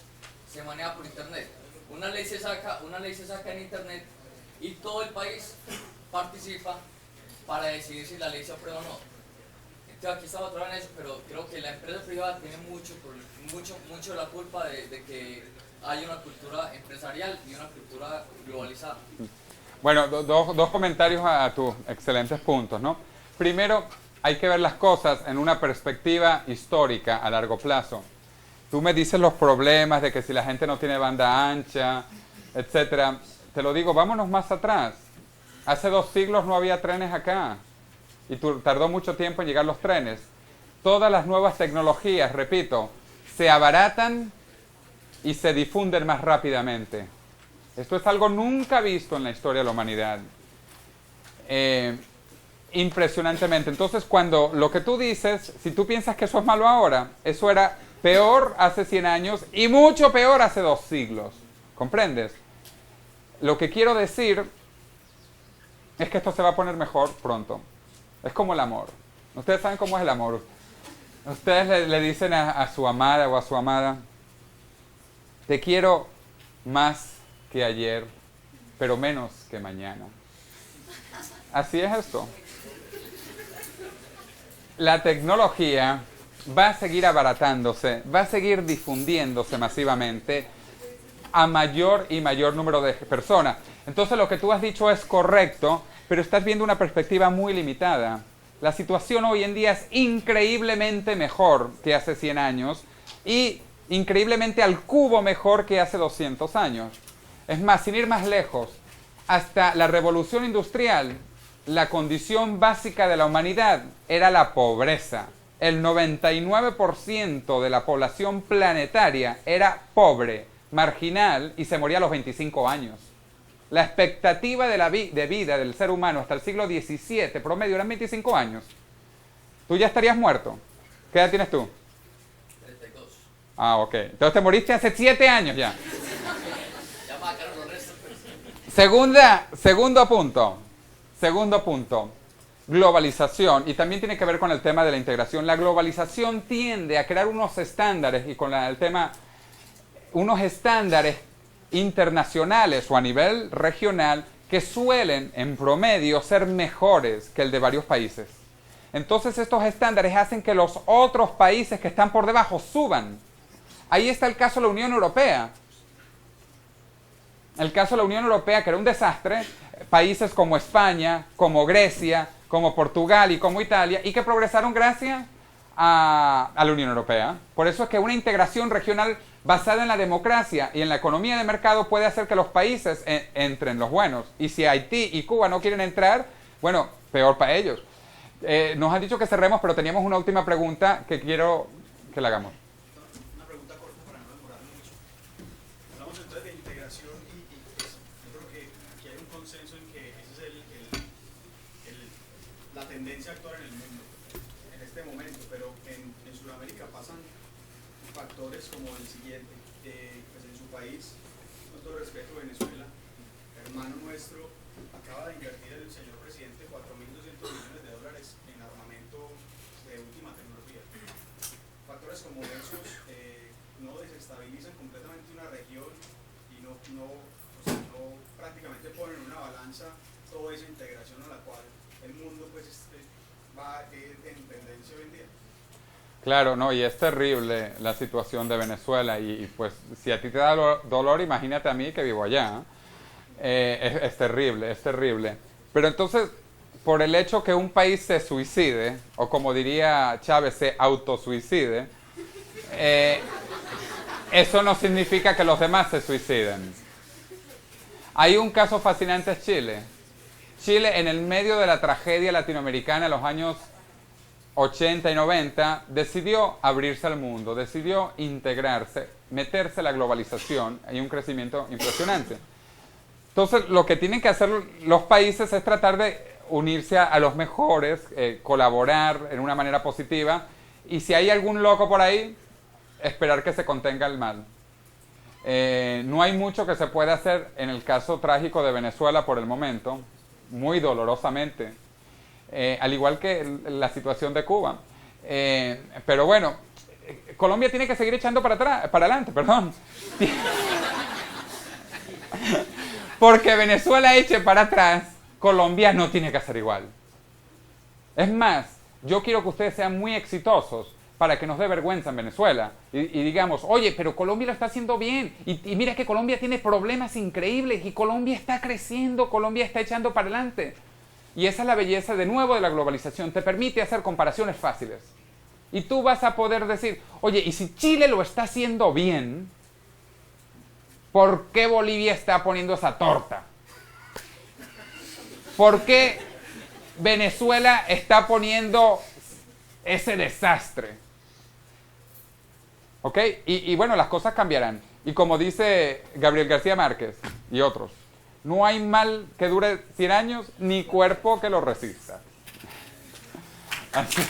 se maneja por internet. Una ley se saca en internet y todo el país participa para decidir si la ley se aprueba o no. Entonces aquí estamos trabajando en eso, pero creo que la empresa privada tiene mucho de la culpa de que haya una cultura empresarial y una cultura globalizada. Bueno, dos comentarios a tus excelentes puntos, ¿no? Primero, hay que ver las cosas en una perspectiva histórica a largo plazo. Tú me dices los problemas de que si la gente no tiene banda ancha, etcétera. Te lo digo, vámonos más atrás. Hace 2 siglos no había trenes acá y tardó mucho tiempo en llegar los trenes. Todas las nuevas tecnologías, repito, se abaratan y se difunden más rápidamente. Esto es algo nunca visto en la historia de la humanidad. Impresionantemente. Entonces, cuando lo que tú dices, si tú piensas que eso es malo ahora, eso era peor hace 100 años y mucho peor hace 2 siglos. ¿Comprendes? Lo que quiero decir es que esto se va a poner mejor pronto. Es como el amor. Ustedes saben cómo es el amor. Ustedes le dicen a su amada o a su amada, te quiero más que ayer, pero menos que mañana. Así es esto. La tecnología va a seguir abaratándose, va a seguir difundiéndose masivamente a mayor y mayor número de personas. Entonces lo que tú has dicho es correcto, pero estás viendo una perspectiva muy limitada. La situación hoy en día es increíblemente mejor que hace 100 años y increíblemente al cubo mejor que hace 200 años. Es más, sin ir más lejos, hasta la revolución industrial, la condición básica de la humanidad era la pobreza. El 99% de la población planetaria era pobre, marginal y se moría a los 25 años. La expectativa de vida del ser humano hasta el siglo XVII promedio eran 25 años. ¿Tú ya estarías muerto? ¿Qué edad tienes tú? 32. Ah, ok. Entonces te moriste hace 7 años ya. Ya marcaron los restos, pues. Segundo punto. Globalización. Y también tiene que ver con el tema de la integración. La globalización tiende a crear unos estándares y con el tema, unos estándares internacionales o a nivel regional que suelen en promedio ser mejores que el de varios países. Entonces estos estándares hacen que los otros países que están por debajo suban. Ahí está el caso de la Unión Europea. El caso de la Unión Europea, que era un desastre, países como España, como Grecia, como Portugal y como Italia, y que progresaron gracias a la Unión Europea. Por eso es que una integración regional basada en la democracia y en la economía de mercado puede hacer que los países entren los buenos. Y si Haití y Cuba no quieren entrar, bueno, peor para ellos. Nos han dicho que cerremos, pero teníamos una última pregunta que quiero que la hagamos. Una pregunta corta para no demorarme mucho. Hablamos entonces de integración y pues, yo creo que aquí hay un consenso en que esa es la tendencia actual en el mundo en este momento, pero en Sudamérica pasan factores como el siguiente. Pues en su país, con todo respeto, Venezuela, hermano nuestro, acaba de invertir el señor presidente 4.200 millones de dólares en armamento de última tecnología. Factores como esos no desestabilizan completamente una región y no prácticamente ponen en una balanza toda esa integración a la cual el mundo pues va en tendencia hoy en día. Claro, no, y es terrible la situación de Venezuela y pues si a ti te da dolor, imagínate a mí que vivo allá. Es terrible, es terrible. Pero entonces, por el hecho que un país se suicide, o como diría Chávez, se autosuicide, eso no significa que los demás se suiciden. Hay un caso fascinante, es Chile. Chile, en el medio de la tragedia latinoamericana en los años 80 y 90, decidió abrirse al mundo, decidió integrarse, meterse en la globalización. Hay un crecimiento impresionante. Entonces, lo que tienen que hacer los países es tratar de unirse a los mejores, colaborar en una manera positiva, y si hay algún loco por ahí, esperar que se contenga el mal. No hay mucho que se pueda hacer en el caso trágico de Venezuela por el momento, muy dolorosamente, al igual que la situación de Cuba. Pero bueno, Colombia tiene que seguir echando para adelante, perdón. Porque Venezuela eche para atrás, Colombia no tiene que hacer igual. Es más, yo quiero que ustedes sean muy exitosos para que nos dé vergüenza en Venezuela y digamos, oye, pero Colombia lo está haciendo bien y mira que Colombia tiene problemas increíbles y Colombia está creciendo, Colombia está echando para adelante. Y esa es la belleza de nuevo de la globalización, te permite hacer comparaciones fáciles. Y tú vas a poder decir, oye, y si Chile lo está haciendo bien, ¿por qué Bolivia está poniendo esa torta? ¿Por qué Venezuela está poniendo ese desastre? ¿Ok? Y bueno, las cosas cambiarán. Y como dice Gabriel García Márquez y otros, no hay mal que dure 100 años, ni cuerpo que lo resista. Así.